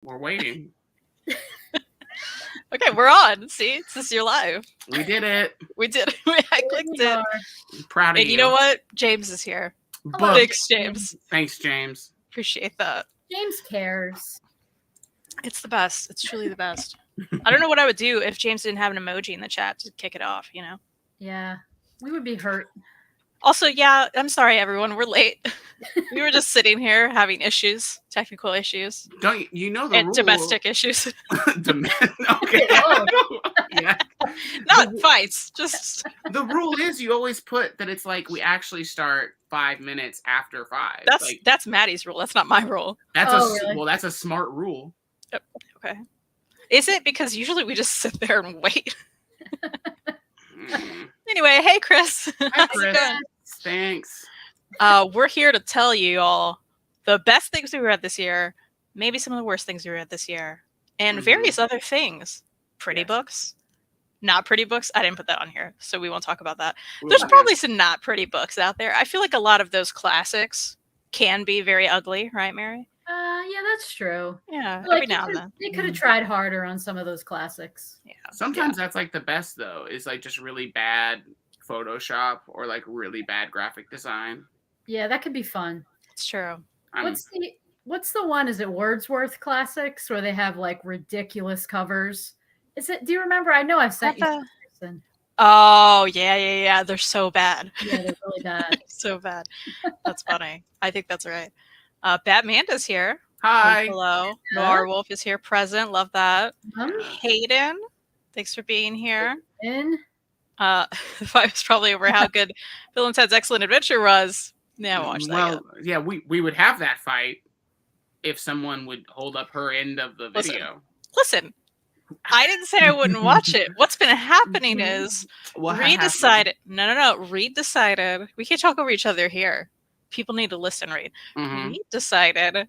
We're waiting. Okay, we're on. See, this is your live. We did it. We did it. I clicked it. I'm proud of And you know what? James is here. Book. Thanks, James. Thanks, James. Appreciate that. James cares. It's the best. It's truly the best. I don't know what I would do if James didn't have an emoji in the chat to kick it off, you know? Yeah, we would be hurt. Also, yeah, I'm sorry, everyone. We're late. We were just sitting here having issues, technical issues. Don't you know the and rule? Domestic issues. Okay. Yeah. Not fights, just... The rule is you always put that it's like we actually start 5 minutes after 5. That's Maddie's rule. That's not my rule. That's really? Well, that's a smart rule. Okay. Is it? Because usually we just sit there and wait. Anyway, hey, Chris. Hi, Chris. Thanks. We're here to tell you all the best things we read this year, maybe some of the worst things we read this year, and various other things. Pretty books, not pretty books. I didn't put that on here, so we won't talk about that. There's probably some not pretty books out there. I feel like a lot of those classics can be very ugly, right, Mary? Yeah, that's true. Yeah, Like, every now and then. They could have tried harder on some of those classics. Yeah. Sometimes that's like the best though. Is like just really bad Photoshop or like really bad graphic design. Yeah, that could be fun. It's true. What's the one? Is it Wordsworth Classics where they have like ridiculous covers? Is it? Do you remember? I know I've sent you something. Oh, yeah. They're so bad. Yeah, they're really bad. So bad. That's funny. I think that's right. Batmanda's here. Hi. Hello. Noir Wolf is here present. Love that. Um, Hayden, thanks for being here. In The fight was probably over how good Bill and Ted's Excellent Adventure was. Yeah, watch that. Yeah, we would have that fight if someone would hold up her end of the video. Listen, I didn't say I wouldn't watch it. What's been happening is Reed decided. No. Reed decided. We can't talk over each other here. People need to listen, Reed. Reed decided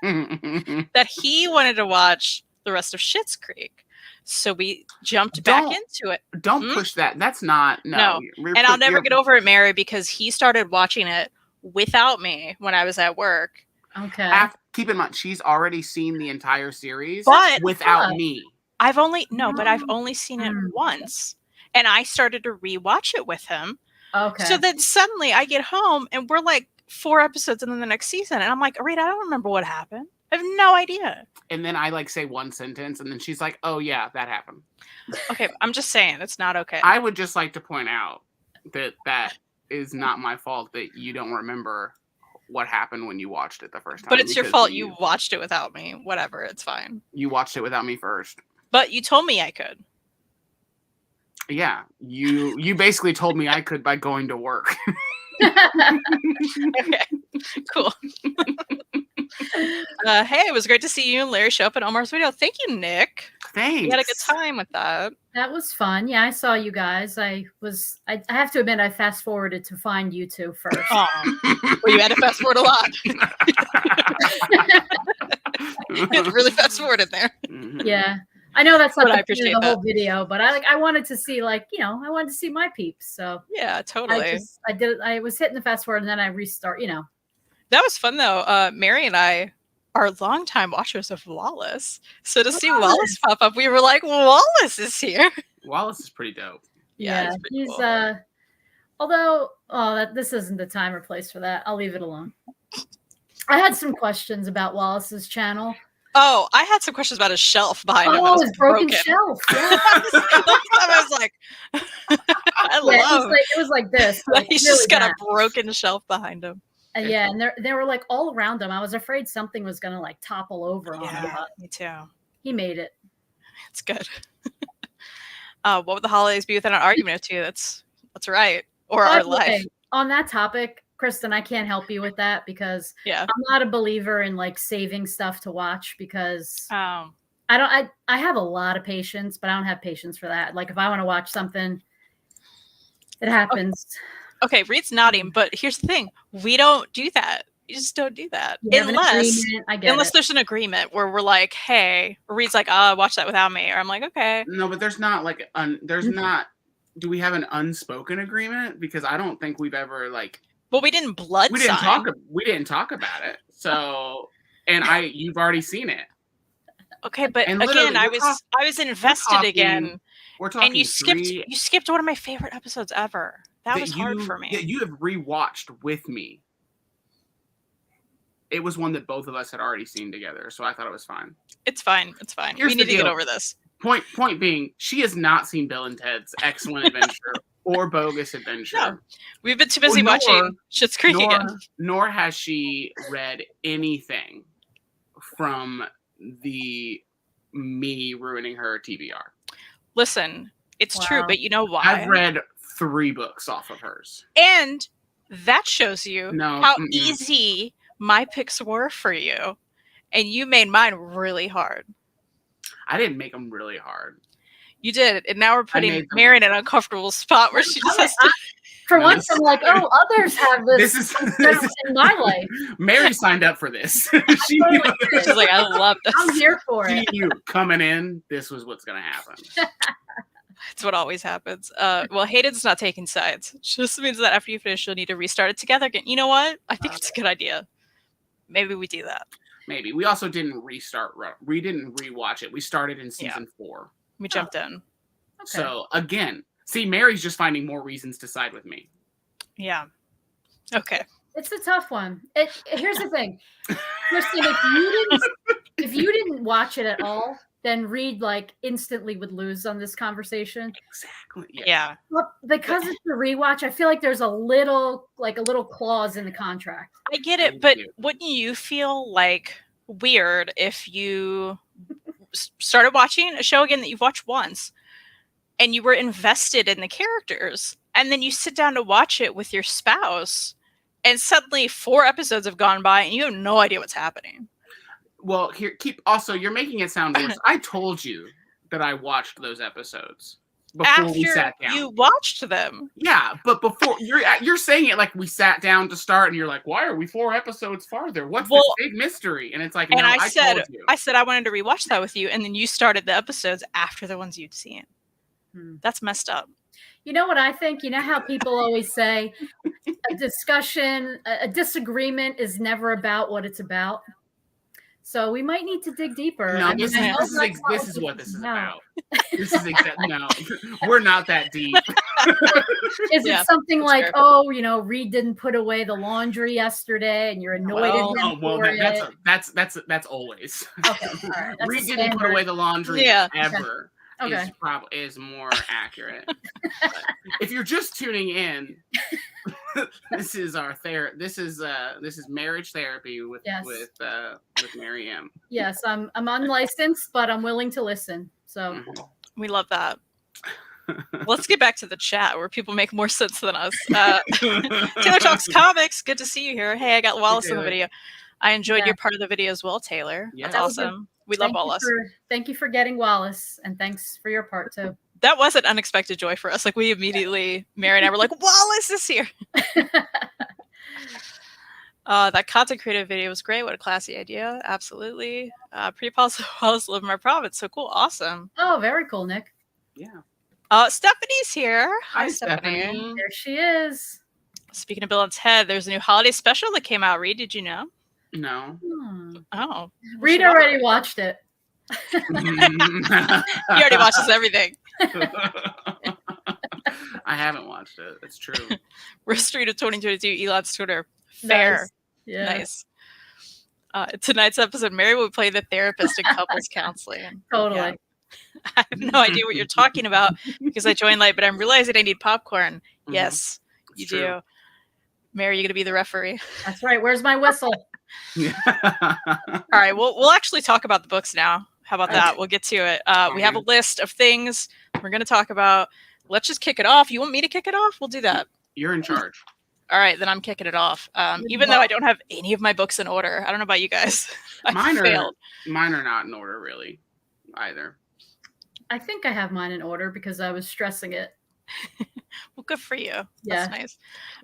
that he wanted to watch the rest of Schitt's Creek. So we jumped back into it. Don't push that. That's not... No. And I'll never get over it, Mary, because he started watching it without me when I was at work. Okay. Keep in mind, she's already seen the entire series without me. I've only seen it once. And I started to rewatch it with him. Okay. So then suddenly I get home and we're like 4 episodes into the next season. And I'm like, Rita, I don't remember what happened. I have no idea. And then I like say one sentence and then she's like, oh yeah, that happened. Okay, I'm just saying it's not okay. I would just like to point out that is not my fault that you don't remember what happened when you watched it the first time. But it's your fault you watched it without me. Whatever, it's fine. You watched it without me first. But you told me I could. Yeah, you basically told me I could by going to work. Okay, cool. Hey, it was great to see you and Larry show up at Omar's video. Thank you, Nick. Thanks. We had a good time with that. That was fun. Yeah, I saw you guys. I have to admit, I fast forwarded to find you two first. Well, you had to fast forward a lot. You had to really fast forward in there. Yeah. I know that's not the whole video, but I wanted to see I wanted to see my peeps. So yeah, totally. I was hitting the fast forward and then I restart, That was fun though. Mary and I are longtime watchers of Wallace. So to see Wallace pop up, we were like, Wallace is here. Wallace is pretty dope. Yeah, he's cool. Although this isn't the time or place for that. I'll leave it alone. I had some questions about Wallace's channel. Oh, I had some questions about his shelf behind him. Oh, his broken shelf. Yeah. I was like, it was like this. Like, he's really just got bad. a broken shelf behind him. Yeah, and they were like all around him. I was afraid something was gonna like topple over on him. Me too. He made it. It's good. What would the holidays be without an argument or two? That's right. Or our life. On that topic, Kristen, I can't help you with that because I'm not a believer in like saving stuff to watch because I have a lot of patience, but I don't have patience for that. Like if I want to watch something, it happens. Okay, Reed's nodding, but here's the thing. We don't do that. You just don't do that. Unless there's an agreement where we're like, hey, Reed's like, watch that without me. Or I'm like, okay. No, but there's not like, do we have an unspoken agreement? Because I don't think we've ever like. Well, we didn't We didn't talk about it. So and you've already seen it. Okay, but again, I was invested again. We're talking, and you skipped one of my favorite episodes ever. That was hard for me. That you have rewatched with me. It was one that both of us had already seen together, so I thought it was fine. It's fine. It's fine. We need to get over this. Point being, she has not seen Bill and Ted's Excellent Adventure or Bogus Adventure. No, we've been too busy watching Schitt's Creek again. Nor has she read anything from the me ruining her TBR. Listen, it's true, but you know why? I've read 3 books off of hers. And that shows you how easy my picks were for you. And you made mine really hard. I didn't make them really hard. You did. And now we're putting Mary in an uncomfortable spot where she just has to... For once, I'm like, oh, others have this, in my life. Mary signed up for this. She's like, I love this. I'm here for it. You coming in, this was what's going to happen. It's what always happens. Well, Hayden's not taking sides. It just means that after you finish, you'll need to restart it together again. You know what? I think it's a good idea. Maybe we do that. Maybe. We also didn't restart. We didn't rewatch it. We started in season 4. We jumped in. Okay. So, again, see, Mary's just finding more reasons to side with me. Yeah. Okay. It's a tough one. Here's the thing. Kristen, if you didn't watch it at all, then Reed instantly would lose on this conversation. Exactly. Yeah. Well, because it's a rewatch, I feel like there's a little clause in the contract. I get it, but wouldn't you feel weird if you started watching a show again that you've watched once and you were invested in the characters, and then you sit down to watch it with your spouse, and suddenly 4 episodes have gone by and you have no idea what's happening? Well, you're making it sound worse. I told you that I watched those episodes before we sat down. You watched them. Yeah, but before you're saying it like we sat down to start, and you're like, why are we 4 episodes farther? What's this big mystery? And it's like, and no, I told you. I said I wanted to rewatch that with you, and then you started the episodes after the ones you'd seen. That's messed up. You know what I think? You know how people always say a disagreement is never about what it's about? So we might need to dig deeper. No, this is what this is about. This is no, we're not that deep. Is it something like, fair. Reed didn't put away the laundry yesterday, and you're annoyed at him? That's always. Okay, all right. Reed didn't put away the laundry ever. Okay. Is more accurate. If you're just tuning in, this is our this is marriage therapy with Mary M. Yes, I'm unlicensed, but I'm willing to listen. So we love that. Let's get back to the chat where people make more sense than us. Taylor Talks Comics, good to see you here. Hey, I got Wallace in the video. I enjoyed your part of the video as well, Taylor. Yeah. That's awesome. We love Wallace. Thank you for getting Wallace, and thanks for your part too. That was an unexpected joy for us. We immediately, Mary and I were like, Wallace is here. That content creative video was great. What a classy idea. Absolutely. Pretty positive. Wallace live in my province. So cool. Awesome. Oh, very cool, Nick. Yeah. Stephanie here. Hi, Stephanie. There she is. Speaking of Bill and Ted, there's a new holiday special that came out. Reed, did you know? No. Oh. Reed already watched it. He already watches everything. I haven't watched it. It's true. Street of 2022, Elon's Twitter. Fair. Nice. Yeah. Nice. Tonight's episode, Mary will play the therapist in couples counseling. Totally. Yeah. I have no idea what you're talking about because I joined late, but I'm realizing I need popcorn. Yes, you do. Mary, you're going to be the referee. That's right. Where's my whistle? All right. We'll actually talk about the books now. How about that? We'll get to it. We have a list of things we're going to talk about. Let's just kick it off. You want me to kick it off? We'll do that. You're in charge. All right, then I'm kicking it off. Even though I don't have any of my books in order. I don't know about you guys. Mine are not in order really either. I think I have mine in order because I was stressing it. Well, good for you. Yeah. That's nice.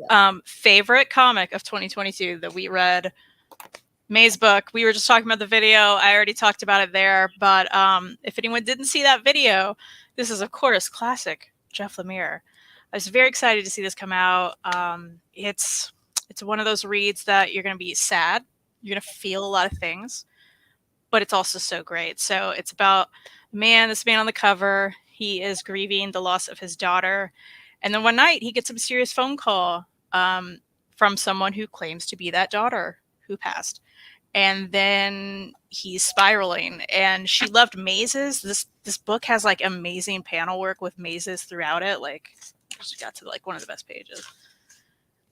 Yeah. Favorite comic of 2022 that we read. May's book. We were just talking about the video. I already talked about it there. But if anyone didn't see that video, this is, of course, classic Jeff Lemire. I was very excited to see this come out. It's one of those reads that you're going to be sad You're going to feel a lot of things, but it's also so great. So it's about this man on the cover. He is grieving the loss of his daughter. And then one night he gets a mysterious phone call from someone who claims to be that daughter who passed. And then he's spiraling, and she loved mazes. This book has like amazing panel work with mazes throughout it. Like, I just got to like one of the best pages,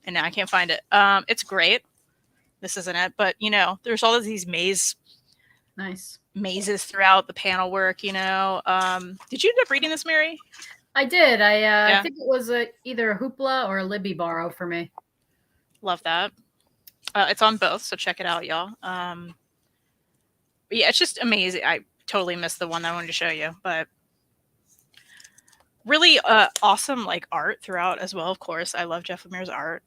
and now I can't find it. It's great. This isn't it, but there's all of these mazes throughout the panel work. Did you end up reading this, Mary? I did. I think it was either a Hoopla or a Libby borrow for me. Love that. It's on both, so check it out, y'all. But yeah, it's just amazing. I totally missed the one that I wanted to show you, but really awesome like art throughout as well. Of course, I love Jeff Lemire's art,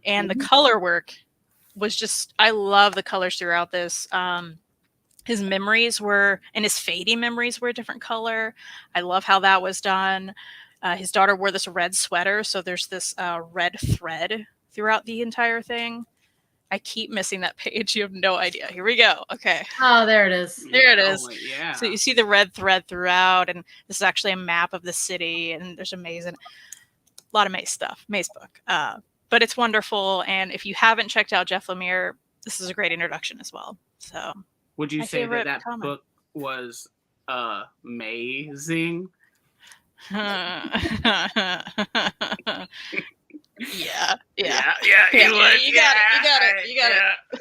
and the color work was just. I love the colors throughout this. His memories were, and his fading memories were a different color. I love how that was done. His daughter wore this red sweater, so there's this red thread throughout the entire thing. I keep missing that page. You have no idea. Here we go. Okay. Oh, there it is. There it is. Oh, yeah. So you see the red thread throughout, and this is actually a map of the city, and there's amazing, a lot of Maze stuff, Maze book. But it's wonderful, and if you haven't checked out Jeff Lemire, this is a great introduction as well. So, would you say that book was amazing? Yeah. You got it.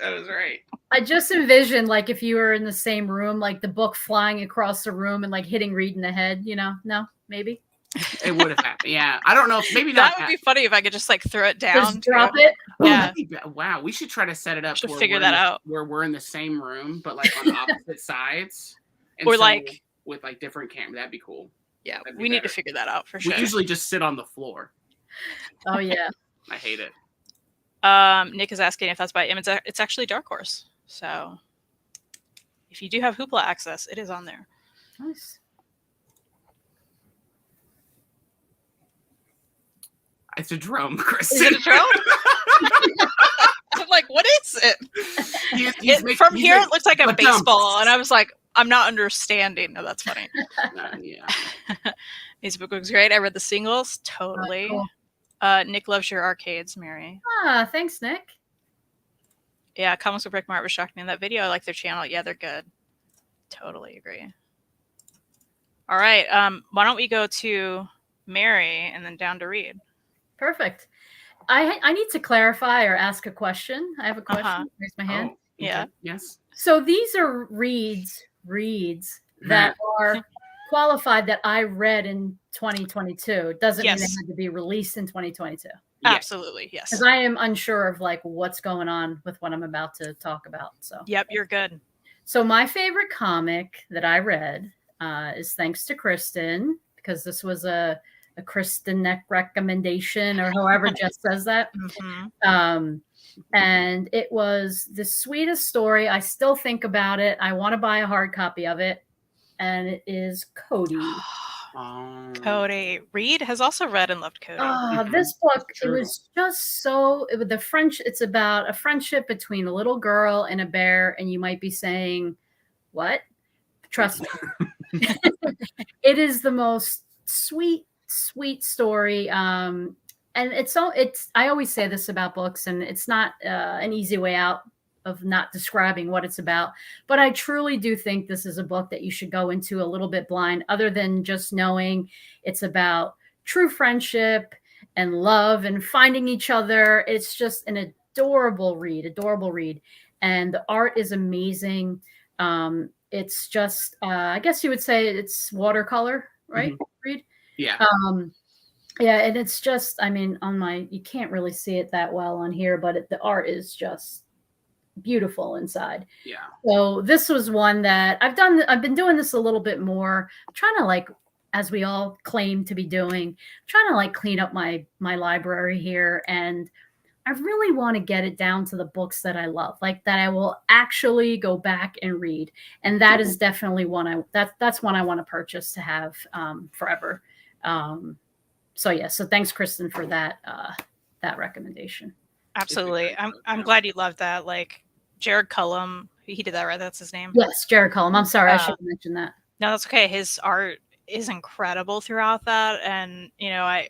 That was right. I just envisioned like if you were in the same room, like the book flying across the room and like hitting Reed in the head. No, maybe it would have happened. Yeah, I don't know. Maybe that would be funny if I could just like throw it down, just drop it. Yeah. Wow, we should try to set it up. To figure that out where we're in the same room, but like on opposite sides, and or so like with like different cameras. That'd be cool. Yeah, we need to figure that out for sure. We usually just sit on the floor. Oh yeah. I hate it. Nick is asking if that's by Image. It's actually Dark Horse. So if you do have Hoopla access, it is on there. Nice. It's a drum, Kristen. Is it a drum? I'm like, what is it? From here, it looks like a baseball. And I was like, I'm not understanding. No, that's funny. Yeah. This book looks great. I read the singles. Totally. Cool. Nick loves your arcades, Mary. Thanks, Nick. Yeah, Comics with Rick Mart was shocking me in that video. I like their channel. Yeah, they're good. Totally agree. All right. Why don't we go to Mary and then down to Reed? Perfect. I need to clarify or ask a question. I have a question. Raise my hand. Oh, okay. Yeah. Yes. So these are reads that are qualified that I read in 2022. It doesn't mean they had to be released in 2022. Absolutely, yes. Because I am unsure of like what's going on with what I'm about to talk about. So yep, you're good. So my favorite comic that I read is thanks to Kristen, because this was a Kristen Neck recommendation, or however Jess says that. Mm-hmm. And it was the sweetest story. I still think about it. I want to buy a hard copy of it. And it is Cody. Cody. Reed has also read and loved Cody. This book, it was just so, it's about a friendship between a little girl and a bear. And you might be saying, what? Trust me. It is the most sweet story. And I always say this about books, and it's not an easy way out of not describing what it's about, but I truly do think this is a book that you should go into a little bit blind, other than just knowing it's about true friendship and love and finding each other. It's just an adorable read. And the art is amazing. It's just, I guess you would say it's watercolor, right? Read? Yeah. Yeah, and it's just, I mean, you can't really see it that well on here, but the art is just beautiful inside. Yeah. So this was one that I've been doing this a little bit more. I'm trying to, like, as we all claim to be doing, trying to like clean up my library here. And I really want to get it down to the books that I love, like that I will actually go back and read. And that is definitely one that's one I want to purchase to have forever. So thanks, Kristen, for that recommendation. Absolutely. I'm glad you loved that. Like, Jared Cullum. He did that, right? That's his name. Yes, Jared Cullum. I'm sorry, I should have mentioned that. No, that's okay. His art is incredible throughout that, and I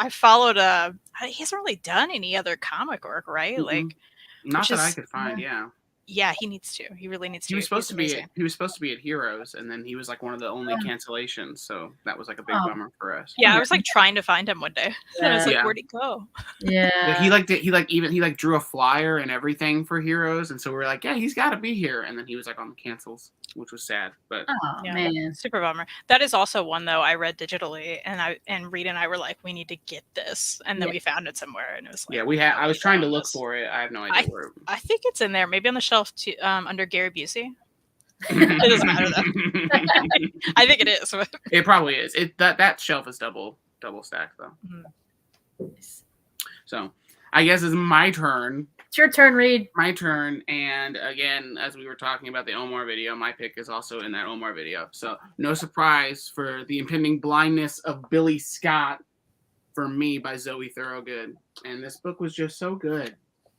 followed he hasn't really done any other comic work, right? Mm-hmm. Like, not that I could find. Yeah, he needs to. He really needs to. He was supposed to be at Heroes, and then he was like one of the only cancellations. So that was like a big bummer for us. Yeah, I was like trying to find him one day. And I was like, where'd he go? Yeah. He drew a flyer and everything for Heroes, and so we were like, yeah, he's got to be here. And then he was like on the cancels, which was sad. But man, super bummer. That is also one though I read digitally, and Reed and I were like, we need to get this, and then we found it somewhere, and it was like, I was trying to look for it. I have no idea where. I think it's in there, maybe on the shelf too, under Gary Busey. It doesn't matter though. I think it is. It probably is. That shelf is double stacked though. Mm-hmm. So I guess it's my turn. It's your turn, Reed. My turn. And again, as we were talking about the Omar video, my pick is also in that Omar video. So no surprise for The Impending Blindness of Billy Scott for me by Zoe Thorogood. And this book was just so good.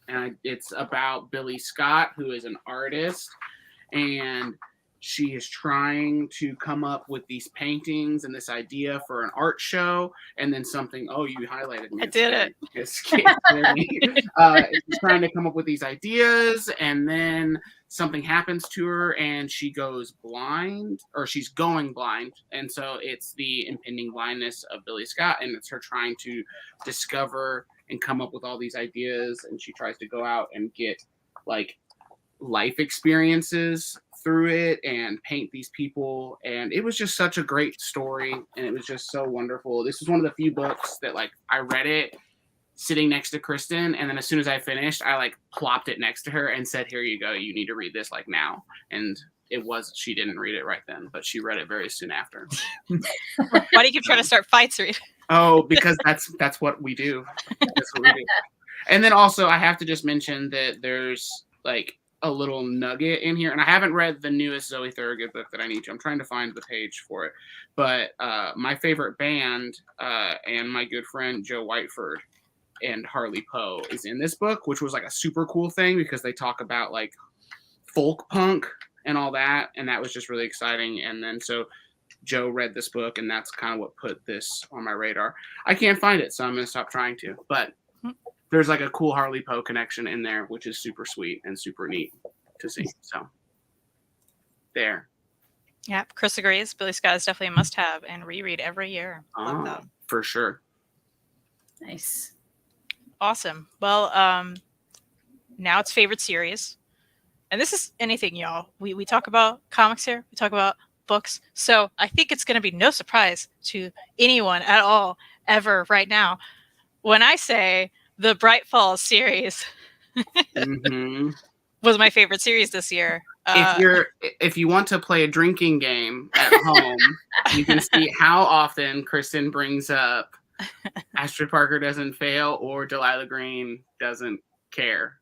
And it's about Billy Scott, who is an artist, and she is trying to come up with these paintings and this idea for an art show, and then something. Oh, you highlighted me. I did it. She's trying to come up with these ideas, and then something happens to her, and she goes blind, or she's going blind, and so it's the impending blindness of Billy Scott, and it's her trying to discover and come up with all these ideas, and she tries to go out and get like life experiences through it and paint these people, and it was just such a great story, and it was just so wonderful. This was one of the few books that like I read it sitting next to Kristen, and then as soon as I finished, I like plopped it next to her and said, here you go, you need to read this like now. And she didn't read it right then, but she read it very soon after. Why do you keep trying to start fights, Reed? Oh, because that's what we do. That's what we do. And then also I have to just mention that there's like a little nugget in here, and I haven't read the newest Zoe Thorogood book that I need to. I'm trying to find the page for it. But my favorite band and my good friend Joe Whiteford and Harley Poe is in this book, which was like a super cool thing because they talk about like folk punk and all that, and that was just really exciting. And then so Joe read this book, and that's kind of what put this on my radar. I can't find it, so I'm going to stop trying to. But there's like a cool Harley Poe connection in there, which is super sweet and super neat to see. So there. Yeah, Chris agrees. Billy Scott is definitely a must-have and reread every year. Love that. For sure. Nice. Awesome. Well, now it's favorite series. And this is anything, y'all. We talk about comics here. We talk about books. So I think it's going to be no surprise to anyone at all ever right now when I say the Bright Falls series was my favorite series this year. If you want to play a drinking game at home, you can see how often Kristen brings up Astrid Parker Doesn't Fail or Delilah Green Doesn't Care.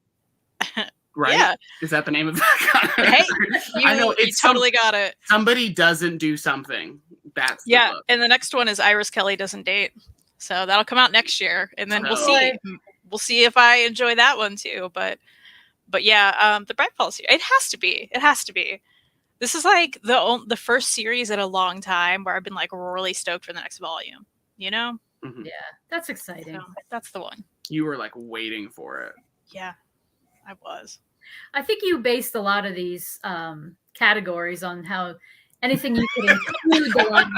Right? Yeah. Is that the name of that? Hey, I know you totally got it. Somebody doesn't do something. That's the book. And the next one is Iris Kelly Doesn't Date. So that'll come out next year, and then we'll see. We'll see if I enjoy that one too. But yeah, the Bright Falls. It has to be. It has to be. This is like the first series in a long time where I've been like really stoked for the next volume. You know? Mm-hmm. Yeah, that's exciting. So that's the one. You were like waiting for it. Yeah, I was. I think you based a lot of these categories on how anything you could include the line.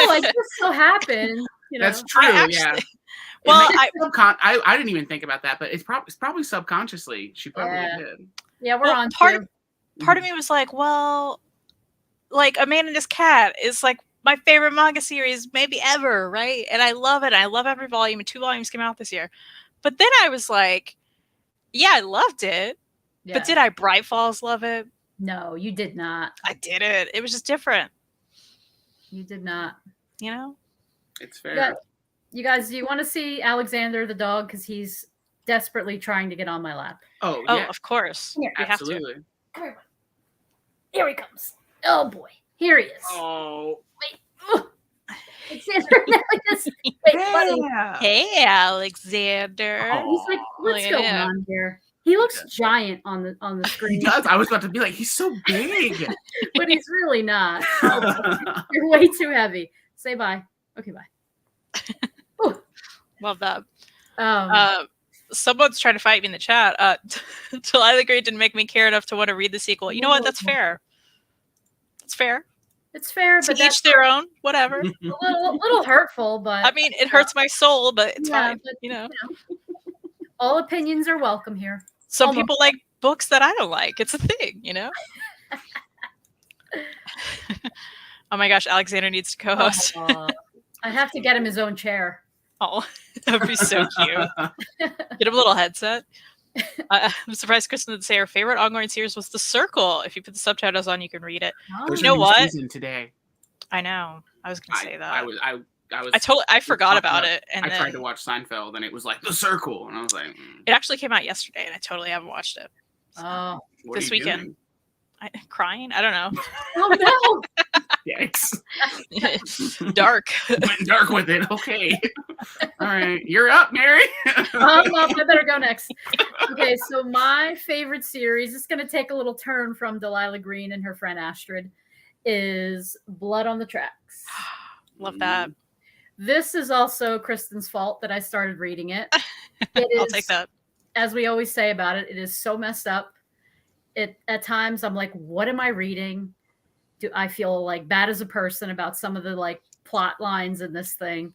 Like this so happened. You know? That's true. Yeah. Well, I didn't even think about that, but it's probably subconsciously she probably did. Yeah, we're on. Part of me was like, well, like A Man and His Cat is like my favorite manga series maybe ever, right? And I love it. I love every volume. And 2 volumes came out this year. But then I was like, yeah, I loved it. Yeah. But did I Bright Falls love it? No, you did not. I did it. It was just different. You did not. You know? It's fair. You guys, do you want to see Alexander the dog? Because he's desperately trying to get on my lap. Oh, yeah. Of course. Yeah, absolutely. Come here. Here he comes. Oh, boy. Here he is. Oh. Wait. Alexander. Wait, Hey, Alexander. He's like, what's going on here? He looks giant on the screen. He does. I was about to be like, he's so big. But he's really not. You're way too heavy. Say bye. Okay, bye. Love that. Someone's trying to fight me in the chat. Delilah Green didn't make me care enough to want to read the sequel. You know what? That's fair. It's fair. It's fair, but to each their own. Whatever. A little hurtful, but I mean, it hurts my soul, but it's fine. But, you know, all opinions are welcome here. Some people like books that I don't like. It's a thing, you know. Oh my gosh, Alexander needs to co-host. I have to get him his own chair. Oh, that would be so cute. Get him a little headset. I'm surprised Kristen didn't say her favorite ongoing series was The Circle. If you put the subtitles on, you can read it. Oh. You know what? Today. I know. I was going to say that. I forgot about it. And I tried to watch Seinfeld, and it was like The Circle, and I was like, It actually came out yesterday, and I totally haven't watched it. Oh, this weekend. Crying? I don't know. Oh no! Yikes! Dark. Went dark with it. Okay. All right, you're up, Mary. I'm up. I better go next. Okay, so my favorite series is going to take a little turn from Delilah Green and her friend Astrid. Is Blood on the Tracks. Love that. This is also Kristen's fault that I started reading it. I'll take that. As we always say about it, it is so messed up. At times I'm like, what am I reading? Do I feel like bad as a person about some of the like plot lines in this thing?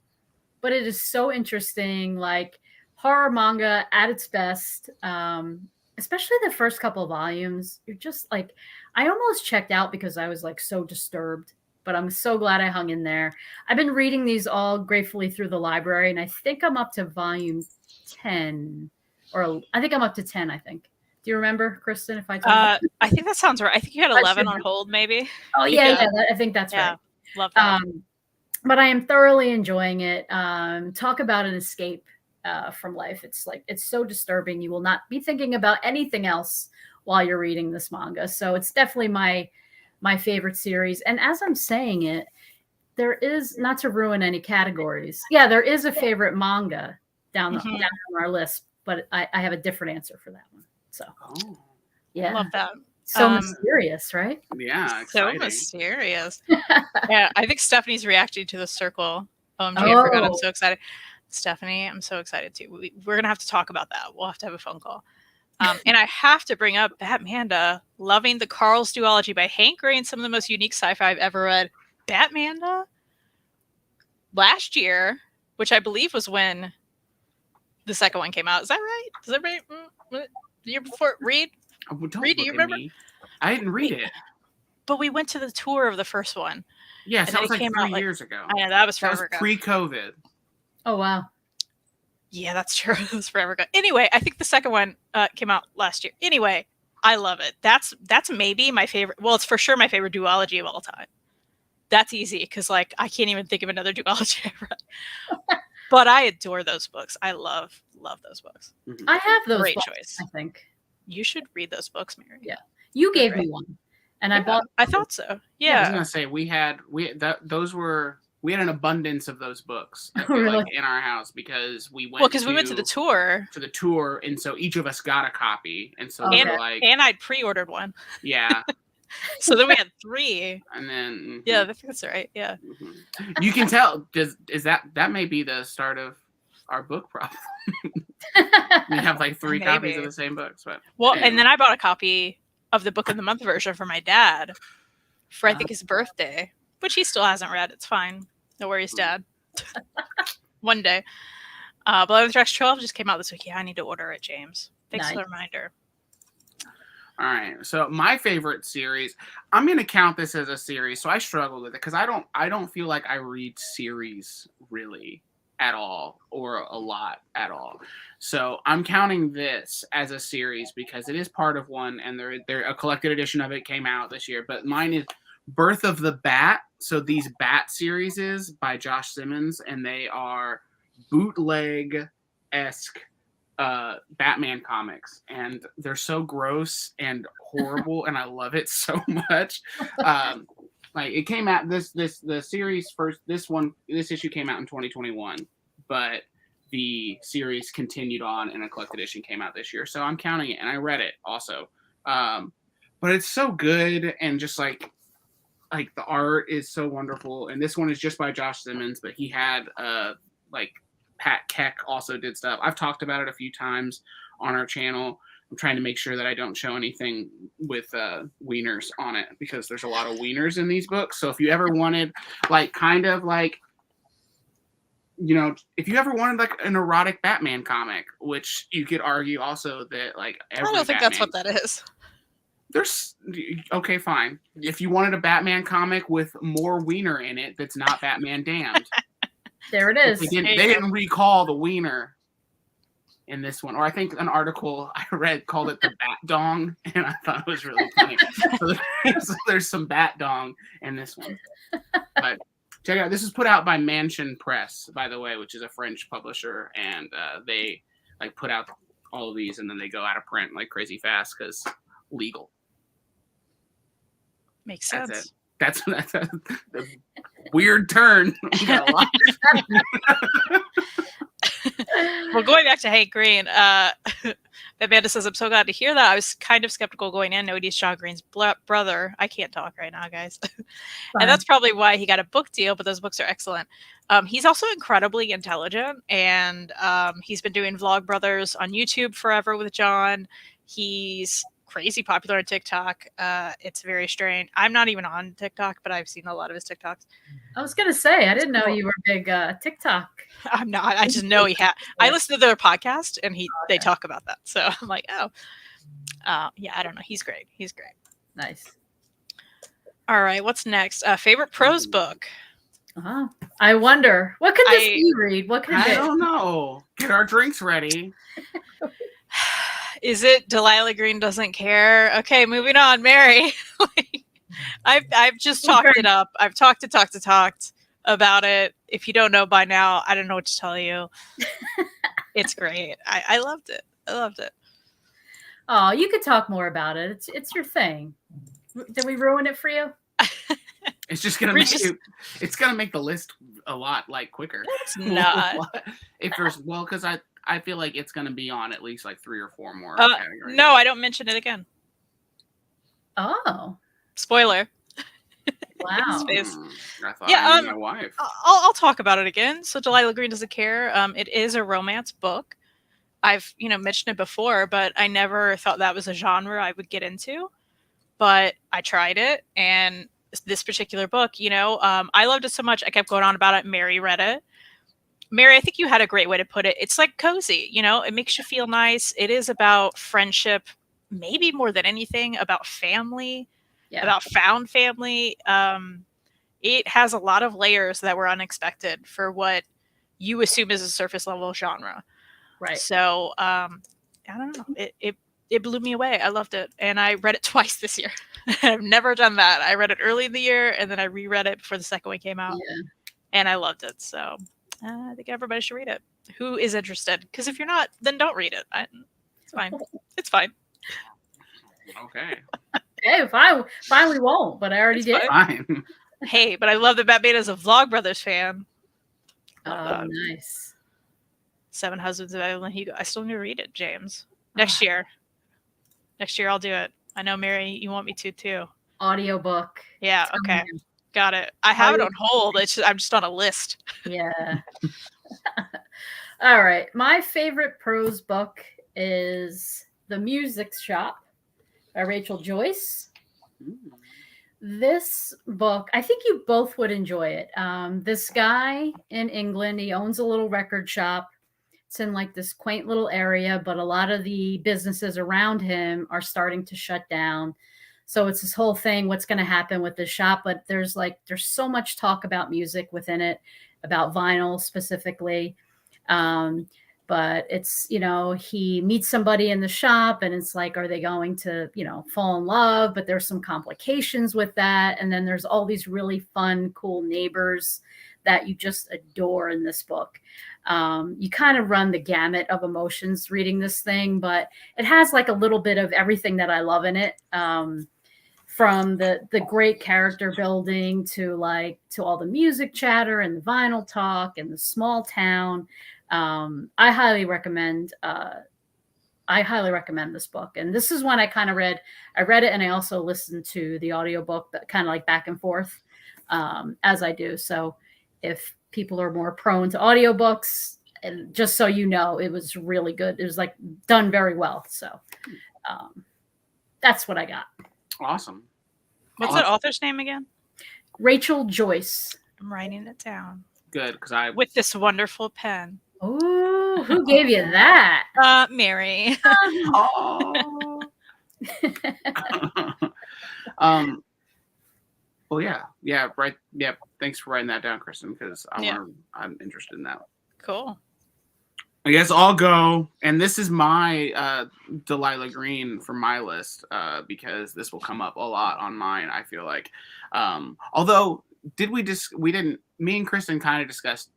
But it is so interesting, like horror manga at its best. Especially the first couple of volumes. You're just like, I almost checked out because I was like so disturbed, but I'm so glad I hung in there. I've been reading these all gratefully through the library, and I think I'm up to volume 10, or I think I'm up to 10, I think. Do you remember, Kristen, if I told you? I think that sounds right. I think you had 11 on hold, maybe. Oh, yeah, I think that's right. Love that. But I am thoroughly enjoying it. Talk about an escape from life. It's so disturbing. You will not be thinking about anything else while you're reading this manga. So it's definitely my favorite series. And as I'm saying it, there is, not to ruin any categories. Yeah, there is a favorite manga down on our list, but I have a different answer for that one. So, yeah, love that. So mysterious, right? Yeah, exciting. So mysterious. Yeah, I think Stephanie's reacting to The Circle. OMG, I forgot. I'm so excited. Stephanie, I'm so excited too. We're going to have to talk about that. We'll have to have a phone call. And I have to bring up Batmanda, loving the Carl's duology by Hank Gray, some of the most unique sci-fi I've ever read. Batmanda, last year, which I believe was when the second one came out. Is that right? Is that right? The year before? Reed? Reed, do you remember? I didn't read it. But we went to the tour of the first one. Yes, that was like 3 years ago. I know, that was forever ago. Pre-COVID. Oh, wow. Yeah, that's true. It was forever ago. Anyway, I think the second one came out last year. Anyway, I love it. That's maybe my favorite. Well, it's for sure my favorite duology of all time. That's easy because like I can't even think of another duology I've read. But I adore those books. I love those books. I have those. Great books, choice. I think you should read those books, Mary. Yeah, you gave me one, and I bought. I thought so. Yeah, I was gonna say we had an abundance of those books. I feel really? like in our house because we went. Well, because we went to the tour. To the tour, and so each of us got a copy, and so and I'd pre-ordered one. Yeah. So then we had 3. And then yeah, I think that's right. Yeah. You can tell. Is that may be the start of our book problem? We have like 3 copies of the same books, but anyway. And then I bought a copy of the Book of the Month version for my dad for I think his birthday, which he still hasn't read. It's fine. No worries, Dad. One day. Blood on the Tracks 12 just came out this week. Yeah, I need to order it, James. Thanks for the reminder. All right. So my favorite series, I'm going to count this as a series. So I struggled with it because I don't feel like I read series really at all or a lot at all. So I'm counting this as a series because it is part of one, and there a collected edition of it came out this year. But mine is Birth of the Bat. So these Bat series is by Josh Simmons, and they are bootleg-esque Batman comics, and they're so gross and horrible, and I love it so much. Like it came out the series first. This issue came out in 2021, but the series continued on and a collected edition came out this year. So I'm counting it, and I read it also. But it's so good, and just like the art is so wonderful. And this one is just by Josh Simmons, but he had like Pat Keck also did stuff. I've talked about it a few times on our channel. I'm trying to make sure that I don't show anything with wieners on it, because there's a lot of wieners in these books. So if you ever wanted like kind of like, you know, if you ever wanted like an erotic Batman comic, which you could argue also that like every I don't think Batman, that's what that is. There's okay, fine. If you wanted a Batman comic with more wiener in it, that's not Batman Damned. There it is. They didn't recall the wiener in this one, or I think an article I read called it the bat dong, and I thought it was really funny. So there's some bat dong in this one. But check it out. This is put out by Mansion Press, by the way, which is a French publisher, and they like put out all of these, and then they go out of print like crazy fast because legal. Makes sense. That's a weird turn. Well, going back to Hank Green, Amanda says, I'm so glad to hear that. I was kind of skeptical going in. No, he's Shaw Green's brother. I can't talk right now, guys. And that's probably why he got a book deal, but those books are excellent. He's also incredibly intelligent, and he's been doing Vlogbrothers on YouTube forever with John. He's crazy popular on TikTok. It's very strange. I'm not even on TikTok, but I've seen a lot of his TikToks. I was gonna say, I didn't know you were a big TikTok. I'm not. I just know he had. I listen to their podcast, and they talk about that. So I'm like, yeah, I don't know. He's great. He's great. Nice. All right, what's next? Favorite prose book? I wonder, what could this be, Reed? What could it be? I don't know. Get our drinks ready. Is it Delilah Green Doesn't Care? Okay, moving on. Mary. I've just talked it up. I've talked about it. If you don't know by now, I don't know what to tell you. It's great. I loved it. Oh, you could talk more about it. It's your thing. Did we ruin it for you? It's just gonna it's gonna make the list a lot like quicker. It's not. If there's because I feel like it's gonna be on at least like 3 or 4 more categories. No, I don't mention it again. Oh. Spoiler. Wow. I thought I knew my wife. I'll talk about it again. So Delilah Green Doesn't Care. It is a romance book. I've mentioned it before, but I never thought that was a genre I would get into. But I tried it, and this particular book, I loved it so much. I kept going on about it. Mary read it. Mary, I think you had a great way to put it. It's like cozy, it makes you feel nice. It is about friendship, maybe more than anything, about family, about found family. It has a lot of layers that were unexpected for what you assume is a surface level genre. Right. So, I don't know. It blew me away. I loved it. And I read it twice this year. I've never done that. I read it early in the year, and then I reread it before the second one came out. Yeah. And I loved it. So I think everybody should read it. Who is interested? Because if you're not, then don't read it. It's fine. It's fine. Okay. Hey, fine, we won't, but I already did. Fine. Hey, but I love that Batman is a Vlogbrothers fan. Oh, nice. 7 Husbands of Evelyn Hugo. I still need to read it, James. Next year. Next year I'll do it. I know, Mary, you want me to too. Audiobook. Yeah, okay. Got it. I have it on hold. I'm just on a list. Yeah. All right. My favorite prose book is The Music Shop by Rachel Joyce. This book, I think you both would enjoy it. This guy in England, he owns a little record shop. It's in like this quaint little area, but a lot of the businesses around him are starting to shut down. So it's this whole thing, what's going to happen with the shop? But there's so much talk about music within it, about vinyl specifically. But it's, he meets somebody in the shop, and it's like, are they going to, fall in love? But there's some complications with that. And then there's all these really fun, cool neighbors that you just adore in this book. You kind of run the gamut of emotions reading this thing, but it has like a little bit of everything that I love in it. From the great character building to all the music chatter and the vinyl talk and the small town. I highly recommend. I highly recommend this book. And this is one I kind of read. I read it and I also listened to the audiobook, but kind of like back and forth as I do. So if people are more prone to audiobooks, and just so you know, it was really good. It was like done very well. So that's what I got. Awesome. What's that author's name again? Rachel Joyce. I'm writing it down. Good, because with this wonderful pen. Oh, who gave you that? Mary. Oh. Well, yeah, right. Yeah, thanks for writing that down, Kristen, because I'm interested in that. Cool. I guess I'll go, and this is my Delilah Green from my list because this will come up a lot on mine. I feel like, although me and Kristen kind of discussed,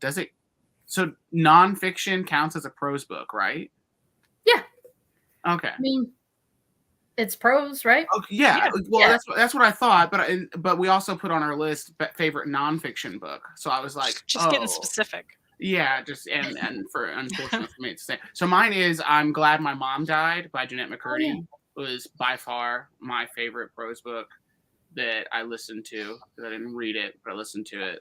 so nonfiction counts as a prose book, right? Yeah. Okay. I mean, it's prose, right? Okay, yeah. Well, that's what I thought, but we also put on our list favorite nonfiction book. So I was like, just getting specific. Yeah, just and for unfortunate for me to say. So mine is "I'm Glad My Mom Died" by Jennette McCurdy. Oh, yeah. Was by far my favorite prose book that I listened to. I didn't read it, but I listened to it.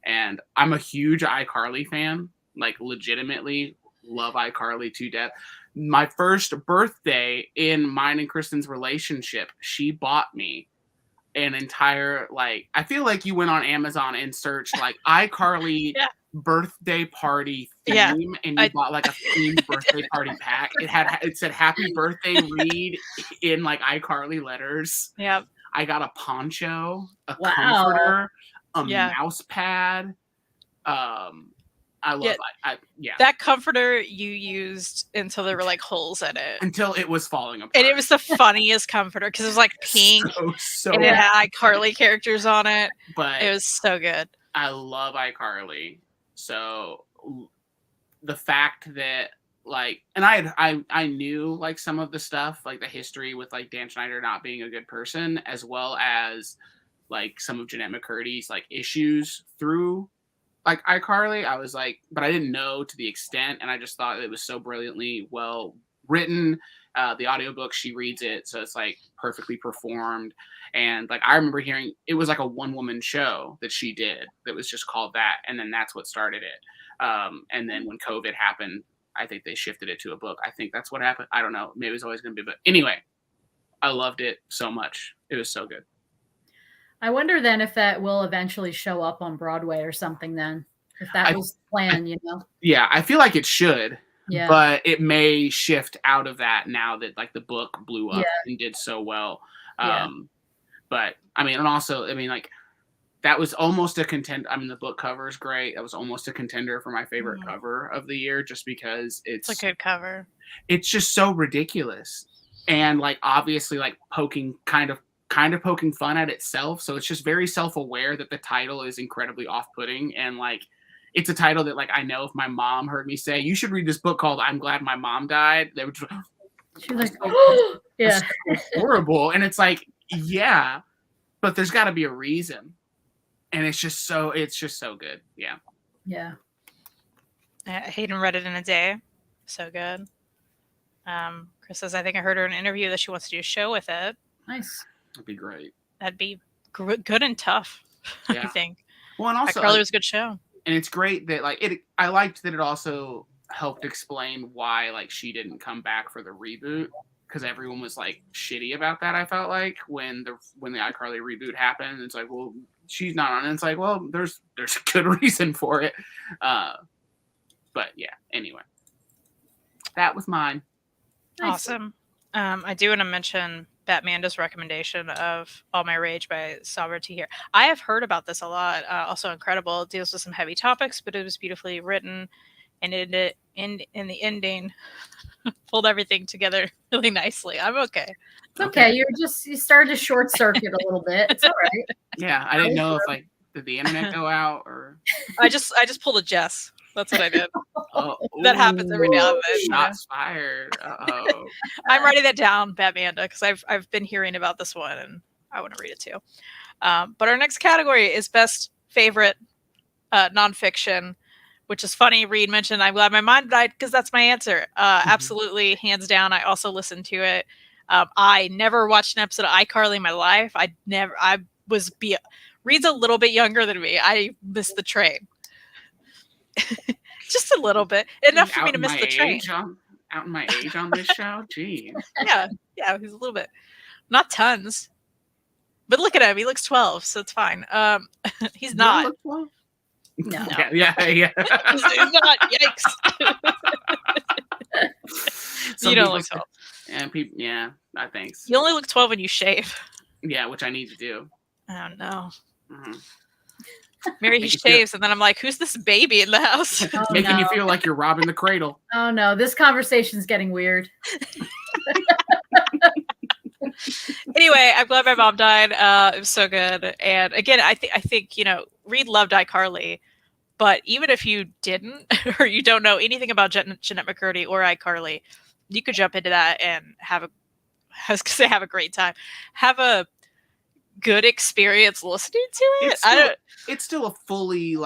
And I'm a huge iCarly fan, like legitimately love iCarly to death. My first birthday in mine and Kristen's relationship, she bought me an entire, like, I feel like you went on Amazon and searched like iCarly birthday party theme, and you bought like a themed birthday party pack. It said "Happy Birthday" Reed in like iCarly letters. Yep. I got a poncho, a comforter, a mouse pad. I love that comforter you used until there were like holes in it. Until it was falling apart. And it was the funniest comforter because it was like pink and it had iCarly characters on it. But it was so good. I love iCarly. So the fact that like, and I knew like some of the stuff, like the history with like Dan Schneider not being a good person, as well as like some of Jennette McCurdy's like issues through like iCarly. I was like, but I didn't know to the extent, and I just thought it was so brilliantly well written. The audiobook, she reads it, so it's like perfectly performed. And like I remember hearing it was like a one-woman show that she did that was just called that, and then that's what started it. And then when COVID happened, I think they shifted it to a book. I think that's what happened. I don't know. Maybe it was always going to be, but anyway, I loved it so much. It was so good. I wonder then if that will eventually show up on Broadway or something then, if that was the plan, you know? Yeah, I feel like it should, yeah. But it may shift out of that now that like the book blew up and did so well. But I mean, and also, I mean, like that was almost a contender. I mean, the book cover is great. That was almost a contender for my favorite cover of the year, just because it's a good cover. It's just so ridiculous. And like, obviously like poking kind of poking fun at itself. So it's just very self-aware that the title is incredibly off-putting. And like, it's a title that like, I know if my mom heard me say, you should read this book called "I'm Glad My Mom Died," they would just, she's like, oh, yeah, so horrible. And it's like, yeah, but there's got to be a reason. And it's just so good. Yeah. Yeah. Hayden read it in a day. So good. Chris says, I think I heard her in an interview that she wants to do a show with it. Nice. That'd be great. That'd be good and tough. Yeah. I think. Well, and also iCarly was a good show. And it's great that like I liked that it also helped explain why like she didn't come back for the reboot, because everyone was like shitty about that. I felt like when the iCarly reboot happened, it's like, well, she's not on it. It's like, well, there's a good reason for it. But yeah, anyway, that was mine. Awesome. I do want to mention Batmanda's recommendation of All My Rage by Sabra Tahir. I have heard about this a lot. Also incredible. It deals with some heavy topics, but it was beautifully written, and in the ending pulled everything together really nicely. I'm okay. It's okay. You started to short circuit a little bit. It's all right. Yeah, I didn't know if like did the internet go out or I just pulled a Jess. That's what I did. That happens every now and then. Shots fired. Uh-oh. I'm writing that down, Batmanda, because I've been hearing about this one and I want to read it too. But our next category is best favorite nonfiction. which is funny. Reed mentioned I'm glad my mom died because that's my answer. Absolutely, hands down. I also listened to it. I never watched an episode of iCarly in my life. Reed's a little bit younger than me. I missed the train. Just a little bit. Enough for me to miss the train. Out in my age on this show? Jeez. Yeah, he's a little bit. Not tons. But look at him. He looks 12, so it's fine. He's not. Look 12? No. Yeah. He's not. Yikes. You don't look 12. And people, yeah, I think so. You only look 12 when you shave. Yeah, which I need to do. Oh, no. Mm-hmm. Mary, he shaves, and then I'm like, who's this baby in the house? Making you feel like you're robbing the cradle. Oh, no. This conversation's getting weird. Anyway, I'm glad my mom died. It was so good. And again, I think, Reed loved iCarly. But even if you didn't, or you don't know anything about Jeanette McCurdy or iCarly, you could jump into that and have a great time. Have a good experience listening to it. It's still a fully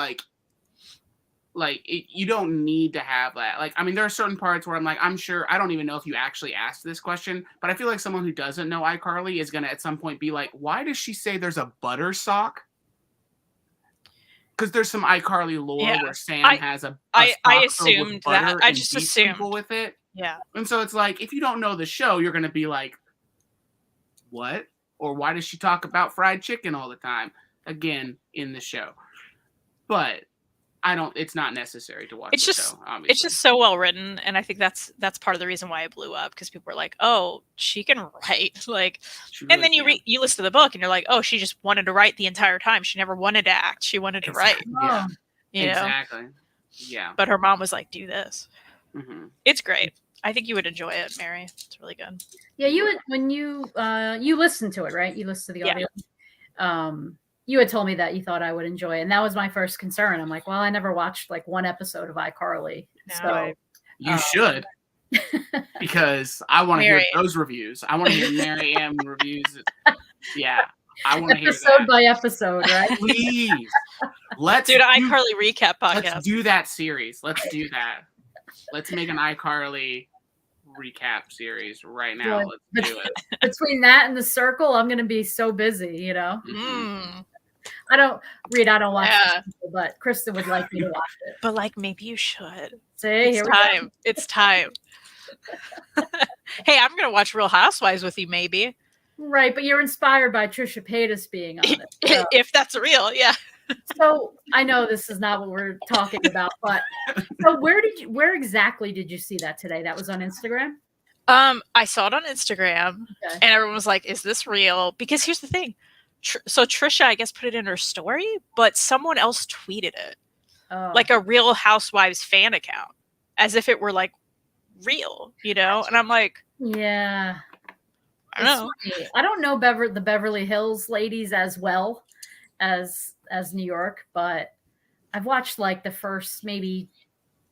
you don't need to have that. Like, I mean, there are certain parts where I'm like, I'm sure, I don't even know if you actually asked this question, but I feel like someone who doesn't know iCarly is going to at some point be like, why does she say there's a butter sock? Because there's some iCarly lore where Sam has a I assumed that. I just assumed with it. Yeah. And so it's like, if you don't know the show, you're going to be like, what? Or why does she talk about fried chicken all the time? Again, in the show. But it's not necessary to watch the show, obviously. It's just so well written, and I think that's part of the reason why it blew up, because people were like, oh, she can write. Like, really, and then you listen to the book and you're like, oh, she just wanted to write the entire time. She never wanted to act. She wanted to write. Yeah. Exactly. Yeah. But her mom was like, do this. Mm-hmm. It's great. I think you would enjoy it, Mary. It's really good. Yeah, you would, when you listened to it, right? You listened to the audio. Yeah. You had told me that you thought I would enjoy it, and that was my first concern. I'm like, well, I never watched like one episode of iCarly. No. So you should. Because I want to hear those reviews. I want to hear Mary M reviews. Yeah. I want to hear that. Episode by episode, right? Please. Let's do an iCarly recap podcast. Let's do that series. Let's do that. Let's make an iCarly recap series right now. Let's do it. Between that and The Circle, I'm going to be so busy, Mm-hmm. I don't watch it, but Kristen would like me to watch it. But like, maybe you should. It's time. Hey, I'm going to watch Real Housewives with you, maybe. Right, but you're inspired by Trisha Paytas being on it. So. If that's real, yeah. So I know this is not what we're talking about, but so where exactly did you see that today? That was on Instagram? I saw it on Instagram, and everyone was like, is this real? Because here's the thing. So Trisha, I guess, put it in her story, but someone else tweeted it. Oh. Like a Real Housewives fan account, as if it were like real, And I'm like, yeah. I don't know. Funny. I don't know the Beverly Hills ladies as well as New York, but I've watched like the first maybe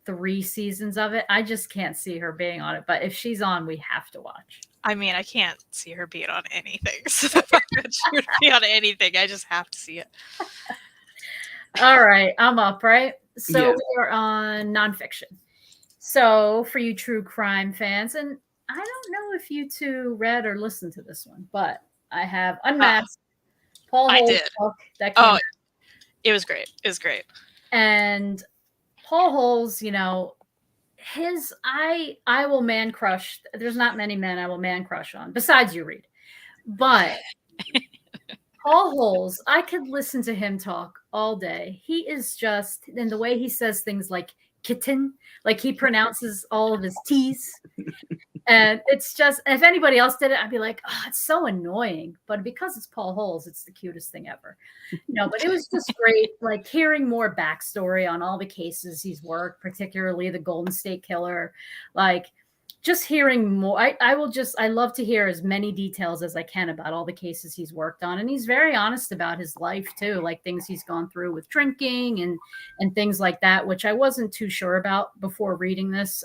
3 seasons of it. I just can't see her being on it, but if she's on, we have to watch. I mean, I can't see her being on anything. So the fact that she would be on anything, I just have to see it. All right, I'm up, right? So we're on nonfiction. So for you true crime fans, and I don't know if you two read or listened to this one, but I have Unmasked. Paul Holes book that came out. It was great. It was great. And Paul Holes, I will man crush. There's not many men I will man crush on besides you, Reed. But Paul Holes, I could listen to him talk all day. He is just, and the way he says things like kitten, like he pronounces all of his T's. And it's just, if anybody else did it, I'd be like, oh, it's so annoying. But because it's Paul Holes, it's the cutest thing ever. But it was just great, like hearing more backstory on all the cases he's worked, particularly the Golden State Killer. Like just hearing more. I love to hear as many details as I can about all the cases he's worked on. And he's very honest about his life too, like things he's gone through with drinking and things like that, which I wasn't too sure about before reading this.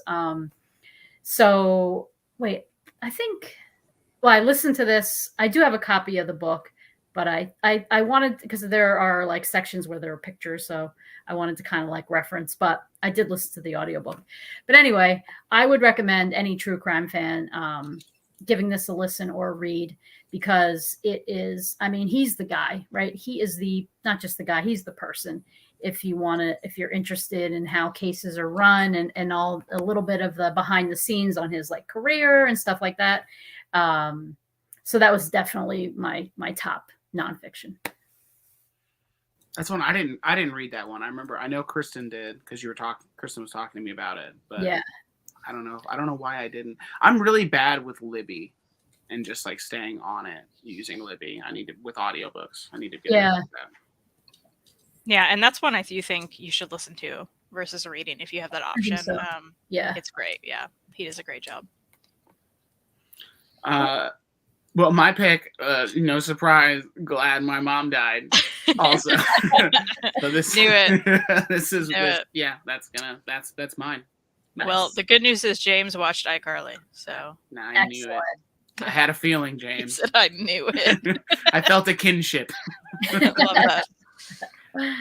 So wait, I listened to this. I do have a copy of the book. But I wanted, because there are like sections where there are pictures, so I wanted to kind of like reference, but I did listen to the audiobook. But anyway, I would recommend any true crime fan giving this a listen or a read, because it is, I mean, he's the guy, right? He is not just the guy, he's the person. If you're interested in how cases are run and all, a little bit of the behind the scenes on his like career and stuff like that. So that was definitely my top nonfiction. That's one I didn't read that one. I know Kristen did, because Kristen was talking to me about it. But yeah, I don't know why I didn't. I'm really bad with Libby and just like staying on it using Libby. With audiobooks. I need to get into that. Yeah, and that's one I do think you should listen to versus reading if you have that option. So. Yeah, it's great. Yeah, he does a great job. Well, my pick, no surprise, glad my mom died. Also, so this knew it. That's mine. Nice. Well, the good news is James watched iCarly, so I knew it. I had a feeling, James. He said I knew it. I felt a kinship. I love that.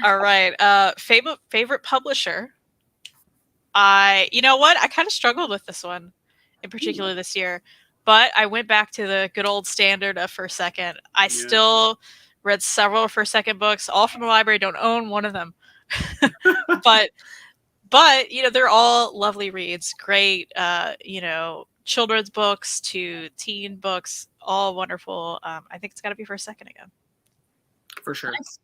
All right, favorite publisher. You know what? I kind of struggled with this one, in particular this year. But I went back to the good old standard of First Second. I still read several First Second books, all from the library. Don't own one of them, but they're all lovely reads. Great, children's books to teen books, all wonderful. I think it's got to be First Second again. For sure. Nice.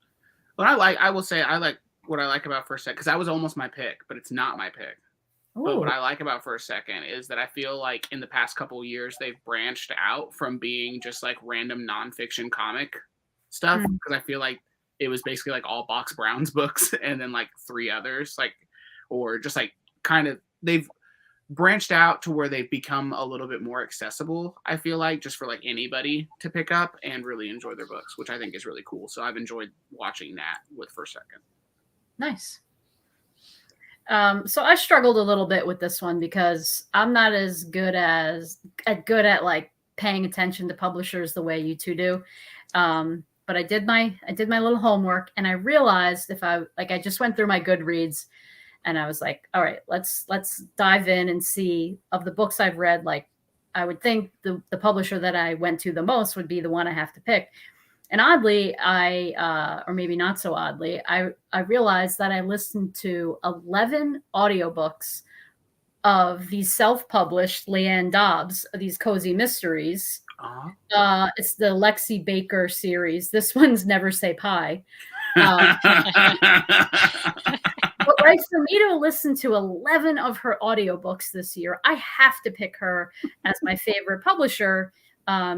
But I will say I like what I like about First Second, because that was almost my pick, but it's not my pick. Ooh. But what I like about First Second is that I feel like in the past couple of years, they've branched out from being just like random nonfiction comic stuff. Because I feel like it was basically like all Box Brown's books and then like 3 others, or just like kind of, they've branched out to where they've become a little bit more accessible, I feel like, just for like anybody to pick up and really enjoy their books, which I think is really cool. So I've enjoyed watching that with First Second. Nice. So I struggled a little bit with this one because I'm not as good at like paying attention to publishers the way you two do. But I did my little homework, and I realized I just went through my Goodreads, and I was like, all right, let's dive in and see, of the books I've read, like I would think the publisher that I went to the most would be the one I have to pick. And oddly, or maybe not so oddly, I realized that I listened to 11 audiobooks of these self-published Leanne Dobbs, these cozy mysteries. Uh-huh. It's the Lexi Baker series. This one's Never Say Pie. But like, for me to listen to 11 of her audiobooks this year, I have to pick her as my favorite publisher.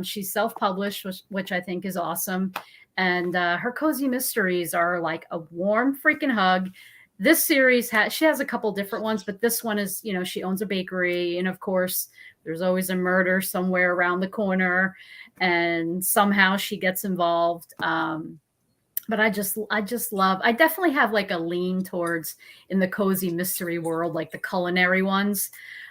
She's self-published, which I think is awesome. And her cozy mysteries are like a warm freaking hug. This series she has a couple different ones, but this one is, she owns a bakery. And of course, there's always a murder somewhere around the corner. And somehow she gets involved. But I definitely have like a lean towards, in the cozy mystery world, like the culinary ones.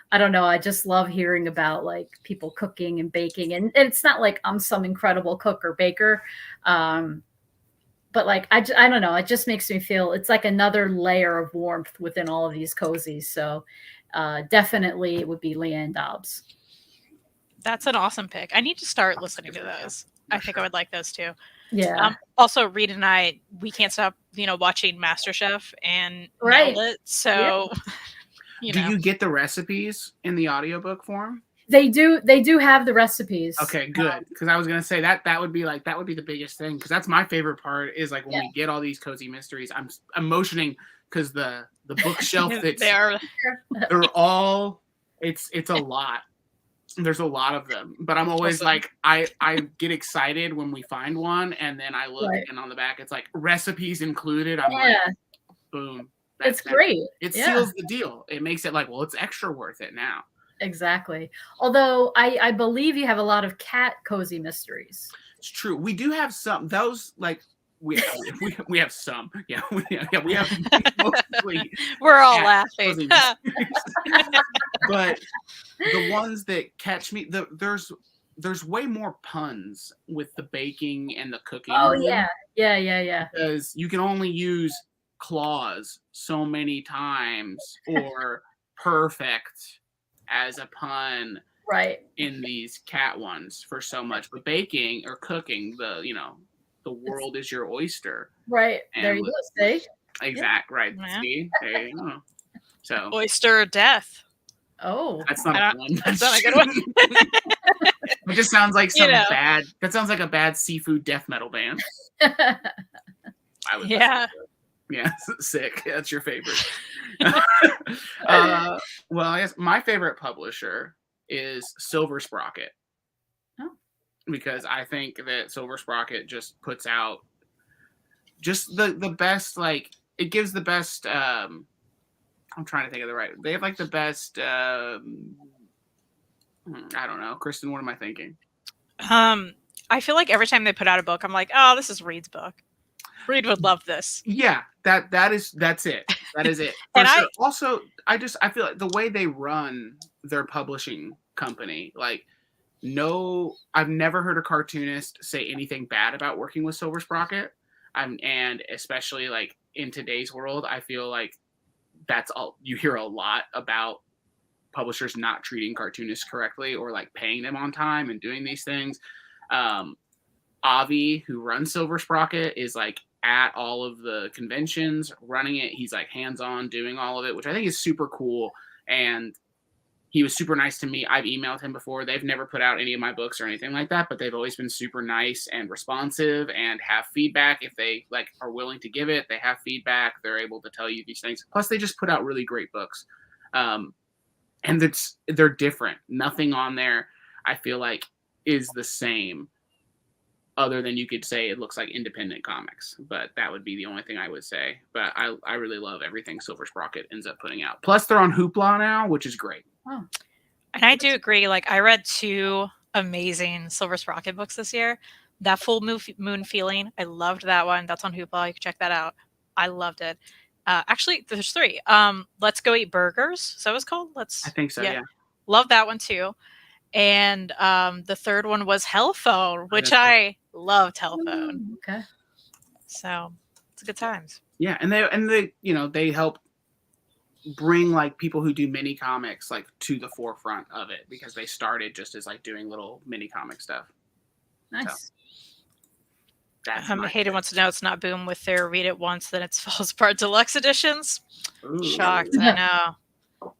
I don't know. I just love hearing about like people cooking and baking, and it's not like I'm some incredible cook or baker. But like, I don't know. It just makes me feel it's like another layer of warmth within all of these cozies. So definitely it would be Leanne Dobbs. That's an awesome pick. I need to start listening to those. I think I would like those too. Yeah. Also, Reed and I, we can't stop, watching MasterChef and nailed it. So, Do you get the recipes in the audiobook form? They do have the recipes. Okay, good. Because I was gonna say that would be the biggest thing. Because that's my favorite part, is like when we get all these cozy mysteries. I'm motioning because the bookshelf that's they're all it's a lot. There's a lot of them, but I'm always like, I get excited when we find one, and then I look and on the back it's like recipes included. I'm like, boom. It's great. It seals the deal. It makes it like, well, it's extra worth it now. Exactly. Although I believe you have a lot of cat cozy mysteries. It's true. We do have some. Those like we have some. Yeah, we have mostly. We're all laughing. But the ones that catch me, there's there's way more puns with the baking and the cooking. Oh yeah. Because you can only use claws so many times or perfect as a pun right in these cat ones for so much. But baking or cooking, the world is your oyster. Right. And there you go. See? Exact. Right. Yeah. See? There you go. So oyster death. Oh, that's not a one. That's not a good one. It just sounds like some bad. That sounds like a bad seafood death metal band. Yeah. Yeah, sick. That's your favorite. Well, I guess my favorite publisher is Silver Sprocket. Oh. Because I think that Silver Sprocket just puts out just the best, like, it gives the best, I'm trying to think of the right, they have like the best, I don't know. Kristen, what am I thinking? I feel like every time they put out a book, I'm like, oh, this is Reed's book. Reed would love this. Yeah, that's it. That is it. And I feel like the way they run their publishing company, like, I've never heard a cartoonist say anything bad about working with Silver Sprocket. And especially like in today's world, I feel like that's all you hear a lot about publishers not treating cartoonists correctly or like paying them on time and doing these things. Avi, who runs Silver Sprocket, is like at all of the conventions running it. He's like hands-on doing all of it, which I think is super cool. And he was super nice to me. I've emailed him before. They've never put out any of my books or anything like that, but they've always been super nice and responsive and have feedback. If they like are willing to give it, they have feedback. They're able to tell you these things. Plus they just put out really great books. And they're different. Nothing on there, I feel like, is the same, other than you could say it looks like independent comics. But that would be the only thing I would say. But I really love everything Silver Sprocket ends up putting out. Plus, they're on Hoopla now, which is great. Oh. And I do agree. Like, I read 2 amazing Silver Sprocket books this year. That Full Moon Feeling, I loved that one. That's on Hoopla. You can check that out. I loved it. Actually, there's 3. Let's Go Eat Burgers. So it's called. I think so. Yeah. Love that one too. And the third one was Hellphone, which I loved Hellphone. Okay. So it's good times. Yeah, and they they help bring like people who do mini comics like to the forefront of it, because they started just as like doing little mini comic stuff. Nice. So, Hayden wants to know it's not Boom with their Read It Once, then it falls apart deluxe editions. Ooh. Shocked. I know.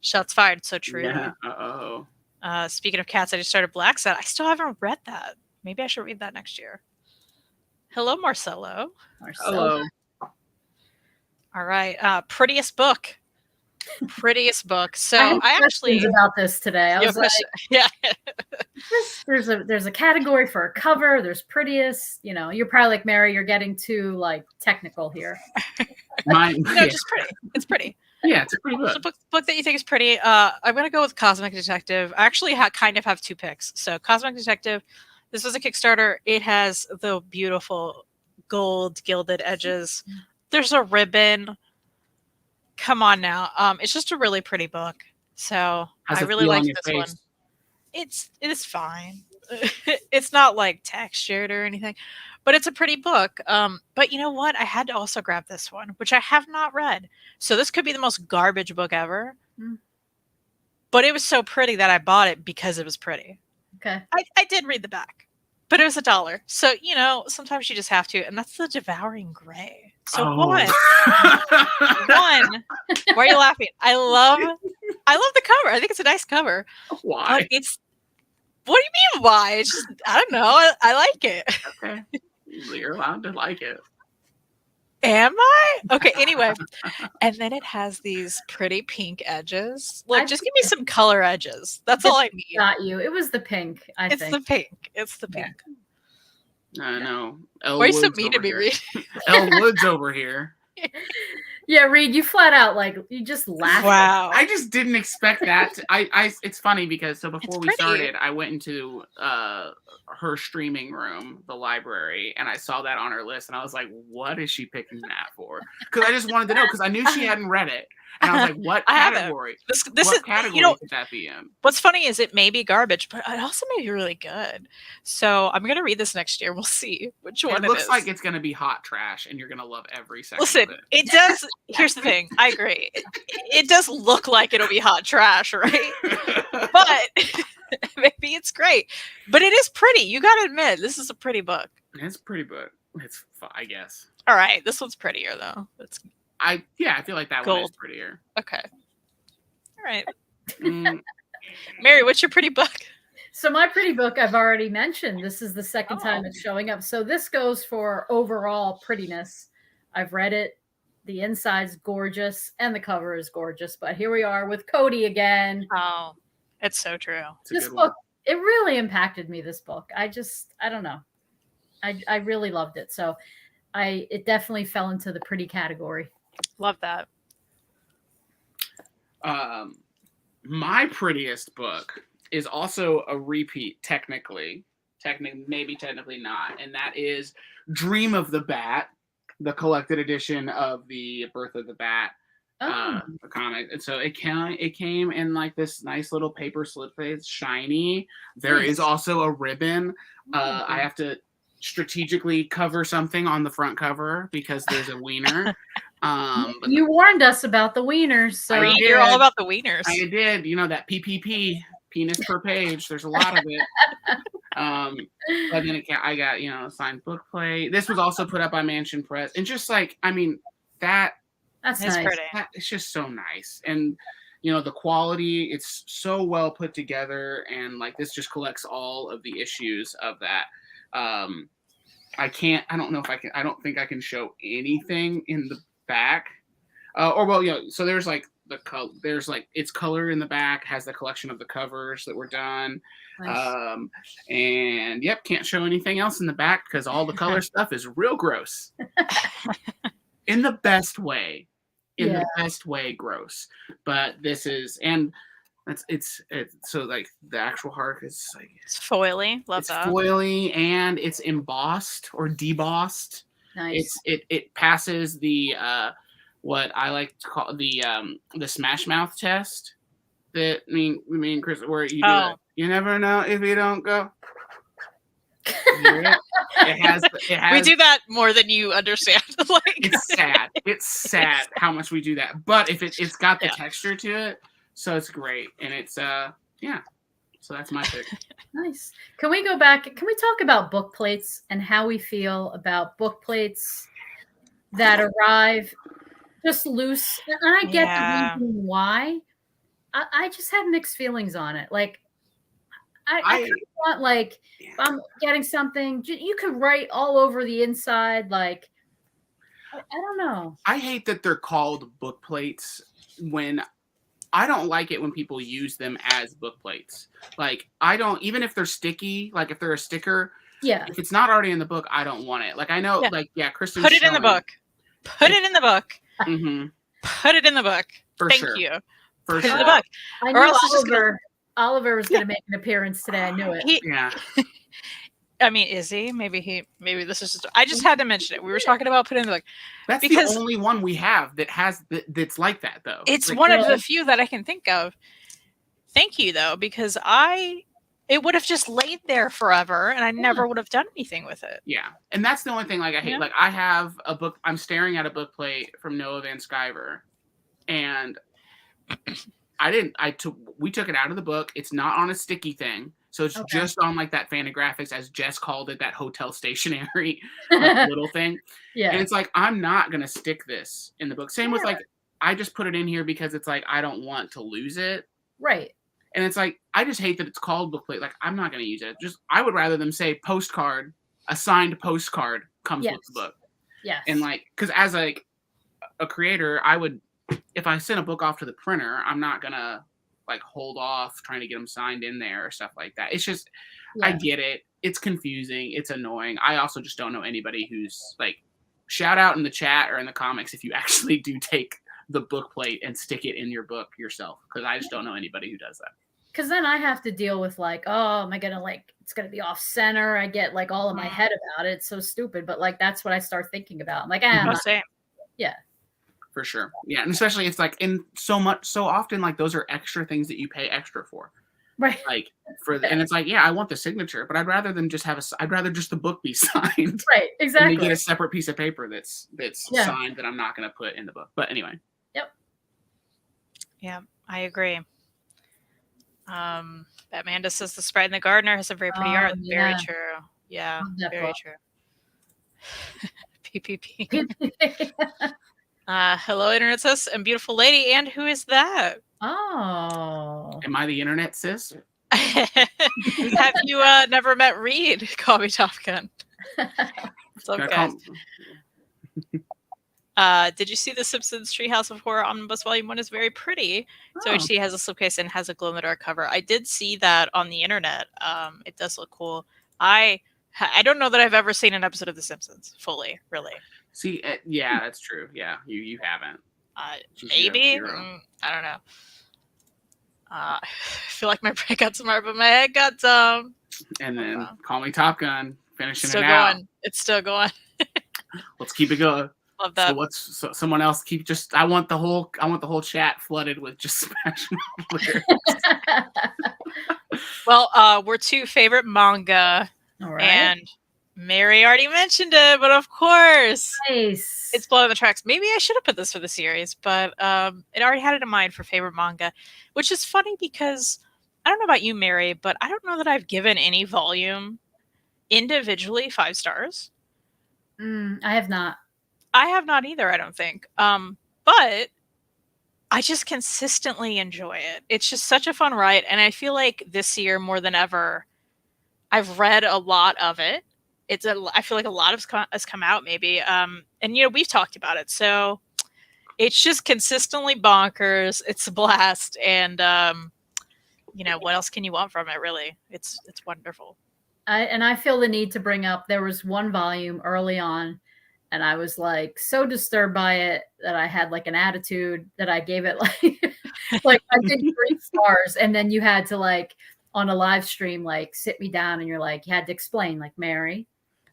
Shots fired. So true. Yeah. Speaking of cats, I just started Black Set. I still haven't read that. Maybe I should read that next year. Hello, Marcelo. Hello. All right. Prettiest book. So I actually about this today. I was like, yeah. there's a category for a cover. There's prettiest. You're probably like Mary. You're getting too like technical here. Just pretty. It's pretty. Yeah, it's a pretty book. It's a book that you think is pretty. I'm gonna go with Cosmic Detective. I actually kind of have 2 picks. So Cosmic Detective. This was a Kickstarter. It has the beautiful gold gilded edges. There's a ribbon. Come on now. It's just a really pretty book. So I really like this one. It is fine. It's not like textured or anything, but it's a pretty book. But you know what? I had to also grab this one, which I have not read. So this could be the most garbage book ever. But it was so pretty that I bought it because it was pretty. Okay. I did read the back, but it was $1. So, sometimes you just have to. And that's The Devouring Gray. So one, why are you laughing? I love the cover. I think it's a nice cover. Why? What do you mean why? It's just, I don't know. I like it. Okay. You're allowed to like it. Am I? Okay, anyway. And then it has these pretty pink edges. Like, just give me some color edges. That's all I need. Got you. It was the pink, I think. It's the pink. I know. Why are you so mean to me, Reed? Elle Woods over here. Yeah, Reed, you flat out you just laughed. Wow. I just didn't expect that. It's funny because before we started, I went into her streaming room, the library, and I saw that on her list, and I was like, "What is she picking that for?" Because I just wanted to know, because I knew she hadn't read it, And I was like, what category? What category could that be in? What's funny is it may be garbage, but it also may be really good. So I'm gonna read this next year. We'll see which one it looks like it's gonna be hot trash, and you're gonna love every second. Listen, of it. It does. Here's the thing. I agree. It does look like it'll be hot trash, right? But maybe it's great. But it is pretty. You gotta admit, this is a pretty book. It's a pretty book. It's, I guess. All right, this one's prettier though. I feel like that one is prettier. Okay. All right. Mary, what's your pretty book? So my pretty book I've already mentioned. This is the second time it's showing up. So this goes for overall prettiness. I've read it. The inside's gorgeous and the cover is gorgeous. But here we are with Cody again. Oh, it's so true. This book, it really impacted me, this book. I don't know. I really loved it. So it definitely fell into the pretty category. Love that. My prettiest book is also a repeat, technically not, and that is Dream of the Bat, the collected edition of the Birth of the Bat the comic. And so it came in like this nice little paper slip. It's shiny. There is also a ribbon. I have to strategically cover something on the front cover because there's a wiener. You warned us about the wieners, so you're all about the wieners. I did. You know that PPP, penis per page. There's a lot of it. But then I got a signed book plate. This was also put up by Mansion Press, and just like that's nice. Pretty. It's just so nice, and the quality. It's so well put together, and like this just collects all of the issues of that. I don't think I can show anything in the back. So there's like it's color in the back, has the collection of the covers that were done. Nice. And can't show anything else in the back because all the color stuff is real gross. In the best way. The best way gross. But this is, and it's so like the actual heart is like it's foily. Love that. It's foily and it's embossed or debossed. Nice. It passes the what I like to call the Smash Mouth test. That Chris, where you do it. You never know if you don't go. It has. We do that more than you understand. It's sad how much we do that. But if it's got the texture to it. So it's great, and it's so that's my pick. Nice. Can we go back? Can we talk about book plates and how we feel about book plates that arrive just loose? And I get the reason why. I just have mixed feelings on it. Like I want if I'm getting something, you could write all over the inside. Like I don't know. I hate that they're called book plates when. I don't like it when people use them as book plates. Like, I don't, even if they're sticky, like if they're a sticker, if it's not already in the book, I don't want it. Like, I know, Kristen. Put it in the book. Put it in the book. Mm-hmm. Put it in the book. Thank you. Put it in the book. I knew Oliver was going to make an appearance today. I knew it. I mean, is he? Maybe this is just. I just had to mention it. We were talking about putting in the book. That's the only one we have that has that's like that, though. It's one of the few that I can think of. Thank you, though, because it would have just laid there forever, and I never would have done anything with it. Yeah, and that's the only thing. Like I hate. Like I have a book. I'm staring at a book plate from Noah Van Sciver, and we took it out of the book. It's not on a sticky thing. So it's just on like that Fantagraphics, as Jess called it, that hotel stationery little thing. Yeah. And it's like, I'm not going to stick this in the book. Same with like, I just put it in here because it's like, I don't want to lose it. Right. And it's like, I just hate that it's called book plate. Like, I'm not going to use it. I would rather them say postcard, a signed postcard comes with the book. Yes. And like, because as like a creator, I would, if I send a book off to the printer, I'm not going to like hold off trying to get them signed in there or stuff like that. It's just, I get it. It's confusing. It's annoying. I also just don't know anybody who's like, shout out in the chat or in the comics if you actually do take the book plate and stick it in your book yourself. Cause I just don't know anybody who does that. Cause then I have to deal with like, oh, am I going to it's going to be off center. I get like all in my head about it. It's so stupid. But like, that's what I start thinking about. I'm like, same. Yeah. for sure. Yeah, and especially it's like so often like those are extra things that you pay extra for. Right. Like and it's like, yeah, I want the signature, but I'd rather than just I'd rather just the book be signed. Right, exactly. And they get a separate piece of paper that's signed that I'm not going to put in the book. But anyway. Yep. Yeah, I agree. Amanda says the Sprite and the Gardener has a very pretty art. Yeah. Very true. Yeah, very true. PPP. Hello, Internet Sis and beautiful lady. And who is that? Oh. Am I the Internet Sis? Have you never met Reed? Call me Top Gun. What's up, guys? Did you see the Simpsons Treehouse of Horror Omnibus Volume 1 is very pretty. So she has a slipcase and has a glow-in-the-dark cover. I did see that on the internet. It does look cool. I don't know that I've ever seen an episode of The Simpsons fully, really. See, yeah, that's true. Yeah, you haven't. Maybe? I don't know. I feel like my brain got smart, but my head got dumb. And then Call Me Top Gun, finishing still it going. out. It's still going. Let's keep it going. Love that. So someone else I want the whole chat flooded with just Smash Mouth lyrics. Well, we're two favorite manga. All right. And Mary already mentioned it, but of course. Nice. It's Blood on the Tracks. Maybe I should have put this for the series, but it already had it in mind for favorite manga, which is funny because I don't know about you, Mary, but I don't know that I've given any volume individually 5 stars. I have not. I have not either, I don't think. But I just consistently enjoy it. It's just such a fun ride. And I feel like this year, more than ever, I've read a lot of it. I feel like a lot has come out, maybe. And, we've talked about it. So it's just consistently bonkers. It's a blast. And, what else can you want from it, really? It's wonderful. I feel the need to bring up, there was one volume early on, and I was like so disturbed by it that I had like an attitude that I gave it like I did 3 stars. And then you had to like on a live stream, like sit me down and you had to explain like, Mary,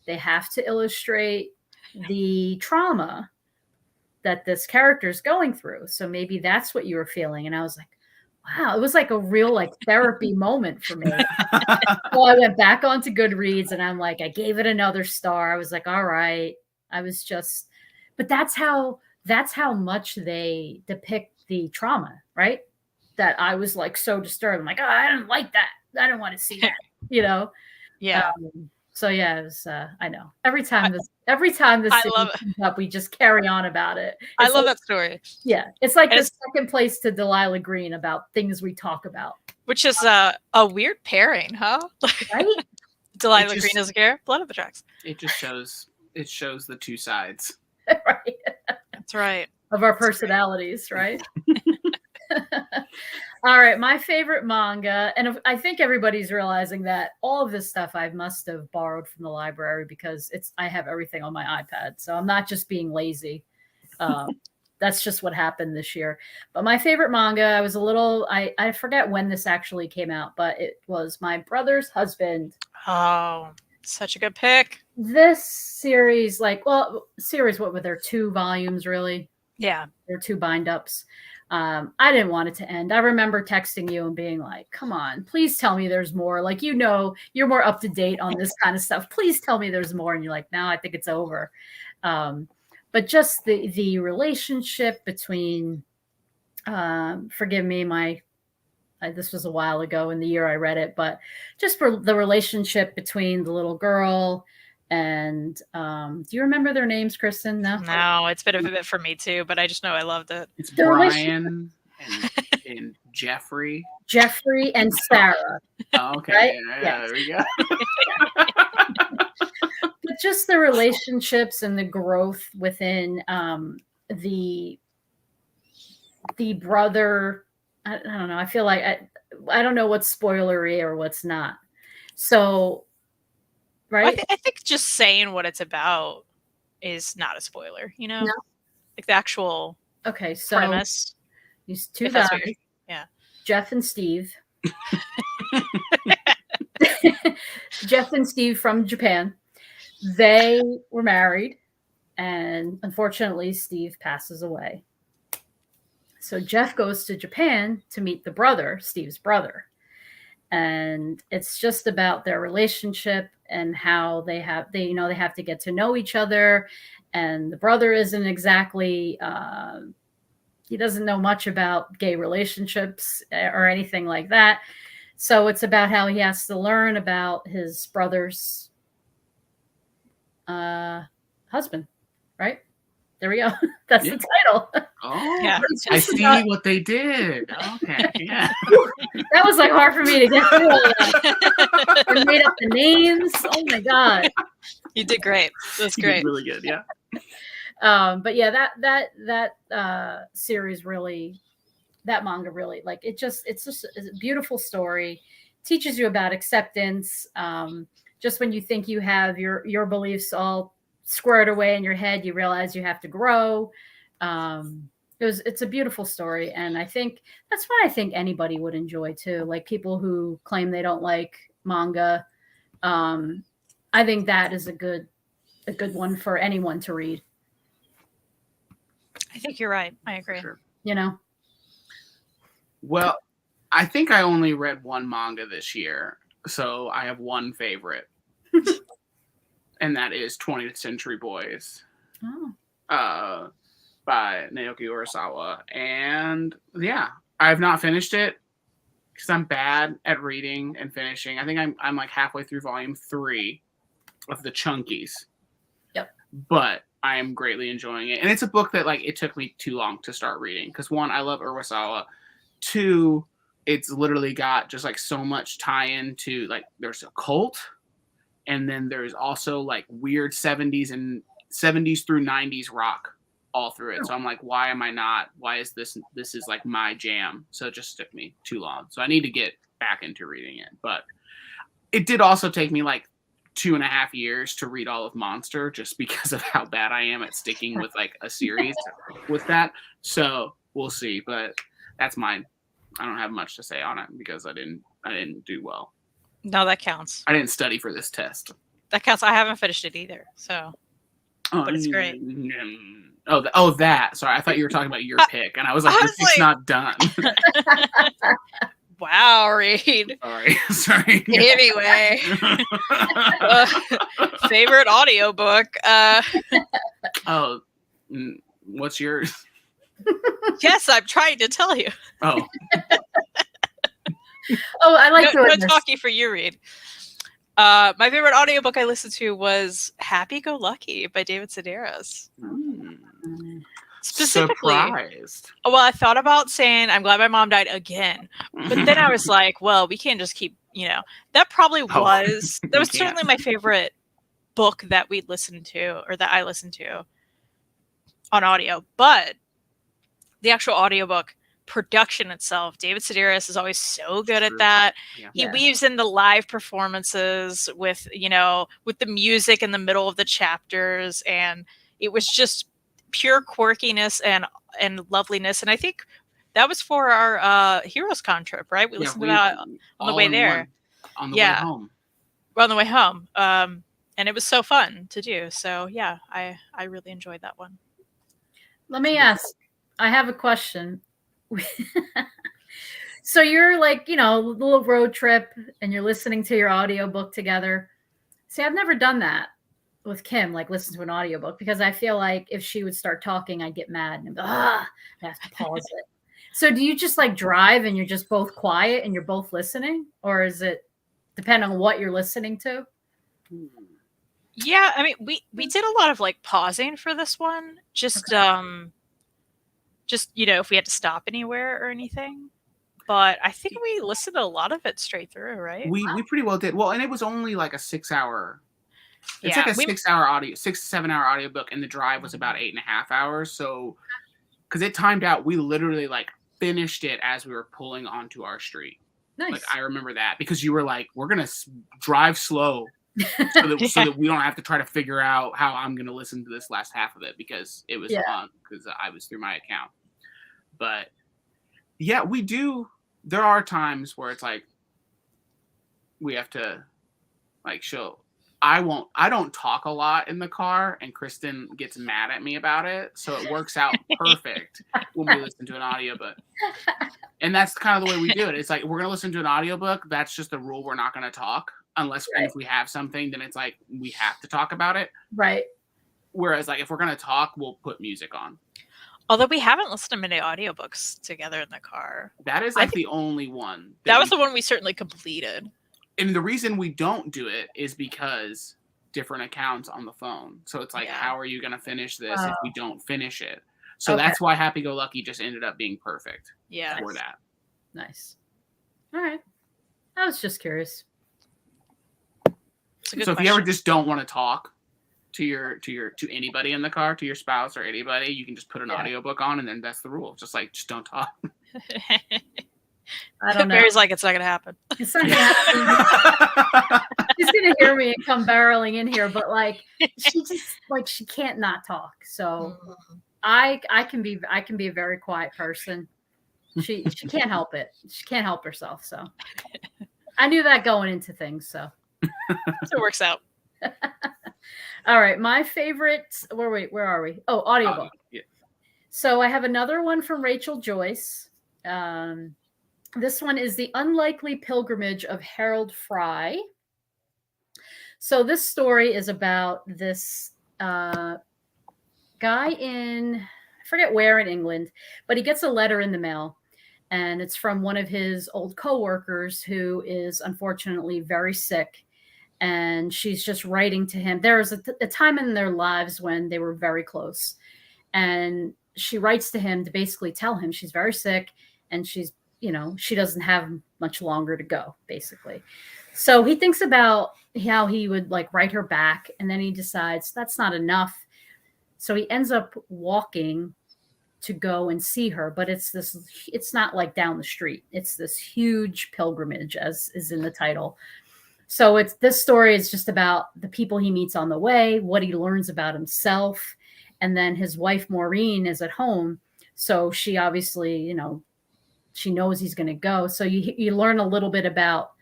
they have to illustrate the trauma that this character is going through. So maybe that's what you were feeling. And I was like, wow, it was like a real like therapy moment for me. So I went back onto Goodreads and I'm like, I gave it another star. I was like, all right. I was just, but that's how much they depict the trauma, right? That I was like so disturbed. I'm like, oh, I don't like that. I don't want to see that, Yeah. So yeah, it was, I know. Every time this comes up, we just carry on about it. I love that story. Yeah, it's like the second place to Delilah Green about things we talk about, which is a weird pairing, huh? Right? Delilah Green is here. Blood on the Tracks. It just shows the 2 sides. Right. That's right. Of our personalities, right? All right, my favorite manga, and I think everybody's realizing that all of this stuff I must have borrowed from the library because I have everything on my iPad, so I'm not just being lazy. That's just what happened this year. But my favorite manga, I forget when this actually came out, but it was My Brother's Husband. Oh, such a good pick. This series, what were there, 2 volumes really? Yeah. There are 2 bind-ups. I didn't want it to end. I remember texting you and being like, come on, please tell me there's more. Like, you're more up to date on this kind of stuff. Please tell me there's more. And you're like, no, I think it's over. But just the relationship between, forgive me, this was a while ago in the year I read it, but just for the relationship between the little girl and do you remember their names, Kristen? No, it's been a bit for me too, but I just know I loved it. It's Brian and Jeffrey and Sarah. Oh, okay. Right? Yeah, there we go. But just the relationships and the growth within the brother. I don't know. I feel like I don't know what's spoilery or what's not. So, right? I think just saying what it's about is not a spoiler. No? Like the actual premise. These 2 guys, yeah, Jeff and Steve. Jeff and Steve from Japan. They were married, And unfortunately, Steve passes away. So Jeff goes to Japan to meet the brother, Steve's brother. And it's just about their relationship and how they have to get to know each other. And the brother isn't exactly he doesn't know much about gay relationships or anything like that. So it's about how he has to learn about his brother's husband, right? There we go. That's the title. Oh, yeah. I see what they did. Okay, yeah. That was like hard for me to get through. I made up the names. Oh my god, you did great. That's great. You did really good, yeah. But yeah, that series really, that manga really, like it's just a beautiful story. Teaches you about acceptance. Just when you think you have your beliefs all squared away in your head, you realize you have to grow. It's a beautiful story, and I think that's what I think anybody would enjoy too. Like people who claim they don't like manga, I think that is a good one for anyone to read. I think you're right. I agree. Sure. You know. Well, I think I only read one manga this year, so I have one favorite. And that is 20th Century Boys. Oh. By Naoki Urasawa. And yeah, I have not finished it because I'm bad at reading and finishing. I think I'm like halfway through volume 3 of the Chunkies. Yep. But I am greatly enjoying it. And it's a book that like it took me too long to start reading because 1, I love Urasawa. 2, it's literally got just like so much tie-in to like there's a cult. And then there's also like weird 70s through 90s rock all through it. So I'm like, why is this is like my jam. So it just took me too long. So I need to get back into reading it. But it did also take me like 2.5 years to read all of Monster just because of how bad I am at sticking with like a series with that. So we'll see. But that's mine. I don't have much to say on it because I didn't do well. No, that counts. I didn't study for this test. That counts. I haven't finished it either. So, but it's great. That. Sorry, I thought you were talking about your pick, and I was like, "This pick's not done." Wow, Reed. Sorry. Anyway, favorite audiobook. What's yours? Yes, I'm trying to tell you. Oh. I like no talkie for you, Reed. My favorite audiobook I listened to was Happy Go Lucky by David Sedaris. Specifically, surprised. Well, I thought about saying I'm glad my mom died again, but then I was like, well, we can't just keep, that probably was that was certainly my favorite book that we listened to or that I listened to on audio. But the actual audiobook production itself, David Sedaris is always so good at that. Yeah. He weaves in the live performances with the music in the middle of the chapters, and it was just pure quirkiness and loveliness. And I think that was for our HeroesCon trip, right? We listened to that on the way there. On the way home. We're on the way home. And it was so fun to do. So yeah, I really enjoyed that one. Let me ask. I have a question. So you're like, a little road trip and you're listening to your audiobook together. See, I've never done that with Kim, like listen to an audiobook, because I feel like if she would start talking, I'd get mad and I have to pause it. So do you just like drive and you're just both quiet and you're both listening, or is it depend on what you're listening to? Yeah, I mean, we did a lot of like pausing for this one, just if we had to stop anywhere or anything. But I think we listened to a lot of it straight through, right? We pretty well did. Well, and it was only like a 6 hour. It's like a 6 to 7 hour audiobook, and the drive was about 8.5 hours. So, because it timed out, we literally like finished it as we were pulling onto our street. Nice. Like I remember that because you were like, "We're gonna drive slow." so that we don't have to try to figure out how I'm going to listen to this last half of it because it was long because I was through my account. But yeah, we do. There are times where it's like we have to like show I don't talk a lot in the car, and Kristen gets mad at me about it. So it works out perfect when we listen to an audiobook. And that's kind of the way we do it. It's like, we're going to listen to an audiobook. That's just the rule. We're not going to talk unless if we have something, then it's like, we have to talk about it. Right. Whereas like, if we're going to talk, we'll put music on. Although we haven't listened to many audiobooks together in the car. That is like the only one. That was the one we certainly completed. And the reason we don't do it is because different accounts on the phone. So it's like, how are you going to finish this if we don't finish it? So that's why Happy Go Lucky just ended up being perfect. Yeah. For that. Nice. All right. I was just curious. So if you ever just don't want to talk to anybody in the car, to your spouse or anybody, you can just put an audiobook on, and then that's the rule. Just don't talk. I don't know. Barry's like, it's not gonna happen. It's not gonna happen. She's gonna hear me and come barreling in here, but like she just she can't not talk. So I can be a very quiet person. She can't help it. She can't help herself. So I knew that going into things. So it works out. All right, my favorite. Where are we? Oh, audiobook. Yeah. So I have another one from Rachel Joyce. This one is The Unlikely Pilgrimage of Harold Fry. So this story is about this guy in, I forget where in England, but he gets a letter in the mail, and it's from one of his old coworkers who is unfortunately very sick. And she's just writing to him. There was a time in their lives when they were very close. And she writes to him to basically tell him she's very sick and she's, she doesn't have much longer to go, basically. So he thinks about how he would write her back. And then he decides that's not enough. So he ends up walking to go and see her. But it's not down the street. It's this huge pilgrimage, as is in the title. So this story is just about the people he meets on the way, what he learns about himself. And then his wife, Maureen, is at home. So she obviously, she knows he's going to go. So you learn a little bit about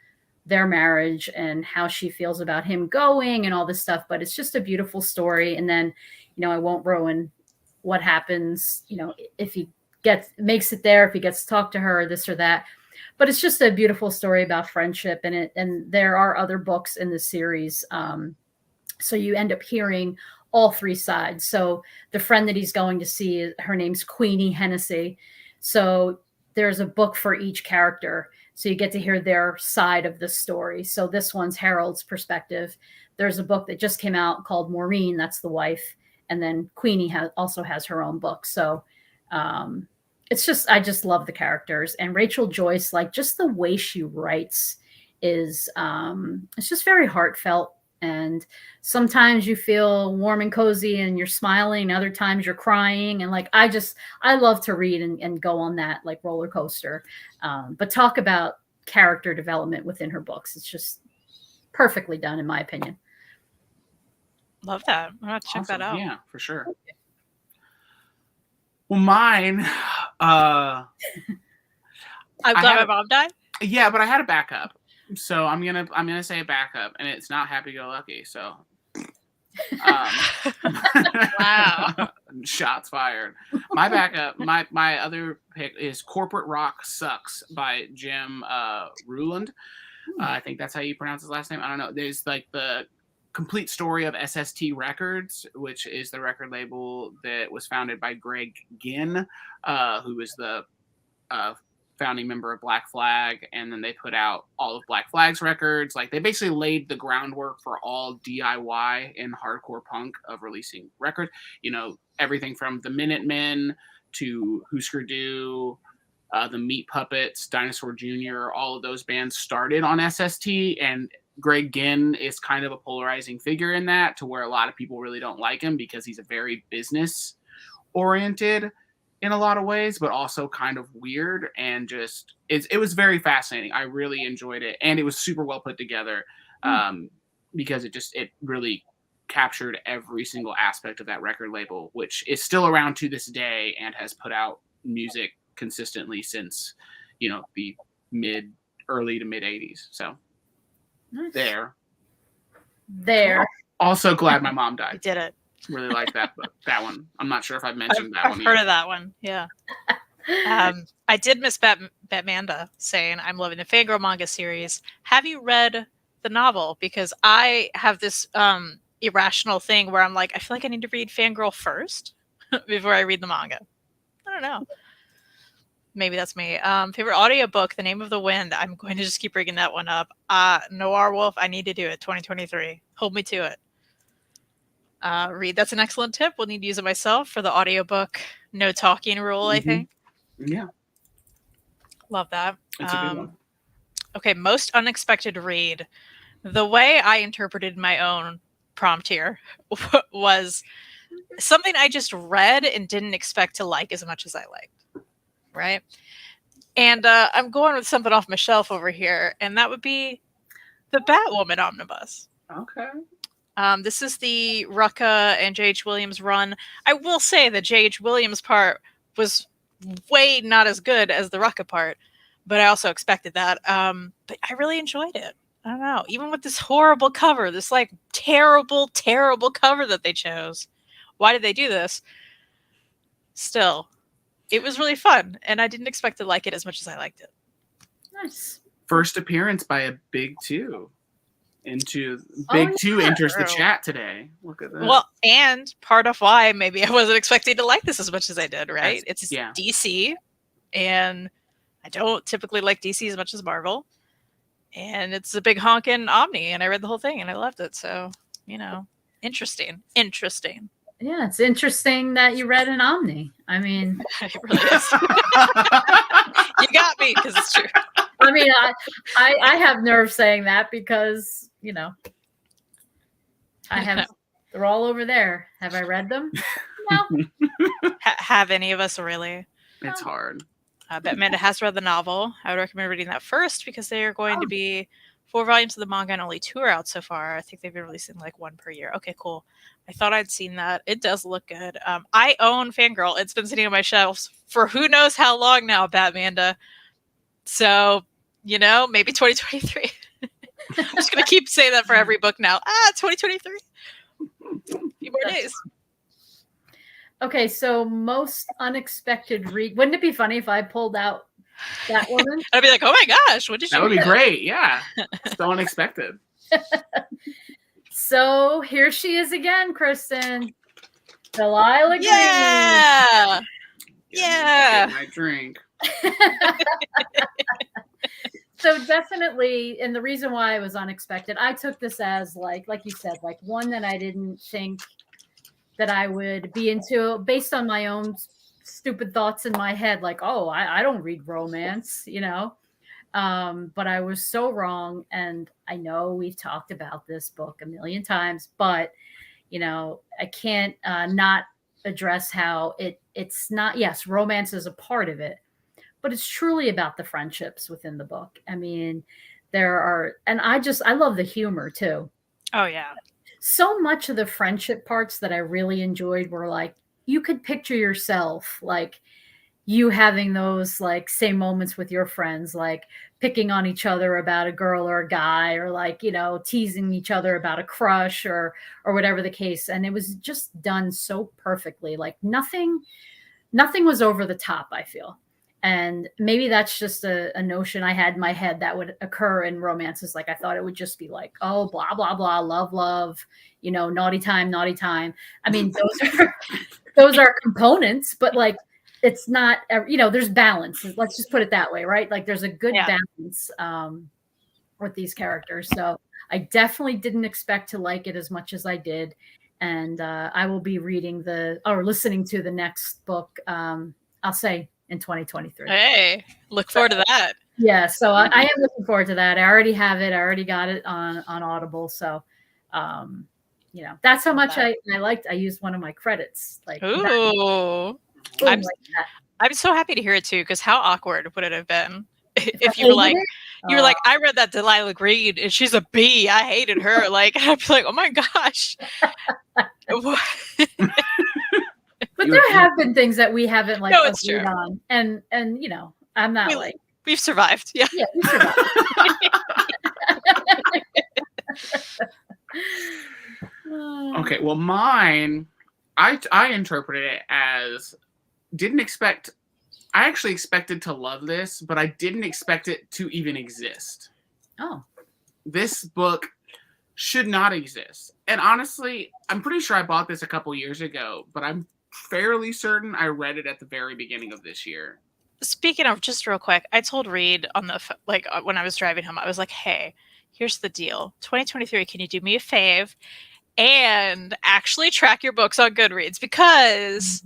their marriage and how she feels about him going and all this stuff. But it's just a beautiful story. And then, I won't ruin what happens, if he makes it there, if he gets to talk to her, this or that. But it's just a beautiful story about friendship, and there are other books in the series. So you end up hearing all three sides. So the friend that he's going to see, her name's Queenie Hennessy. So there's a book for each character. So you get to hear their side of the story. So this one's Harold's perspective. There's a book that just came out called Maureen, that's the wife. And then Queenie also has her own book. So I just love the characters, and Rachel Joyce, just the way she writes is, it's just very heartfelt. And sometimes you feel warm and cozy and you're smiling. Other times you're crying. And I love to read and go on that roller coaster. But talk about character development within her books. It's just perfectly done, in my opinion. Love that. I'm going to check that out. Yeah, for sure. Well, mine. I'm glad my mom died. Yeah, but I had a backup, so I'm gonna say a backup, and it's not Happy Go Lucky. So, wow, shots fired. My backup, my other pick is Corporate Rock Sucks by Jim Ruland. I think that's how you pronounce his last name. I don't know. There's the complete story of SST Records, which is the record label that was founded by Greg Ginn, who was the founding member of Black Flag, and then they put out all of Black Flag's records. They basically laid the groundwork for all DIY and hardcore punk of releasing records. Everything from the Minutemen to Husker Du, the Meat Puppets, Dinosaur Jr., all of those bands started on SST, and Greg Ginn is kind of a polarizing figure in that, to where a lot of people really don't like him because he's a very business oriented in a lot of ways, but also kind of weird, and just it was very fascinating. I really enjoyed it, and it was super well put together, because it really captured every single aspect of that record label, which is still around to this day and has put out music consistently since the early to mid 80s. So nice. There. there. Also glad my mom died. You did it. Really like that book. That one. I'm not sure if I've mentioned that one. I've heard of that one. Yeah. I did miss Batmanda saying I'm loving the Fangirl manga series. Have you read the novel? Because I have this irrational thing where I'm like, I feel like I need to read Fangirl first before I read the manga. I don't know. Maybe that's me. Favorite audiobook, The Name of the Wind. I'm going to just keep bringing that one up. Noir Wolf, I need to do it. 2023. Hold me to it. Read, that's an excellent tip. We'll need to use it myself for the audiobook no talking rule, I think. Yeah. Love that. It's a good one. Okay, most unexpected read. The way I interpreted my own prompt here was something I just read and didn't expect to like as much as I liked. Right? And I'm going with something off my shelf over here, and that would be the Batwoman Omnibus. Okay. This is the Rucka and J.H. Williams run. I will say the J.H. Williams part was way not as good as the Rucka part, but I also expected that. But I really enjoyed it. I don't know. Even with this horrible cover, this like terrible, terrible cover that they chose. Why did they do this? Still, it was really fun, and I didn't expect to like it as much as I liked it. Nice. First appearance by a Big Two. Big Two enters the chat today. Look at that. Well, and part of why maybe I wasn't expecting to like this as much as I did, right? It's DC, and I don't typically like DC as much as Marvel. And it's a big honkin' Omni, and I read the whole thing, and I loved it. So, interesting. Yeah, it's interesting that you read an Omni. I mean, it really is. You got me, because it's true. I mean, I have nerve saying that because, I have, they're all over there. Have I read them? No. Have any of us really? It's hard. Batmanda has read the novel. I would recommend reading that first because they are going to be 4 volumes of the manga and only 2 are out so far. I think they've been releasing like 1 per year. Okay, cool. I thought I'd seen that. It does look good. I own Fangirl. It's been sitting on my shelves for who knows how long now, Batmanda. So, maybe 2023. I'm just going to keep saying that for every book now. 2023. A few more days. Okay, so most unexpected read. Wouldn't it be funny if I pulled out that woman? I'd be like, oh my gosh, what did she That would be great, yeah. So unexpected. So here she is again, Kristen. Delilah Green. Yeah! Yeah! My drink. So definitely, and the reason why it was unexpected, I took this as like you said, like one that I didn't think that I would be into based on my own stupid thoughts in my head. Like, oh, I don't read romance, but I was so wrong. And I know we've talked about this book a million times, but, I can't not address how it's not, yes, romance is a part of it, but it's truly about the friendships within the book. I mean, and I love the humor too. Oh, yeah. So much of the friendship parts that I really enjoyed were like, you could picture yourself, like you having those like same moments with your friends, like picking on each other about a girl or a guy, or like, teasing each other about a crush or whatever the case. And it was just done so perfectly. Like nothing was over the top, I feel. And maybe that's just a notion I had in my head that would occur in romances. Like I thought it would just be like, oh, blah, blah, blah, love, naughty time. I mean, those are components, but like, it's not, there's balance. Let's just put it that way, right? Like there's a good balance with these characters. So I definitely didn't expect to like it as much as I did. And I will be listening to the next book, I'll say, in 2023. Hey, look forward to that. Yeah, so I am looking forward to that. I already have it. I already got it on Audible. So, that's how much I liked. I used one of my credits. Like, ooh, I'm so happy to hear it too. Because how awkward would it have been if you were like, I read that Delilah Green and she's a B. I hated her. Like, I'd be like, oh my gosh. But there have been things that we haven't agreed on, and I'm not we've survived. Yeah, we've survived. Okay, well, mine, I interpreted it as I actually expected to love this, but I didn't expect it to even exist. Oh. This book should not exist. And honestly, I'm pretty sure I bought this a couple years ago, but I'm fairly certain I read it at the very beginning of this year. Speaking of, just real quick, I told Reed on the when I was driving home, I was like, "Hey, here's the deal. 2023, can you do me a fave and actually track your books on Goodreads because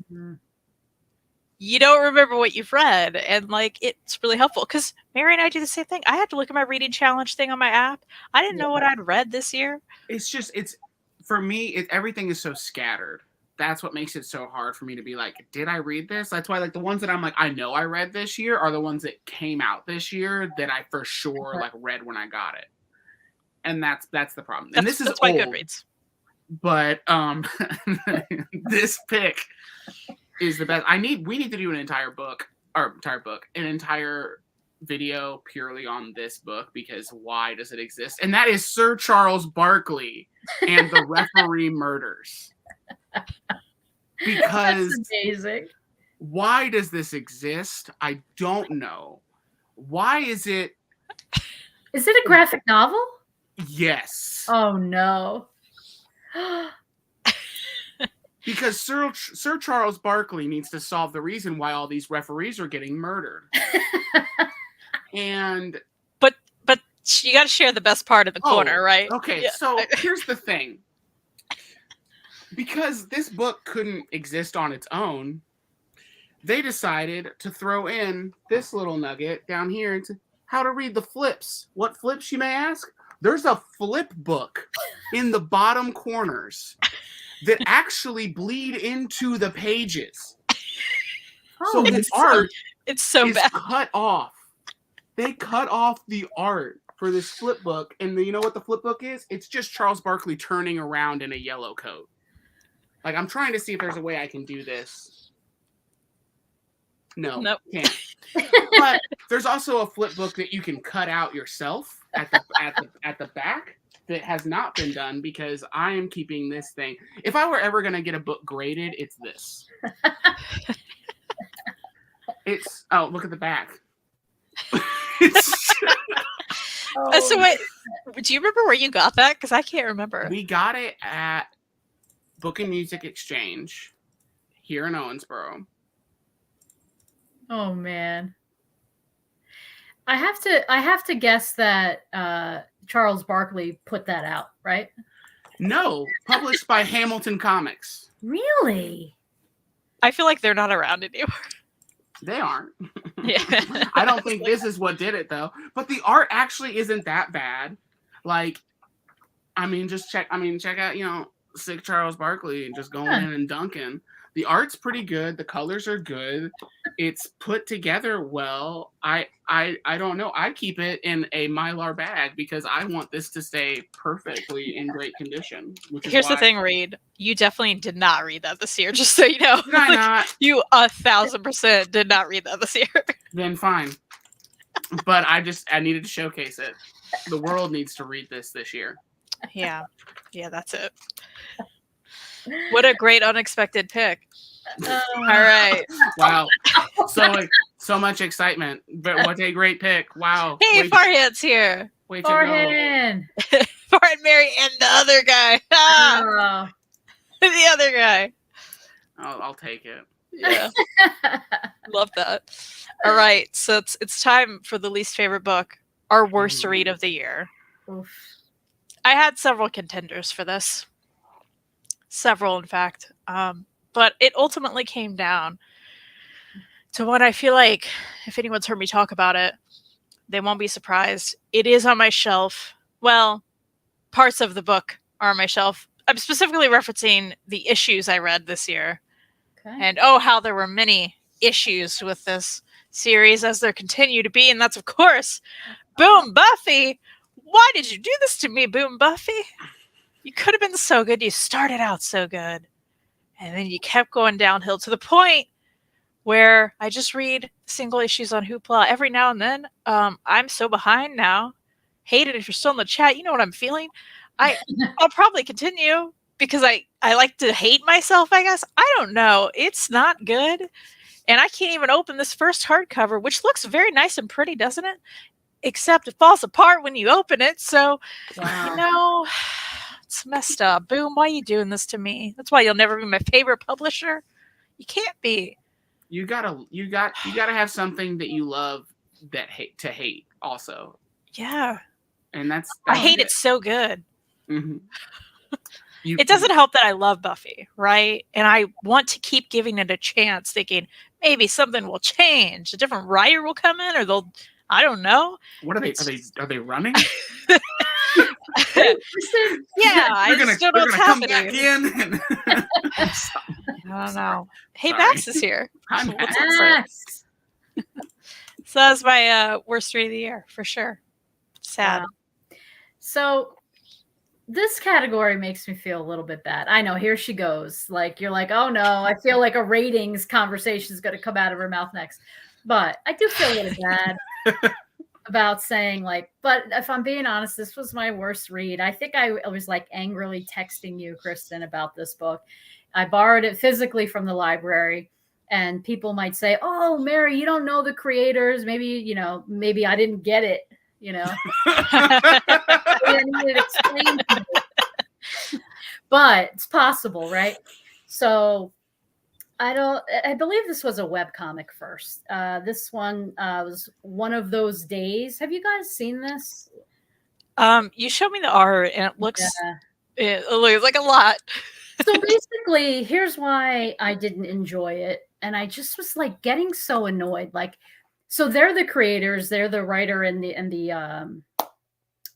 you don't remember what you've read, and like it's really helpful." Because Mary and I do the same thing. I had to look at my reading challenge thing on my app. I didn't know what I'd read this year. It's for me. Everything is so scattered. That's what makes it so hard for me to be like, did I read this? That's why, like, the ones that I'm like, I know I read this year are the ones that came out this year that I for sure like read when I got it, and that's the problem. And this is that's why Goodreads. But this pick is the best. We need to do an entire video purely on this book, because why does it exist? And that is Sir Charles Barkley and the Referee Murders. Because that's amazing. Why does this exist? I don't know. Why is it? Is it a graphic novel? Yes. Oh no. Because Sir Charles Barkley needs to solve the reason why all these referees are getting murdered. And but you got to share the best part of the corner, right? Okay, yeah. So here's the thing. Because this book couldn't exist on its own, they decided to throw in this little nugget down here into how to read the flips. What flips, you may ask? There's a flip book in the bottom corners that actually bleed into the pages. So the art is bad. Cut off. They cut off the art for this flip book, and you know what the flip book is? It's just Charles Barkley turning around in a yellow coat. Like, I'm trying to see if there's a way I can do this. No, nope. Can't. But there's also a flip book that you can cut out yourself at the back that has not been done, because I am keeping this thing. If I were ever going to get a book graded, it's this. Look at the back. So wait, do you remember where you got that? Because I can't remember. We got it at Book and Music Exchange here in Owensboro. Oh man. I have to guess that Charles Barkley put that out, right? No, published by Hamilton Comics. Really? I feel like they're not around anymore. They aren't. Yeah. I don't think this is what did it though. But the art actually isn't that bad. Like, check out, Sick Charles Barkley and just going in and dunking. The art's pretty good. The colors are good. It's put together well. I don't know. I keep it in a Mylar bag because I want this to stay perfectly in great condition. Here's the thing, Reed. You definitely did not read that this year, just so you know. Did I not? You 1,000% did not read that this year. Then fine. But I needed to showcase it. The world needs to read this year. Yeah, that's it. What a great unexpected pick. All right. Wow. So much excitement. But what a great pick. Wow. Hey, Farhan's here. Farhan. Farhan, Mary, and the other guy. The other guy. I'll take it. Yeah. Love that. All right. So it's time for the least favorite book, our worst read of the year. Oof. I had several contenders for this. Several, in fact. But it ultimately came down to one I feel like, if anyone's heard me talk about it, they won't be surprised. It is on my shelf. Well, parts of the book are on my shelf. I'm specifically referencing the issues I read this year. Okay. And how there were many issues with this series, as there continue to be. And that's, of course, Boom Buffy. Why did you do this to me, Boom Buffy? You could have been so good. You started out so good. And then you kept going downhill to the point where I just read single issues on Hoopla every now and then. I'm so behind now. Hate it if you're still in the chat. You know what I'm feeling. I'll probably continue because I like to hate myself, I guess. I don't know. It's not good. And I can't even open this first hardcover, which looks very nice and pretty, doesn't it? Except it falls apart when you open it. So, it's messed up. Boom, why are you doing this to me? That's why you'll never be my favorite publisher. You can't be. You gotta have something that you love that hate also. Yeah. And that's I hate it so good. Mm-hmm. It doesn't help that I love Buffy, right? And I want to keep giving it a chance, thinking maybe something will change. A different writer will come in, or I don't know. What are they? Are they running? Yeah, I just don't know what's happening. Come back in I don't know. Hey, Max is here. Hi, Max. So that's my worst read of the year for sure. Sad. Wow. So this category makes me feel a little bit bad. I know, here she goes. Like, you're like, oh no, I feel like a ratings conversation is going to come out of her mouth next. But I do feel a little bad about saying, like, but if I'm being honest, this was my worst read. I think I was like angrily texting you, Kristen, about this book. I borrowed it physically from the library, and people might say, oh, Mary, you don't know the creators. Maybe I didn't get it. I needed explained to me. But it's possible, right? So I believe this was a webcomic first. This one was One of Those Days. Have you guys seen this? You showed me the art, and it looks like a lot. So basically, here's why I didn't enjoy it. And I just was like getting so annoyed. Like, so they're the creators, they're the writer and the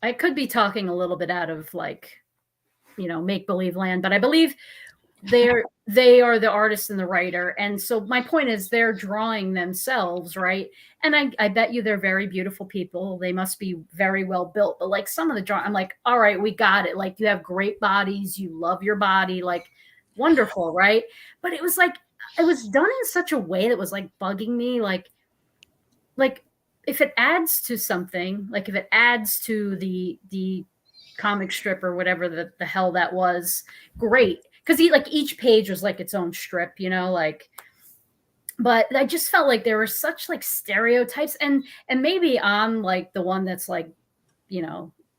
I could be talking a little bit out of like, make-believe land, but I believe they are the artist and the writer. And so my point is they're drawing themselves, right? And I bet you they're very beautiful people. They must be very well built. But like some of the drawing, I'm like, all right, we got it. Like, you have great bodies, you love your body, like wonderful, right? But it was like, it was done in such a way that was like bugging me. Like if it adds to something, like if it adds to the comic strip or whatever the hell that was, great. Because each page was like its own strip, but I just felt like there were such like stereotypes, and maybe I'm like the one that's like,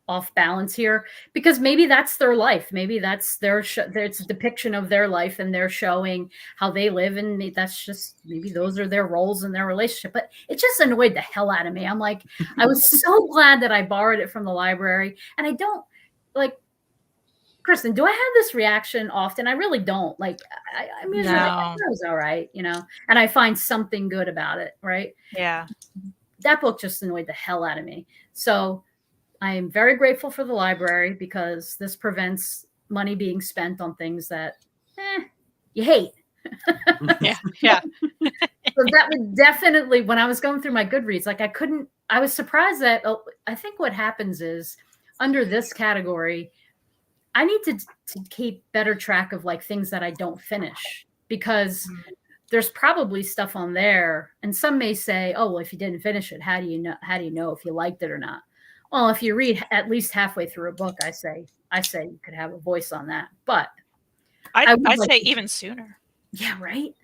off balance here, because maybe that's their life. Maybe that's it's a depiction of their life, and they're showing how they live, and maybe those are their roles in their relationship. But it just annoyed the hell out of me. I'm like, I was so glad that I borrowed it from the library, and I don't like. Kristen, do I have this reaction often? I really don't. Like, I mean, it was all right, and I find something good about it, right? Yeah. That book just annoyed the hell out of me. So I am very grateful for the library, because this prevents money being spent on things that you hate. Yeah. So that would definitely, when I was going through my Goodreads, like I was surprised that I think what happens is under this category, I need to keep better track of like things that I don't finish, because there's probably stuff on there, and some may say, oh, well, if you didn't finish it, how do you know if you liked it or not? Well, if you read at least halfway through a book, I say you could have a voice on that. But I'd say even sooner. Yeah, right.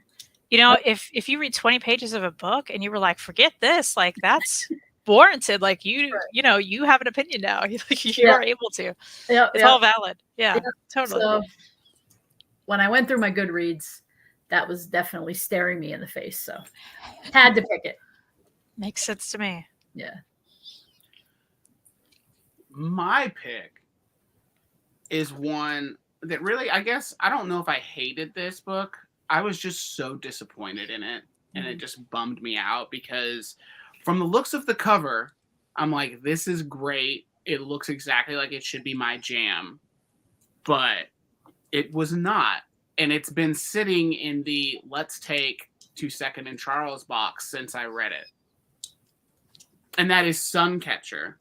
If you read 20 pages of a book and you were like, forget this, like that's warranted. Like you have an opinion now. You're able to. Yeah, it's all valid. Yeah, totally. So when I went through my Goodreads, that was definitely staring me in the face. So had to pick it. Makes sense to me. Yeah. My pick is one that really, I guess, I don't know if I hated this book. I was just so disappointed in it, and it just bummed me out, because from the looks of the cover, I'm like, this is great. It looks exactly like it should be my jam, but it was not. And it's been sitting in the Let's Take 2 Second and Charles box since I read it. And that is Suncatcher.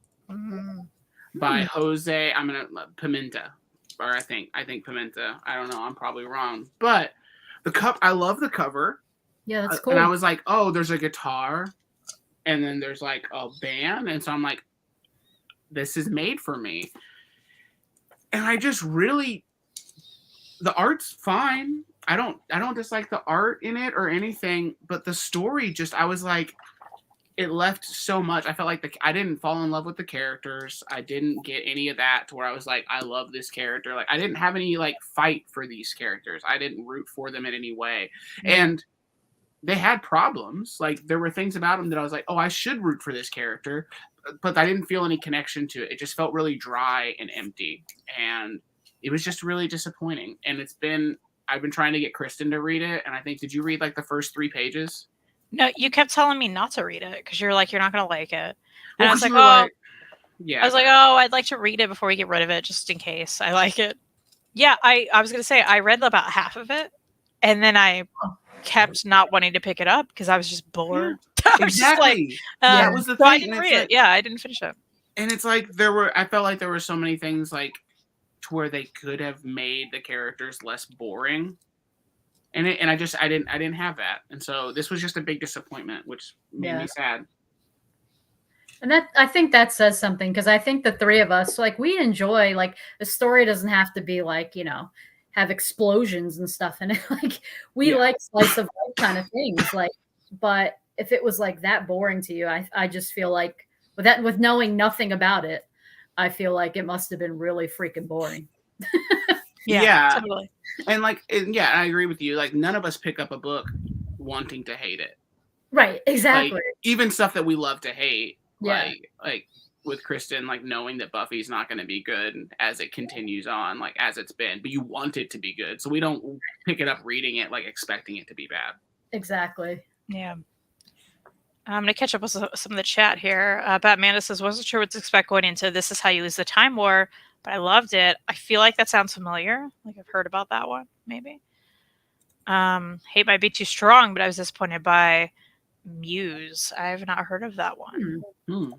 By Jose Pimenta, or I think Pimenta. I don't know. I'm probably wrong. But I love the cover. Yeah, that's cool. And I was like, oh, there's a guitar, and then there's like a band, and so I'm like, this is made for me. And I just really, the art's fine. I don't dislike the art in it or anything, but the story just, I was like, it left so much. I felt like I didn't fall in love with the characters. I didn't get any of that to where I was like, I love this character. Like, I didn't have any like fight for these characters. I didn't root for them in any way. And they had problems. Like, there were things about them that I was like, oh, I should root for this character, but I didn't feel any connection to it. It just felt really dry and empty. And it was just really disappointing. And I've been trying to get Kristen to read it. And I think, did you read like the first 3 pages? No, you kept telling me not to read it because you're like, you're not going to like it. And I was like, oh, yeah. I was like, oh, I'd like to read it before we get rid of it just in case I like it. Yeah, I was going to say, I read about half of it. And then I kept not wanting to pick it up because I was just bored. Yeah, exactly. That was the thing. So I didn't read it. Yeah, I didn't finish it. And it's like, I felt like there were so many things like to where they could have made the characters less boring. And I didn't have that. And so this was just a big disappointment, which made me sad. And I think that says something, because I think the 3 of us, like, we enjoy, like, the story doesn't have to be like, have explosions and stuff in it. Like, we like slice of life kind of things. Like, but if it was like that boring to you, I just feel like with knowing nothing about it, I feel like it must have been really freaking boring. Yeah, totally. And like, I agree with you. Like, none of us pick up a book wanting to hate it. Right, exactly. Like, even stuff that we love to hate. Yeah. Like with Kristen, like knowing that Buffy's not going to be good as it continues on, like as it's been, but you want it to be good. So we don't pick it up reading it, like expecting it to be bad. Exactly. Yeah. I'm going to catch up with some of the chat here. Batmanda says, wasn't sure what to expect going into This Is How You Lose the Time War, but I loved it. I feel like that sounds familiar. Like I've heard about that one, maybe. Hate Might Be Too Strong, but I was disappointed by Muse. I have not heard of that one. Mm-hmm.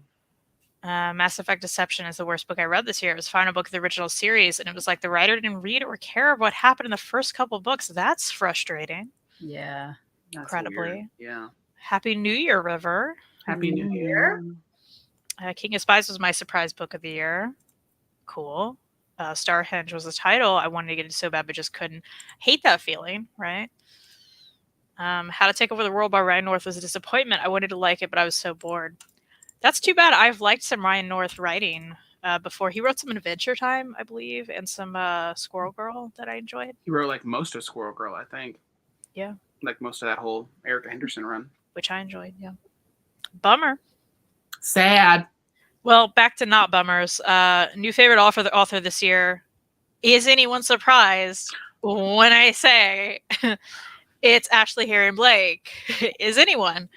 Mass Effect Deception is the worst book I read this year. It was the final book of the original series, and it was like the writer didn't read or care what happened in the first couple books. That's frustrating. Yeah. Incredibly. Weird. Yeah. Happy New Year, River. Happy New Year. King of Spies was my surprise book of the year. Cool. Starhenge was the title. I wanted to get it so bad, but just couldn't. Hate that feeling, right? How to Take Over the World by Ryan North was a disappointment. I wanted to like it, but I was so bored. That's too bad. I've liked some Ryan North writing before. He wrote some Adventure Time, I believe, and some Squirrel Girl that I enjoyed. He wrote like most of Squirrel Girl, I think. Yeah. Like most of that whole Erica Henderson run. Which I enjoyed, yeah. Bummer. Sad. Well, back to not bummers. New favorite author this year. Is anyone surprised when I say it's Ashley Herring Blake? Is anyone?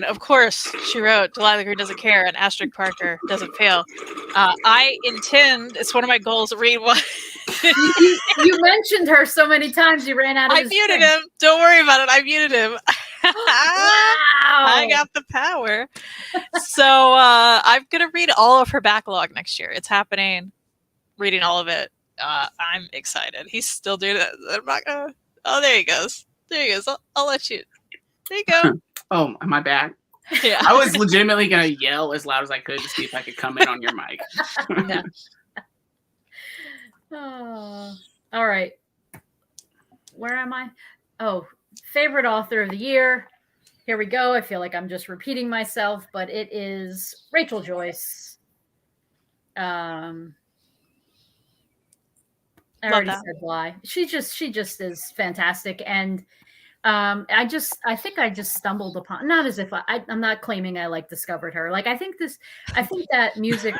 Of course, she wrote Delilah Green Doesn't Care and Astrid Parker Doesn't Fail. I intend, it's one of my goals, to read one. You mentioned her so many times you ran out of I muted him. Don't worry about it. I muted him. Wow. I got the power. So I'm going to read all of her backlog next year. It's happening. Reading all of it. I'm excited. He's still doing it. I'm not gonna... Oh, there he goes. There he goes. I'll let you. There you go. Oh, am I back? Yeah. I was legitimately going to yell as loud as I could to see if I could come in on your mic. Yeah. Oh, all right. Where am I? Oh, favorite author of the year. Here we go. I feel like I'm just repeating myself, but it is Rachel Joyce. I already said why. She just is fantastic. And I think I just stumbled upon, not as if I'm not claiming I like discovered her. Like, I think that music,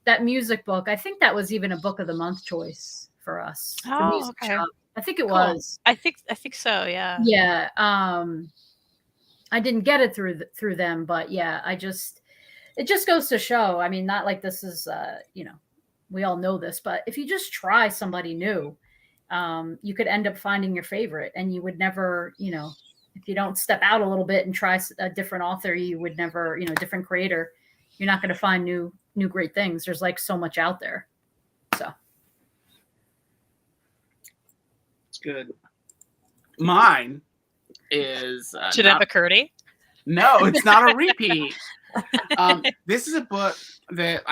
that music book, I think that was even a book of the month choice for us. Oh, okay. Shop. I think it was. I think so. Yeah. Yeah. I didn't get it through them, but yeah, it just goes to show. I mean, not like this is, we all know this, but if you just try somebody new, you could end up finding your favorite, and you would never, if you don't step out a little bit and try a different author, you would never, different creator, you're not going to find new great things. There's like so much out there. So. It's good. Mine is Janette McCurdy. No, it's not a repeat. This is a book that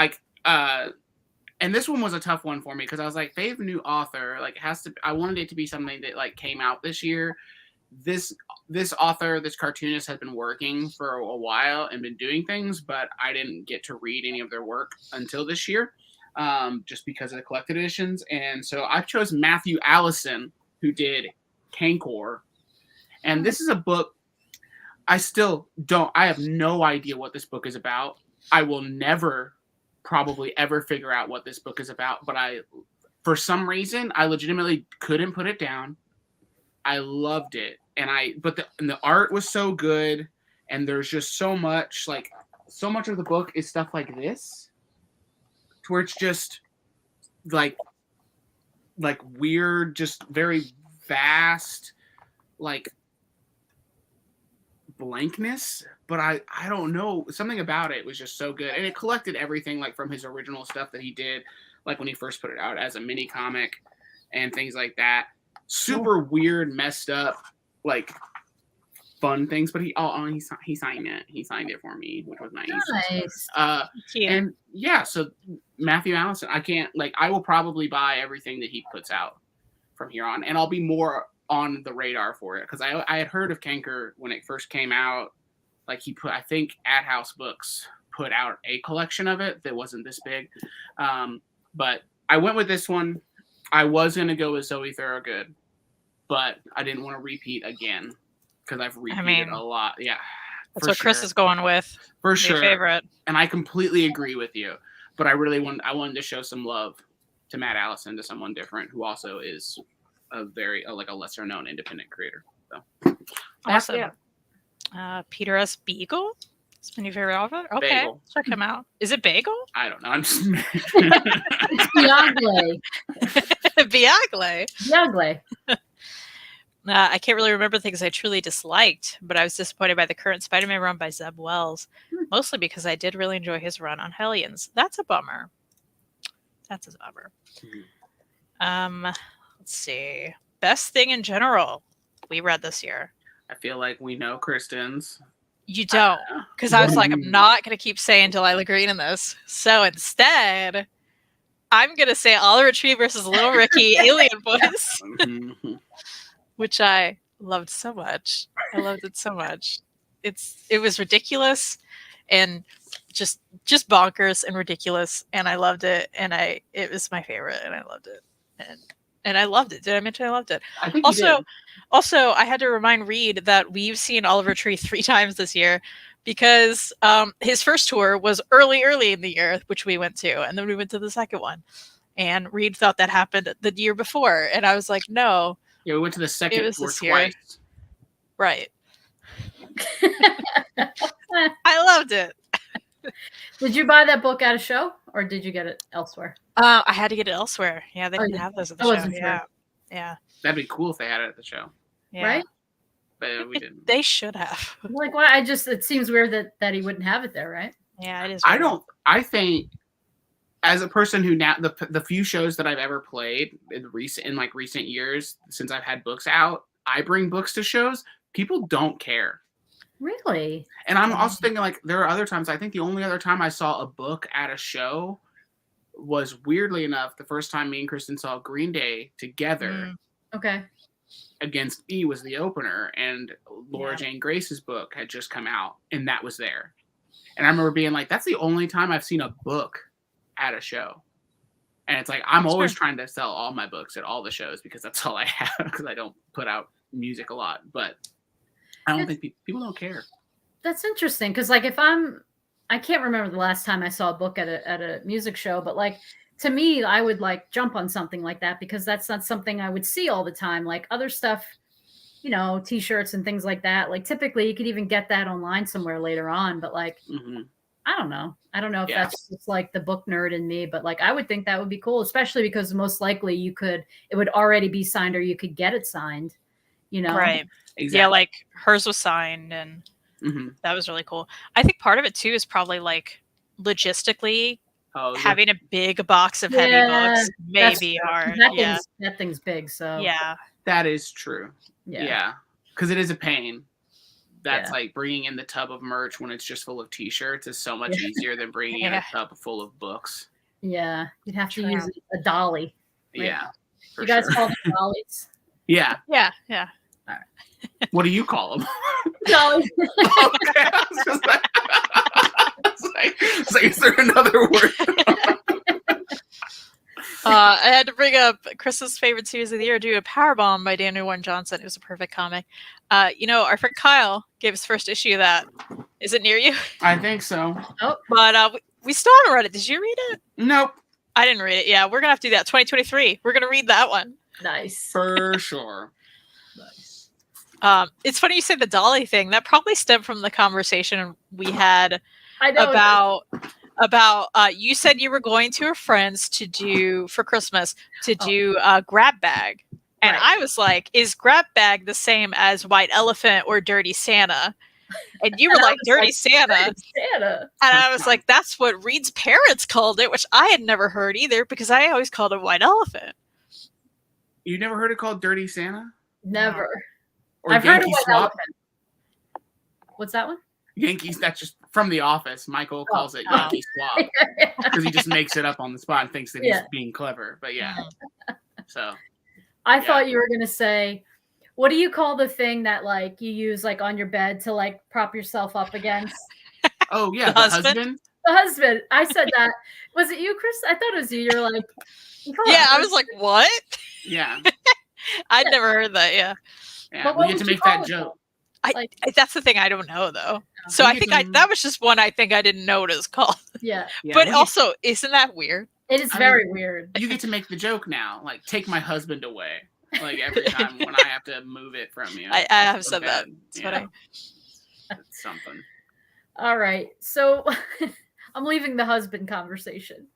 and this one was a tough one for me because I was like, fave new author, like I wanted it to be something that like came out this year. This author, this cartoonist has been working for a while and been doing things, but I didn't get to read any of their work until this year, just because of the collected editions. And so I chose Matthew Allison, who did Kankor. And this is a book I have no idea what this book is about. I will never probably ever figure out what this book is about, but for some reason, I legitimately couldn't put it down. I loved it. And the art was so good, and there's just so much of the book is stuff like this, to where it's just like weird, just very vast, like blankness, but I don't know, something about it was just so good, and it collected everything like from his original stuff that he did, like when he first put it out as a mini comic and things like that. Super weird, messed up, like fun things, but he signed it for me, which was nice. And yeah, so Matthew Allison, I will probably buy everything that he puts out from here on, and I'll be more on the radar for it, because I had heard of Kankor when it first came out. Like I think Ad House Books put out a collection of it that wasn't this big, but I went with this one. I was gonna go with Zoe Thorogood, but I didn't want to repeat again because I've repeated a lot. Yeah, that's what Chris is going with. For sure, favorite. And I completely agree with you. But I wanted to show some love to Matt Allison, to someone different who also is a lesser known independent creator. So awesome. Peter S. Beagle. It's my new favorite author. Okay, Bagel. Check him out. Is it Bagel? I don't know. I'm just it's Biagle. Biagle. I can't really remember things I truly disliked, but I was disappointed by the current Spider-Man run by Zeb Wells, mostly because I did really enjoy his run on Hellions. That's a bummer. Let's see. Best thing in general we read this year. I feel like we know Kristen's. You don't, because I was like, I'm not going to keep saying Delilah Green in this. So instead, I'm going to say Oliver Tree versus Little Ricky, Alien Boys, which I loved so much. I loved it so much. It was ridiculous and just bonkers and ridiculous, and I loved it, and it was my favorite, and I loved it. And I loved it. Did I mention I loved it? I think Also, I had to remind Reed that we've seen Oliver Tree 3 times this year, because his first tour was early in the year, which we went to, and then we went to the second one. And Reed thought that happened the year before, and I was like, no. Yeah, we went to the second tour twice. Year. Right. I loved it. Did you buy that book at a show, or did you get it elsewhere? I had to get it elsewhere. Yeah, they didn't have those at the show. Yeah. That'd be cool if they had it at the show. Yeah. Right? But we didn't. They should have. Like, why? It seems weird that he wouldn't have it there, right? Yeah, it is. Weird. I think, as a person who now the few shows that I've ever played in recent years, since I've had books out, I bring books to shows. People don't care. Really? And I'm also thinking, like, there are other times. I think the only other time I saw a book at a show was, weirdly enough, the first time me and Kristen saw Green Day together. Okay. Against E was the opener, and Laura Jane Grace's book had just come out, and that was there. And I remember being like, that's the only time I've seen a book at a show. And it's like, I'm always trying to sell all my books at all the shows, because that's all I have, because I don't put out music a lot. But I don't think people don't care. That's interesting, because like I can't remember the last time I saw a book at a music show, but like, to me, I would like jump on something like that, because that's not something I would see all the time. Like other stuff, T-shirts and things like that. Like typically you could even get that online somewhere later on, but like, I don't know. I don't know if that's just like the book nerd in me, but like, I would think that would be cool, especially because most likely it would already be signed, or you could get it signed, Right. Exactly. Yeah. Like hers was signed, and that was really cool. I think part of it too is probably like logistically, having a big box of heavy books may be hard. That thing's big, so yeah, that is true. Yeah, because it is a pain. That's like bringing in the tub of merch when it's just full of T-shirts is so much easier than bringing in a tub full of books. Yeah, you'd have to use a dolly. Right? Yeah. You guys call them dollies? Yeah. Yeah. All right. What do you call them? Dollies. Okay. It's like, is there another word? I had to bring up Chris's favorite series of the year, due to Powerbomb by Daniel Warren Johnson. It was a perfect comic. Our friend Kyle gave his first issue of that. Is it near you? I think so. Oh, but we still haven't read it. Did you read it? Nope. I didn't read it. Yeah, we're gonna have to do that. 2023. We're gonna read that one. Nice. For sure. Nice. It's funny you said the dolly thing. That probably stemmed from the conversation we had about you said you were going to a friend's for Christmas to do a grab bag. And I was like, is grab bag the same as White Elephant or Dirty Santa? And you were like, Dirty Santa. And I was like, that's what Reed's parents called it, which I had never heard either, because I always called it White Elephant. You never heard it called Dirty Santa? Never. Or I've Yankee heard of White Swap? Elephant. What's that one? Yankees, that's just from The Office. Michael calls it Yankee Swap. Because he just makes it up on the spot and thinks that he's being clever. But yeah. So I thought you were gonna say, what do you call the thing that like you use like on your bed to like prop yourself up against? Oh yeah, the husband. The husband. I said that. Was it you, Chris? I thought it was you. You're like, I was like, what? Yeah. I'd never heard that. Yeah. Yeah, we get to make that joke. That's the thing I don't know though. So I think that was just one I think I didn't know what it was called. Yeah. But also, isn't that weird? It is very weird. You get to make the joke now. Like, take my husband away. Like every time when I have to move it from you. I have said that. It's something. All right. So I'm leaving the husband conversation.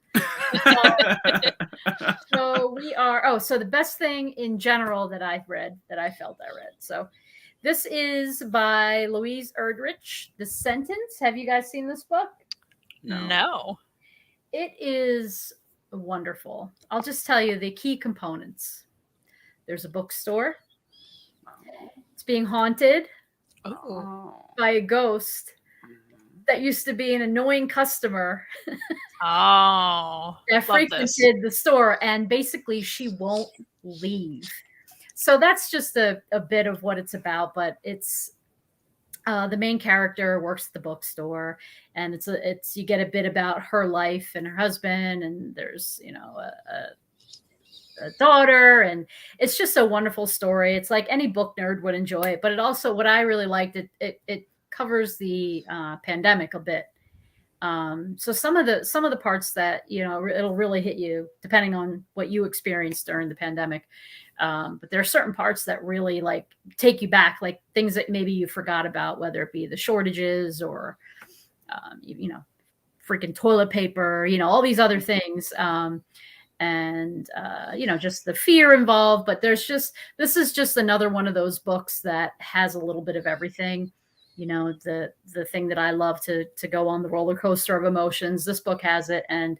So so the best thing in general that I read, that I felt I read. So this is by Louise Erdrich, The Sentence. Have you guys seen this book? No. It is wonderful. I'll just tell you the key components. There's a bookstore. It's being haunted by a ghost that used to be an annoying customer. That frequented the store, and basically she won't leave. So that's just a bit of what it's about, but it's the main character works at the bookstore, and it's you get a bit about her life and her husband, and there's a daughter, and it's just a wonderful story. It's like any book nerd would enjoy it, but it also, what I really liked, it covers the pandemic a bit. So some of the parts that it'll really hit you depending on what you experienced during the pandemic. But there are certain parts that really like take you back, like things that maybe you forgot about, whether it be the shortages or freaking toilet paper, all these other things. And just the fear involved. But this is just another one of those books that has a little bit of everything. The thing that I love to go on the roller coaster of emotions. This book has it, and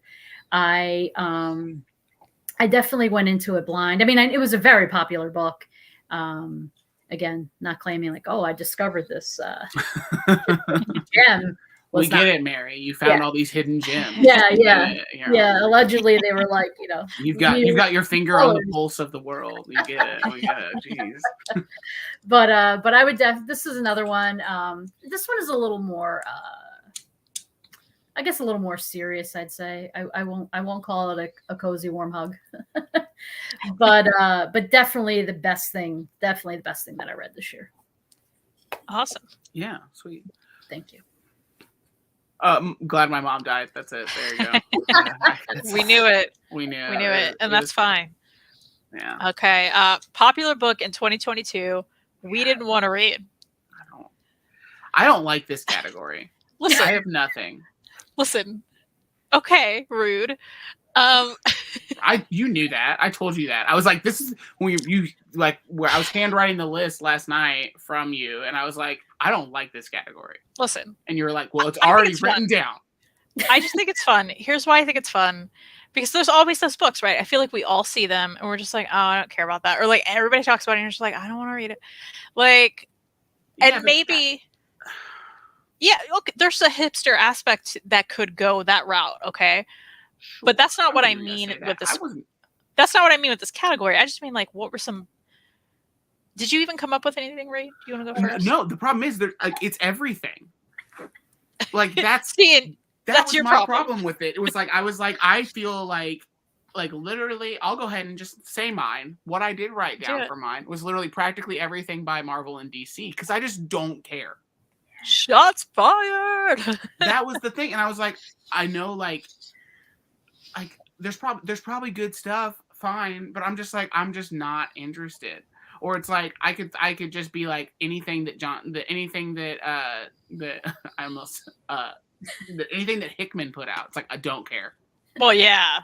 I definitely went into it blind. I mean, it was a very popular book. Again, not claiming like, I discovered this gem. We get it, Mary. You found all these hidden gems. Yeah. Allegedly, they were like, you've got your finger on the pulse of the world. You get it. We get it. Jeez. But I would this is another one. This one is a little more, I guess, a little more serious. I'd say I won't call it a cozy warm hug, but definitely the best thing that I read this year. Awesome. Yeah. Sweet. Thank you. I'm glad my mom died. That's it. There you go. We knew it. We knew it, and that's fine. Yeah. Okay. Popular book in 2022 we didn't want to read. I don't like this category. Listen, I have nothing. Listen. Okay, rude. You knew that. I told you that. I was like, this is when you like where I was handwriting the list last night from you, and I was like, I don't like this category. Listen. And you were like, well, it's already written down. I just think it's fun. Here's why I think it's fun. Because there's always those books, right? I feel like we all see them and we're just like, oh, I don't care about that. Or like everybody talks about it and you're just like, I don't want to read it. Like, and maybe, okay, there's a hipster aspect that could go that route, okay? Sure. But that's not what I mean with this. That's not what I mean with this category. I just mean like, what were some? Did you even come up with anything, Ray? Do you want to go first? No, the problem is like it's everything. Like that's that's your my problem with it. It was like I feel like literally, I'll go ahead and just say mine. What I did write down for mine was literally practically everything by Marvel and DC because I just don't care. Shots fired. That was the thing, and I was like, I know, like there's probably good stuff, fine, but I'm just not interested. Or it's like I could just be like anything that anything that Hickman put out. It's like I don't care. Well, yeah,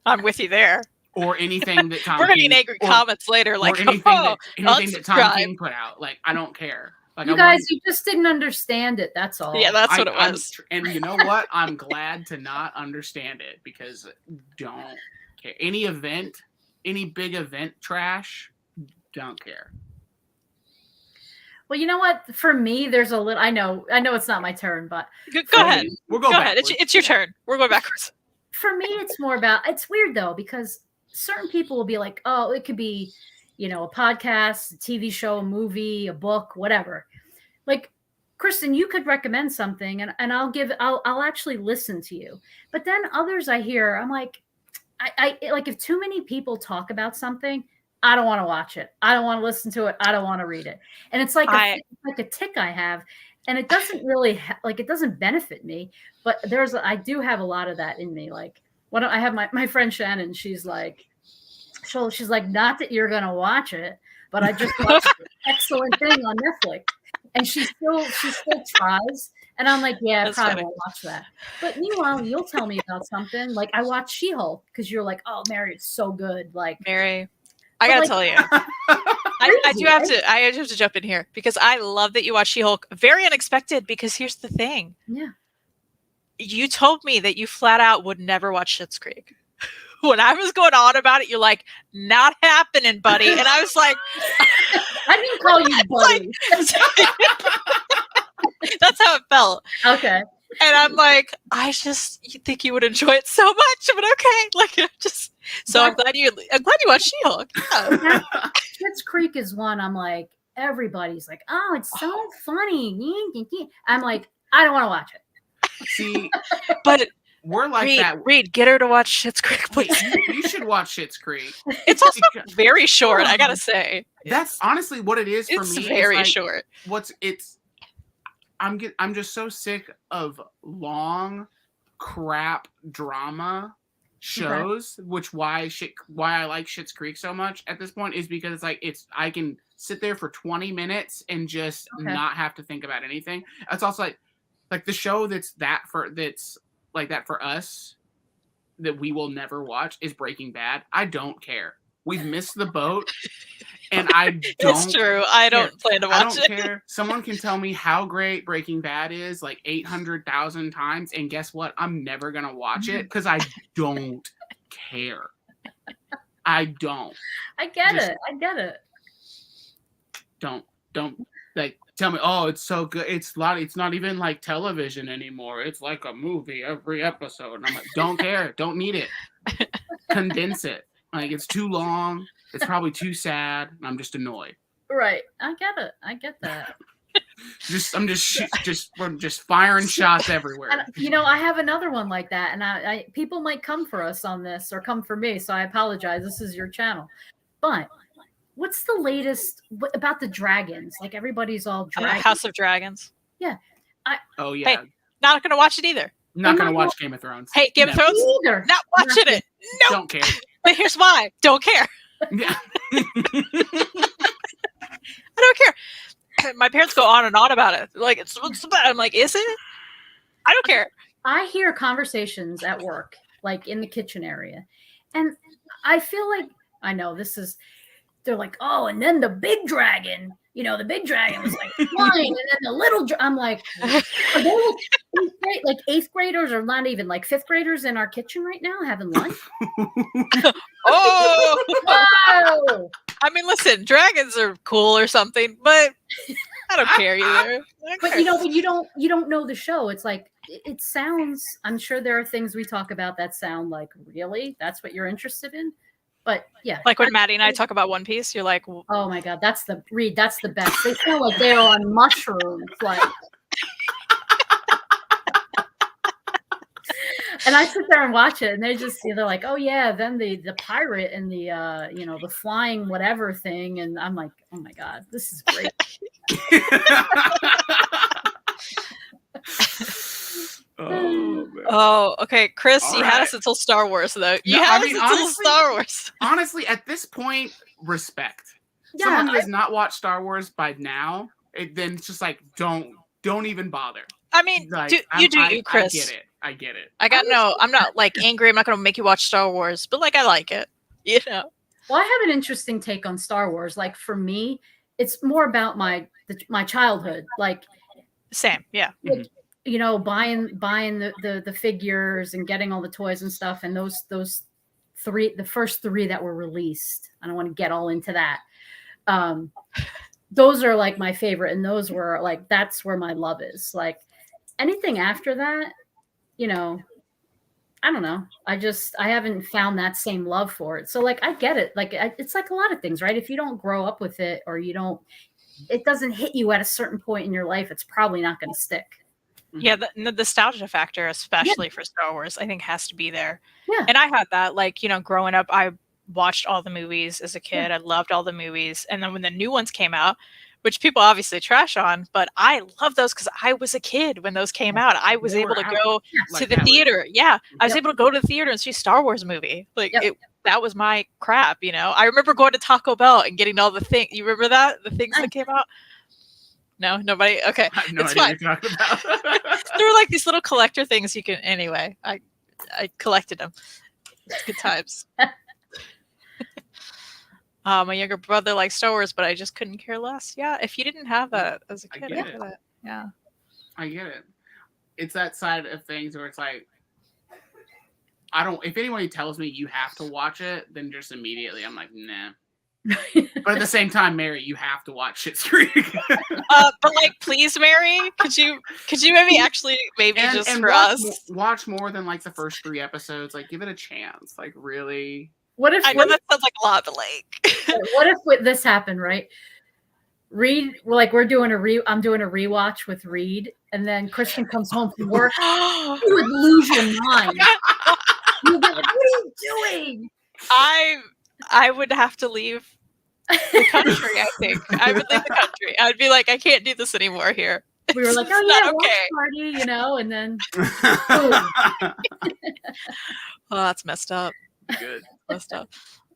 I'm with you there. Or anything that Tom we're gonna get angry comments later, like anything that Tom King put out. Like I don't care. Like, you just didn't understand it. That's all. Yeah, that's what it was. And you know what? I'm glad to not understand it because don't care. Any big event trash. Don't care. Well, you know what? For me, there's a little. I know it's not my turn, but go ahead. We'll go ahead. It's your turn. We're going backwards. For me, it's more about. It's weird though because certain people will be like, "Oh, it could be, a podcast, a TV show, a movie, a book, whatever." Like, Kristen, you could recommend something, and I'll actually listen to you. But then others I hear, I'm like, I like if too many people talk about something. I don't want to watch it. I don't want to listen to it. I don't want to read it. And it's like a tick I have, and it doesn't really it doesn't benefit me. But I do have a lot of that in me. Like when I have my friend Shannon, she's like, not that you're gonna watch it, but I just watched an excellent thing on Netflix, and she still tries. And I'm like, yeah, I probably won't watch that. But meanwhile, you'll tell me about something. Like I watched She-Hulk because you're like, oh, Mary, it's so good. Like Mary. I gotta tell you, I do have to jump in here because I love that you watch She-Hulk. Very unexpected because here's the thing. Yeah. You told me that you flat out would never watch Schitt's Creek. When I was going on about it, you're like, not happening, buddy. And I was like, I didn't call you buddy. That's how it felt. Okay. And I'm like, I just think you would enjoy it so much, but okay. I'm glad you watched She-Hulk. Yeah. Schitt's Creek is one. I'm like, everybody's like, oh, it's so funny. I'm like, I don't want to watch it. See, but we're like that. Reed, get her to watch Schitt's Creek, please. You should watch Schitt's Creek. It's also very short. I gotta say, that's honestly what it is for me. It's very short. I'm just so sick of long crap drama shows, which why I like Schitt's Creek so much at this point is because I can sit there for 20 minutes and just not have to think about anything. It's also like the show that's like that for us that we will never watch is Breaking Bad. I don't care. We've missed the boat. And I don't. It's true. I don't plan to watch it. I don't care. Someone can tell me how great Breaking Bad is like 800,000 times, and guess what? I'm never gonna watch it because I don't care. I don't. I get it. Don't like tell me. Oh, it's so good. It's not even like television anymore. It's like a movie every episode. And I'm like, don't care. Don't need it. Condense it. Like it's too long. It's probably too sad. I'm just annoyed. Right. I get it. I get that. I'm just firing shots everywhere. And, I have another one like that, and I people might come for us on this or come for me, so I apologize. This is your channel. But what's the latest about the dragons? Like everybody's all dragons. House of Dragons. Yeah. Oh yeah. Hey, not gonna watch it either. Not gonna watch Game of Thrones. Hey, Game of Thrones. Either. Not watching it. No. Don't care. But here's why. Don't care. Yeah. I don't care. My parents go on and on about it. Like it's bad. I'm like, is it? I don't care. I hear conversations at work, like in the kitchen area, and I feel like I know this is. They're like, oh, and then the big dragon. The big dragon was like flying, and then the little. I'm like, are they like 8th graders or not even like 5th graders in our kitchen right now having lunch? Oh, whoa! I mean, listen, dragons are cool or something, but I I don't care either. But you don't know the show. It's like it sounds. I'm sure there are things we talk about that sound like, really? That's what you're interested in? But yeah, like when Maddie and I talk about One Piece, you're like, oh my god, that's the best. They feel like they're on mushrooms, like. And I sit there and watch it, and they're like, oh yeah, then the pirate and the the flying whatever thing, and I'm like, oh my god, this is great. Oh, okay, Chris, all you had us until Star Wars, though. You had us until Star Wars. Honestly, at this point, respect. Yeah, someone who has not watched Star Wars by now, then it's just like, don't even bother. I mean, like, you, Chris. I get it. I'm not like angry. I'm not going to make you watch Star Wars, but like, I like it, you know? Well, I have an interesting take on Star Wars. Like for me, it's more about my childhood. Like, same. Yeah. Like, buying the figures and getting all the toys and stuff. And those the first three that were released, I don't want to get all into that. Those are like my favorite. And those were like, that's where my love is. Like anything after that, I don't know. I haven't found that same love for it. So like, I get it. Like it's like a lot of things, right? If you don't grow up with it or it doesn't hit you at a certain point in your life, it's probably not going to stick. Yeah. The nostalgia factor, especially for Star Wars, I think has to be there. Yeah. And I had that, like, growing up, I watched all the movies as a kid. I loved all the movies. And then when the new ones came out, which people obviously trash on, but I love those because I was a kid when those came out. I was able to go to the theater. Yeah. I was able to go to the theater and see a Star Wars movie. Like that was my crap, I remember going to Taco Bell and getting all the things. You remember that? The things that came out? No, nobody? Okay. I have no idea what you're talking about. There were like these little collector things you can, anyway, I collected them. Good times. My younger brother likes Star Wars, but I just couldn't care less. Yeah, if you didn't have that as a kid, I get it. Yeah, I get it. It's that side of things where it's like, if anybody tells me you have to watch it, then just immediately I'm like, nah. But at the same time, Mary, you have to watch Schitt's Creek. But like, please, Mary, could you maybe for us watch more than like the first 3 episodes? Like, give it a chance. Like, really. I know that sounds like a lot, but like, what if this happened, right? Reed, like I'm doing a rewatch with Reed, and then Kristen comes home from work. You would lose your mind. You'd be like, what are you doing? I would have to leave the country, I think. I would leave the country. I'd be like, I can't do this anymore here. We were like, oh yeah, okay. Party, and then oh, that's messed up. Good. Messed up.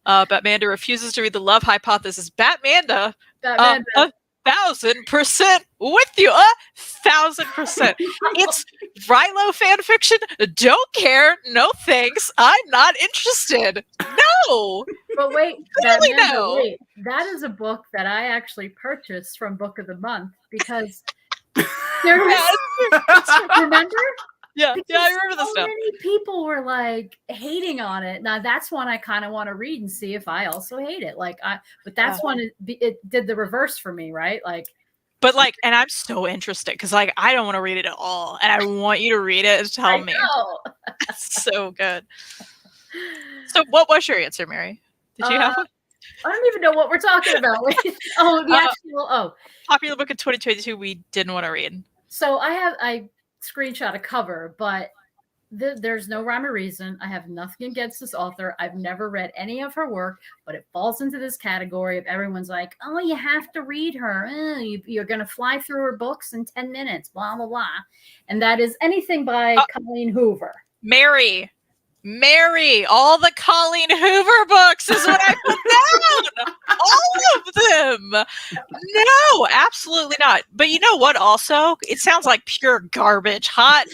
Batmanda refuses to read the love hypothesis. Batmanda. 1,000% with you. 1,000%. It's Rilo fan fiction. Don't care. No thanks. I'm not interested. No. But wait, Clearly no. Wait. That is a book that I actually purchased from Book of the Month because there was. Remember? Yeah, I remember this stuff. Many people were like hating on it. Now that's one I kind of want to read and see if I also hate it. But that's one it did the reverse for me, right? Like, but like, and I'm so interested because like I don't want to read it at all, and I want you to read it and tell me. It's so good. So, what was your answer, Mary? Did you have one? I don't even know what we're talking about. Popular book of 2022 we didn't want to read. So I screenshot a cover, but there's no rhyme or reason. I have nothing against this author. I've never read any of her work, but it falls into this category of everyone's like, oh, you have to read her. You're going to fly through her books in 10 minutes, blah, blah, blah. And that is anything by Colleen Hoover. Mary, all the Colleen Hoover books is what I put down. All of them. No, absolutely not. But you know what? Also, it sounds like pure garbage. Hot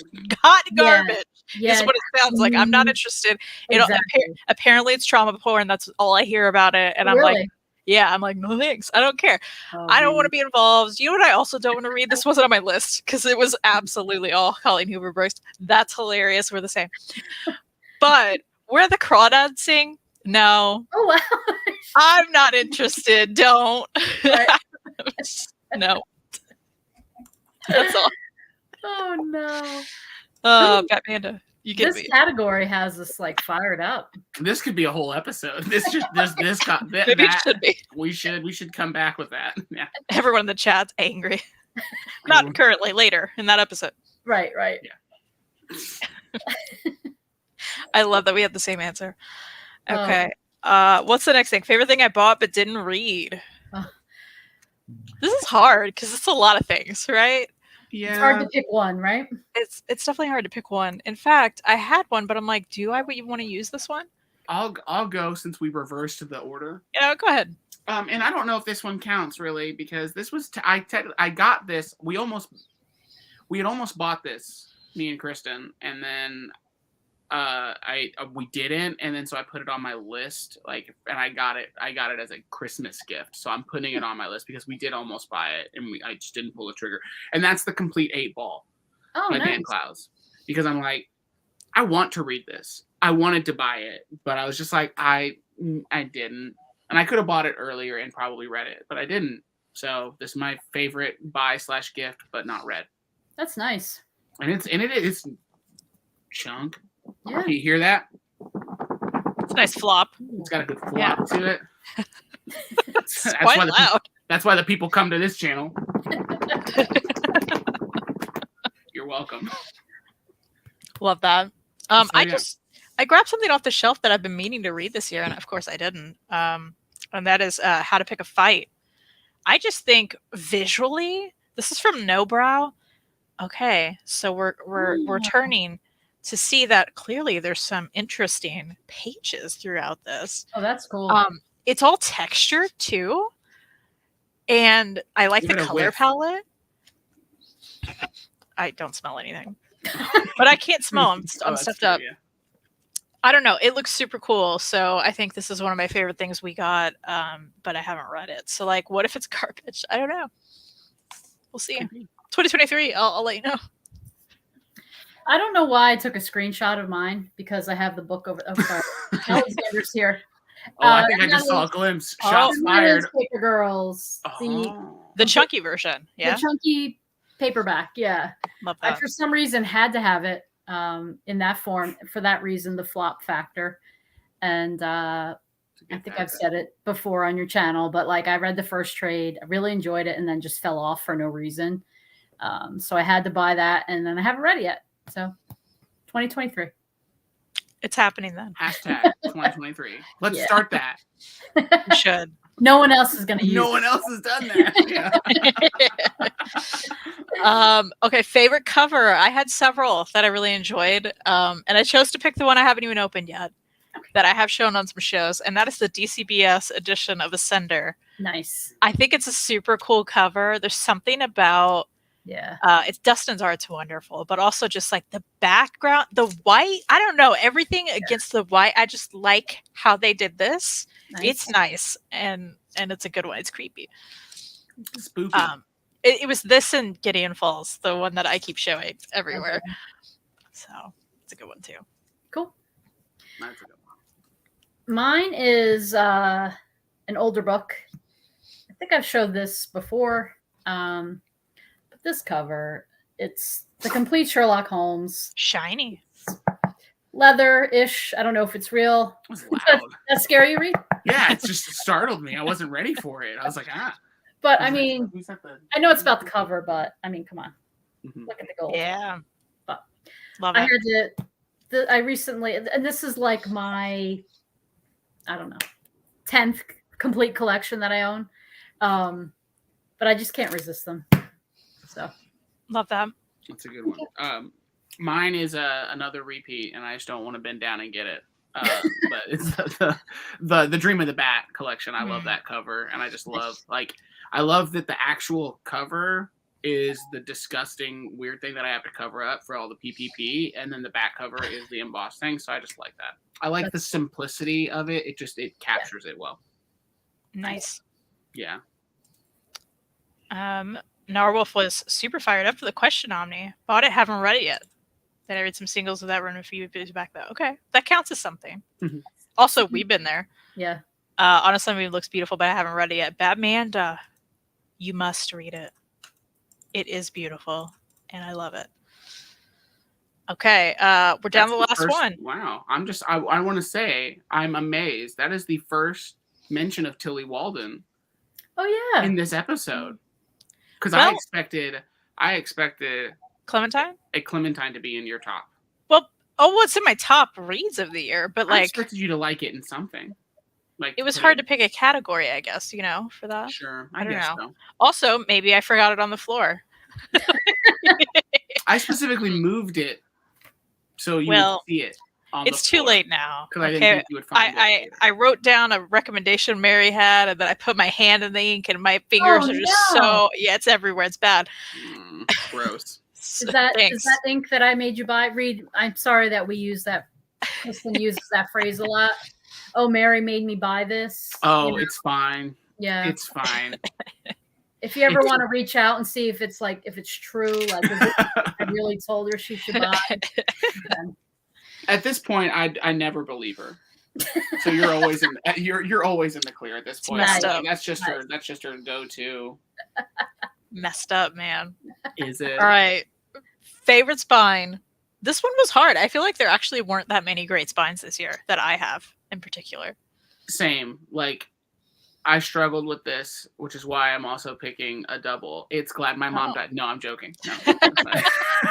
garbage is what it sounds like. I'm not interested. Exactly. Apparently, it's trauma porn. That's all I hear about it. And I'm like, yeah, I'm like, no thanks. I don't care. I don't want to be involved. You know what I also don't want to read? This wasn't on my list because it was absolutely all Colleen Hoover books. That's hilarious. We're the same. But where the crawdads sing? No. Oh, wow. I'm not interested. Don't. Right. No. That's all. Oh no. Batmanda. You get this category has us like fired up. This could be a whole episode. This got Maybe it should be. We should come back with that. Yeah. Everyone in the chat's angry. Not currently, later in that episode. Right. Yeah. I love that we have the same answer. Okay. What's the next thing? Favorite thing I bought but didn't read. This is hard because it's a lot of things, right? Yeah. It's hard to pick one, right? It's definitely hard to pick one. In fact, I had one, but I'm like, do I even want to use this one? I'll go since we reversed the order. Yeah, go ahead. And I don't know if this one counts really because this was I got this. We had almost bought this, me and Kristen, and then we didn't, and then so I put it on my list, like, and I got it as a Christmas gift, so I'm putting it on my list because we did almost buy it and I just didn't pull the trigger, and that's the complete 8-ball by nice. Dan Clowes, because I'm like, I want to read this, I wanted to buy it, but I was just like, I didn't, and I could have bought it earlier and probably read it, but I didn't. So this is my favorite buy/gift, but not read. That's nice. And it's chunk. Yeah. You hear that? It's a nice flop. It's got a good flop to it. It's quite loud. That's why the people come to this channel. You're welcome. Love that. I grabbed something off the shelf that I've been meaning to read this year, and of course I didn't. And that is How to Pick a Fight. I just think visually, this is from No Brow. Okay, so we're turning to see that clearly there's some interesting pages throughout this. Oh, that's cool. It's all textured too, and I like the color palette. I don't smell anything, but I can't smell. I'm stuffed up. Yeah. I don't know. It looks super cool. So I think this is one of my favorite things we got, but I haven't read it. So like, what if it's garbage? I don't know. We'll see. 2023. I'll let you know. I don't know why I took a screenshot of mine because I have the book over. Oh, sorry. Alexander's here. I think I just saw a glimpse. Shots fired. Paper Girls. The chunky version. Yeah. The chunky paperback. Yeah. Love that. I, for some reason, had to have it in that form. For that reason, the flop factor. And I think I've said it before on your channel, but like I read the first trade, I really enjoyed it, and then just fell off for no reason. So I had to buy that, and then I haven't read it yet. So 2023. It's happening then. Hashtag 2023. Let's start that. We should. No one else is going to use No one else has done that. Yeah. Okay, favorite cover. I had several that I really enjoyed. And I chose to pick the one I haven't even opened yet. That I have shown on some shows, and that is the DCBS edition of Ascender. Nice. I think it's a super cool cover. There's something about it's Dustin's art's wonderful, but also just like the background, the white. I don't know, everything against the white. I just like how they did this. Nice. It's nice and it's a good one. It's creepy. Spooky. It was this and Gideon Falls, the one that I keep showing everywhere. Okay. So it's a good one too. Cool. That's a good one. Mine is an older book. I think I've showed this before. But this cover, it's the complete Sherlock Holmes. Shiny. Leather-ish. I don't know if it's real. It was loud. That scary you, Reed? Yeah, it just startled me. I wasn't ready for it. I was like, But I mean, I know it's about the cover, but I mean, come on. Look at the gold. Yeah. But love it. I had I recently, and this is like my, I don't know, 10th complete collection that I own. But I just can't resist them. So love them. That's a good one. Mine is another repeat, and I just don't want to bend down and get it. But it's the Dream of the Bat collection. I love that cover, and I just love I love that the actual cover is the disgusting weird thing that I have to cover up for all the PPP, and then the back cover is the embossed thing. So I just like that. I like the simplicity of it. It captures it well. Nice. Yeah. Narwolf was super fired up for the question Omni. Bought it, haven't read it yet. Then I read some singles of that run a few videos back though. Okay, that counts as something. Mm-hmm. Also, we've been there. Yeah. Honestly, it looks beautiful, but I haven't read it yet. Batmanda, you must read it. It is beautiful, and I love it. Okay, we're down to the last one. Wow, I want to say I'm amazed. That is the first mention of Tillie Walden. Oh yeah, in this episode, because I expected Clementine, a Clementine to be in your top. Well, it's in my top reads of the year, but I expected you to like it in something. Like it was hard to pick a category, I guess, for that. Sure, I don't guess know. So. Also, maybe I forgot it on the floor. I specifically moved it so you would see it. It's too late now. Because I didn't think you would find it. I wrote down a recommendation Mary had, and then I put my hand in the ink, and my fingers are just it's everywhere. It's bad. Gross. Is that ink that I made you buy? Read. I'm sorry that we use that. Kristen uses that phrase a lot. Oh, Mary made me buy this. Oh, it's fine. Yeah, it's fine. If you ever want to reach out and see if it's true, like I really told her she should buy. At this point, I never believe her. So you're always in you're always in the clear at this point. That's just her go-to. Messed up, man. Is it? All right. Favorite spine. This one was hard. I feel like there actually weren't that many great spines this year that I have in particular. Same. Like, I struggled with this, which is why I'm also picking a double. It's Glad My Mom Died. No, I'm joking. No.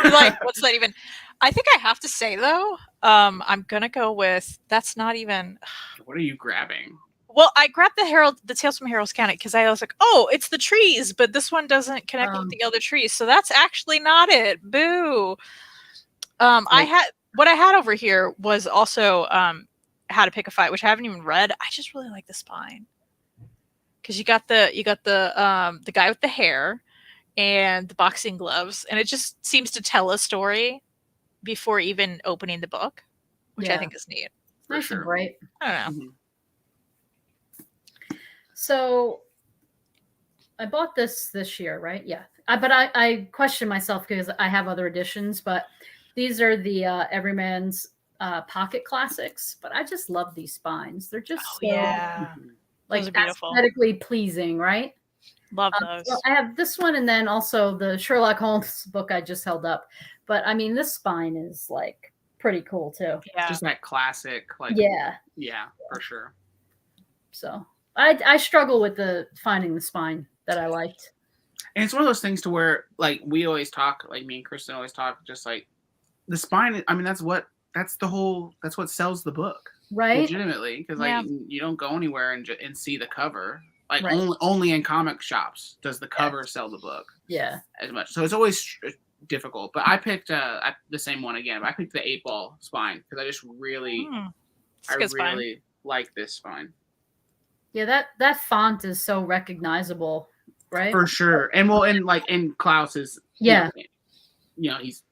Like, what's that even? I think I have to say, though, I'm going to go with, that's not even... What are you grabbing? Well, I grabbed the Tales from Heroes County because I was like, oh, it's the trees, but this one doesn't connect with the other trees. So that's actually not it. Boo. What I had over here was also How to Pick a Fight, which I haven't even read. I just really like the spine. Because you got the guy with the hair and the boxing gloves, and it just seems to tell a story before even opening the book, which I think is neat. Nice and bright. I don't know. Mm-hmm. So I bought this year, right? Yeah. But I question myself because I have other editions, but these are the Everyman's Pocket Classics. But I just love these spines. They're just like aesthetically pleasing, right? Love those. So I have this one, and then also the Sherlock Holmes book I just held up. But I mean, this spine is like pretty cool too. Yeah, just that classic, like yeah, for sure. So I struggle with finding the spine that I liked. And it's one of those things to where, like, we always talk, like me and Kristen always talk, just like the spine. I mean, that's what sells the book, right? Legitimately, because like you don't go anywhere and see the cover. Like only in comic shops does the cover sell the book. Yeah, as much. So it's always difficult. But I picked the same one again. I picked the 8-ball spine because I just really, really like this spine. Yeah, that font is so recognizable, right? For sure. And and Klaus is he's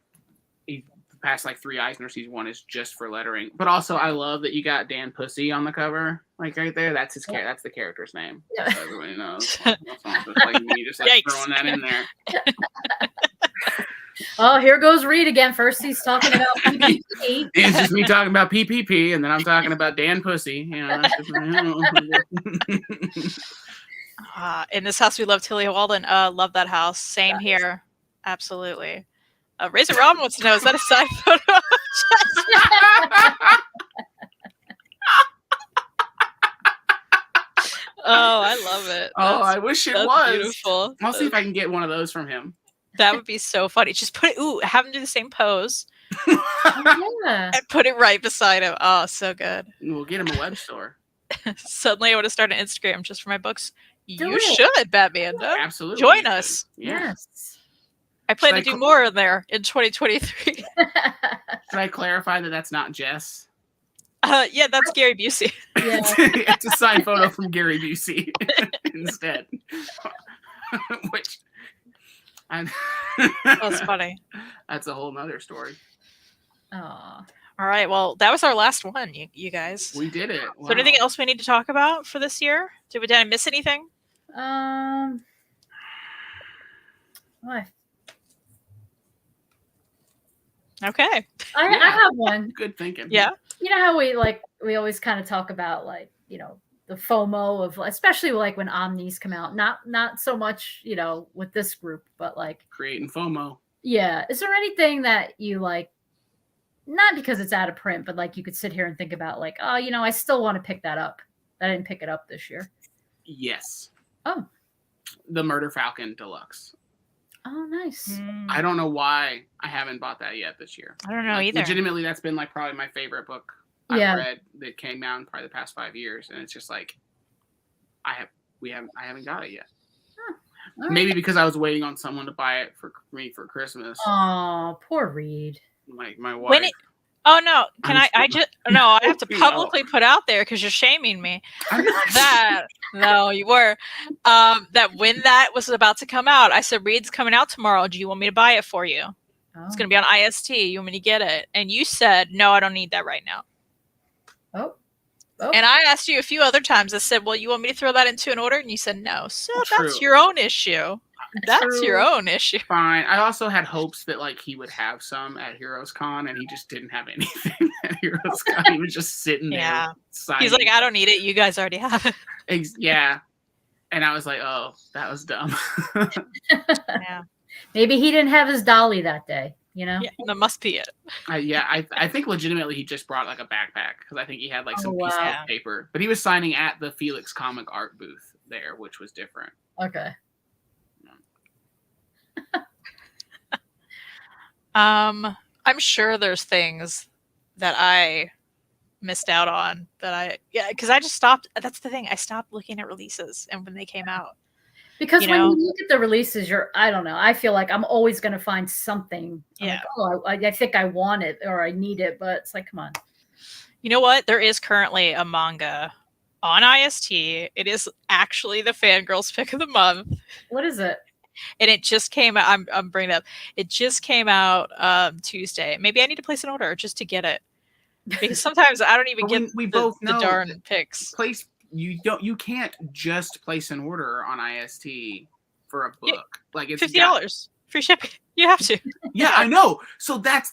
past like 3 Eisner season 1 is just for lettering. But also I love that you got Dan Pussy on the cover, like right there. That's his that's the character's name. Yeah. So everybody knows. Like me just like throwing that in there. Oh, here goes Reed again. First he's talking about PPP. It's just me talking about PPP, and then I'm talking about Dan Pussy. In this house we love Tillie Walden. Love that house. Same here. Absolutely. Razor Robin wants to know, is that a side photo? Oh, I love it. I wish it was. Beautiful. I'll see if I can get one of those from him. That would be so funny. Just have him do the same pose. And put it right beside him. Oh, so good. We'll get him a web store. Suddenly I want to start an Instagram just for my books. You should, Batman. Absolutely. Join us. Yes. I plan to do more in there in 2023. Should I clarify that that's not Jess? Yeah, that's Gary Busey. Yeah. It's a signed photo from Gary Busey instead. Which that's funny. That's a whole nother story. Aww. All right. Well, that was our last one, you guys. We did it. Wow. Is there anything else we need to talk about for this year? Did I miss anything? What? Okay. I have one. Good thinking. Yeah. You know how we always kind of talk about, like, the FOMO of, especially like when omnis come out. Not so much, you know, with this group, but like creating FOMO. Yeah. Is there anything that you like? Not because it's out of print, but like you could sit here and think about, like, oh, you know, I still want to pick that up. I didn't pick it up this year. Yes. Oh. The Murder Falcon Deluxe. Oh, nice. I don't know why I haven't bought that yet this year. I don't know either. Legitimately, that's been like probably my favorite book I've read that came out in probably the past 5 years, and it's just like I haven't got it yet. Huh. Maybe because I was waiting on someone to buy it for me for Christmas. Oh, poor Reed. My wife. Oh no! I have to publicly put out there because you're shaming me. No, you were. That when that was about to come out, I said, "Reed's coming out tomorrow. Do you want me to buy it for you? Oh. It's going to be on IST. You want me to get it?" And you said, "No, I don't need that right now." Oh. And I asked you a few other times. I said, "Well, you want me to throw that into an order?" And you said, "No." So that's your own issue. That's your own issue. Fine. I also had hopes that like he would have some at Heroes Con, and he just didn't have anything at Heroes Con. He was just sitting there. Yeah. He's like, I don't need it. You guys already have it. Yeah. And I was like, oh, that was dumb. Yeah. Maybe he didn't have his dolly that day. You know, yeah, that must be it. I think legitimately he just brought like a backpack because I think he had like some piece of paper, but he was signing at the Felix Comic Art booth there, which was different. Okay. I'm sure there's things that I missed out on because I just stopped. That's the thing. I stopped looking at releases and when they came out. Because when you look at the releases, I don't know. I feel like I'm always going to find something. Yeah. Like, I think I want it or I need it, but it's like, come on. You know what? There is currently a manga on IST. It is actually the Fangirls Pick of the Month. What is it? And it just came out. I'm bringing it up. It just came out Tuesday. Maybe I need to place an order just to get it. Because sometimes I don't even get the darn picks. You can't just place an order on IST for a book. Yeah, like it's $50 free shipping. You have to. Yeah, I know. So that's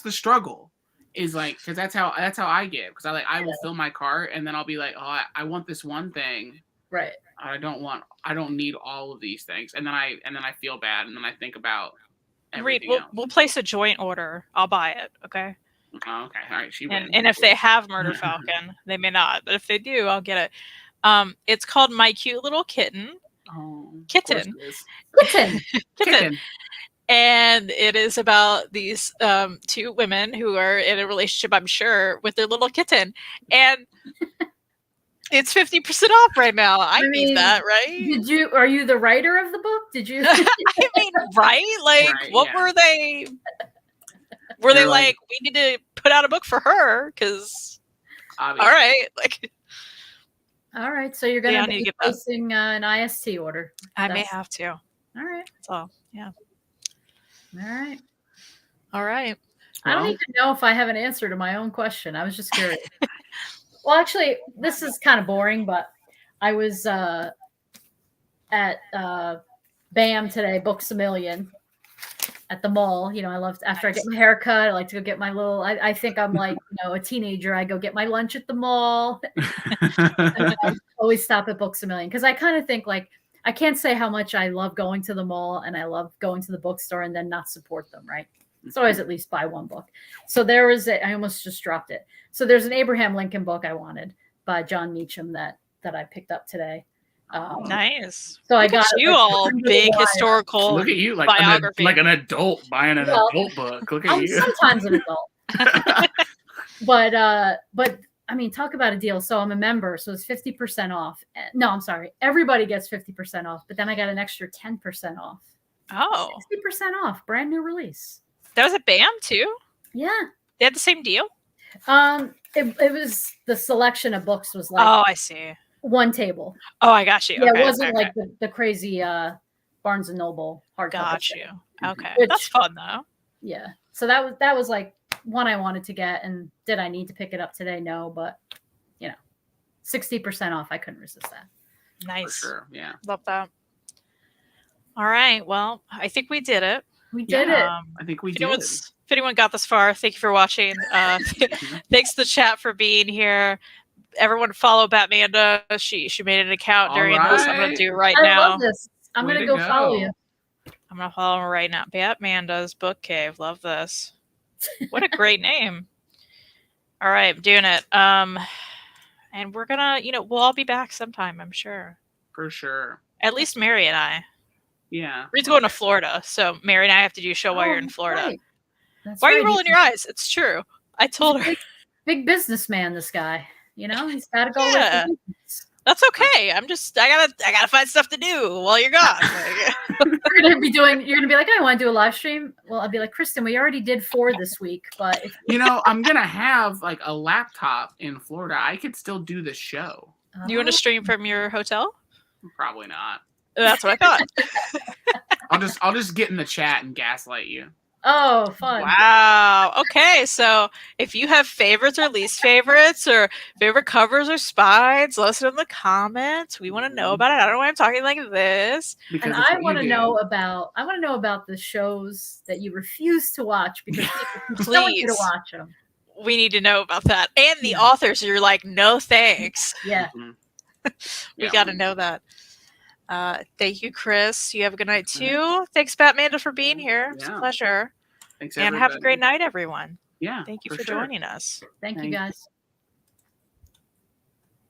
the struggle. Is like because that's how I get because I will fill my cart and then I'll be like, oh, I want this one thing. Right. I don't need all of these things, and then I feel bad, and then I think about everything else. We'll place a joint order. I'll buy it. Okay. Oh, okay. All right. And if they have Murder Falcon, they may not, but if they do, I'll get it. It's called My Cute Little Kitten. Oh, Kitten. Kitten. And it is about these two women who are in a relationship, I'm sure, with their little kitten, and it's 50% off right now. I mean that, right? Are you the writer of the book? Did you? I mean, right? Like, what were they? Were they like, we need to put out a book for her? Because, all right, like, all right. So you're going to be placing an IST order. I may have to. All right. So yeah. All right. Well, I don't even know if I have an answer to my own question. I was just curious. Well, actually, this is kind of boring, but I was at BAM today, Books A Million, at the mall. You know, I love after I get my haircut, I like to go get my little. I think I'm like a teenager. I go get my lunch at the mall. I always stop at Books A Million because I kind of think like I can't say how much I love going to the mall and I love going to the bookstore and then not support them. Right. So always at least buy one book. So there was I almost just dropped it. So there's an Abraham Lincoln book I wanted by John Meacham that I picked up today. Nice. So I got you all big historical. Look at you, like biography. Like an adult buying an adult book. Look at you. Sometimes an adult. But I mean, talk about a deal. So I'm a member, so it's 50% off. No, I'm sorry. Everybody gets 50% off, but then I got an extra 10% off. Oh. 60% off, brand new release. That was at BAM too? Yeah. They had the same deal? It was the selection of books was like I see. One table. Oh, I got you. Yeah, okay, it wasn't like the crazy Barnes and Noble hardcover. Got you. Okay. That's fun though. Yeah. So that was like one I wanted to get, and did I need to pick it up today? No, but 60% off. I couldn't resist that. Nice. For sure. Yeah. Love that. All right. Well, I think we did it. We did it. I think we did. If anyone got this far, thank you for watching. Thanks to the chat for being here. everyone follow Batmanda. She made an account during this. I'm gonna do right now. I love this. I'm gonna go follow you. I'm gonna follow her right now. Batmanda's Book Cave. Love this. What a great name. All right, I'm doing it. And we're gonna, we'll all be back sometime, I'm sure. For sure. At least Mary and I. Yeah. Reed's going to Florida, so Mary and I have to do a show while you're in Florida. Right. Why are you rolling your eyes? It's true. I told her. Big businessman, this guy. He's got to go with the business. That's okay. I gotta find stuff to do while you're gone. You're gonna be like, I want to do a live stream. Well, I'll be like, Kristen, we already did 4 this week, but I'm gonna have like a laptop in Florida. I could still do the show. You want to stream from your hotel? Probably not. That's what I thought. I'll just get in the chat and gaslight you. Oh, fun. Wow. Okay, so if you have favorites or least favorites or favorite covers or spines, let us know in the comments. We want to know about it. I don't know why I'm talking like this. And I want to know about the shows that you refuse to watch because people tell you to watch them. We need to know about that. And the authors, you're like, no thanks. Yeah. We got to know that. Thank you, Chris. You have a good night too. Thanks, Batmanda, for being here. It's a pleasure. Thanks, and have a great night, everyone. Yeah. Thank you for joining us. Thank you, guys.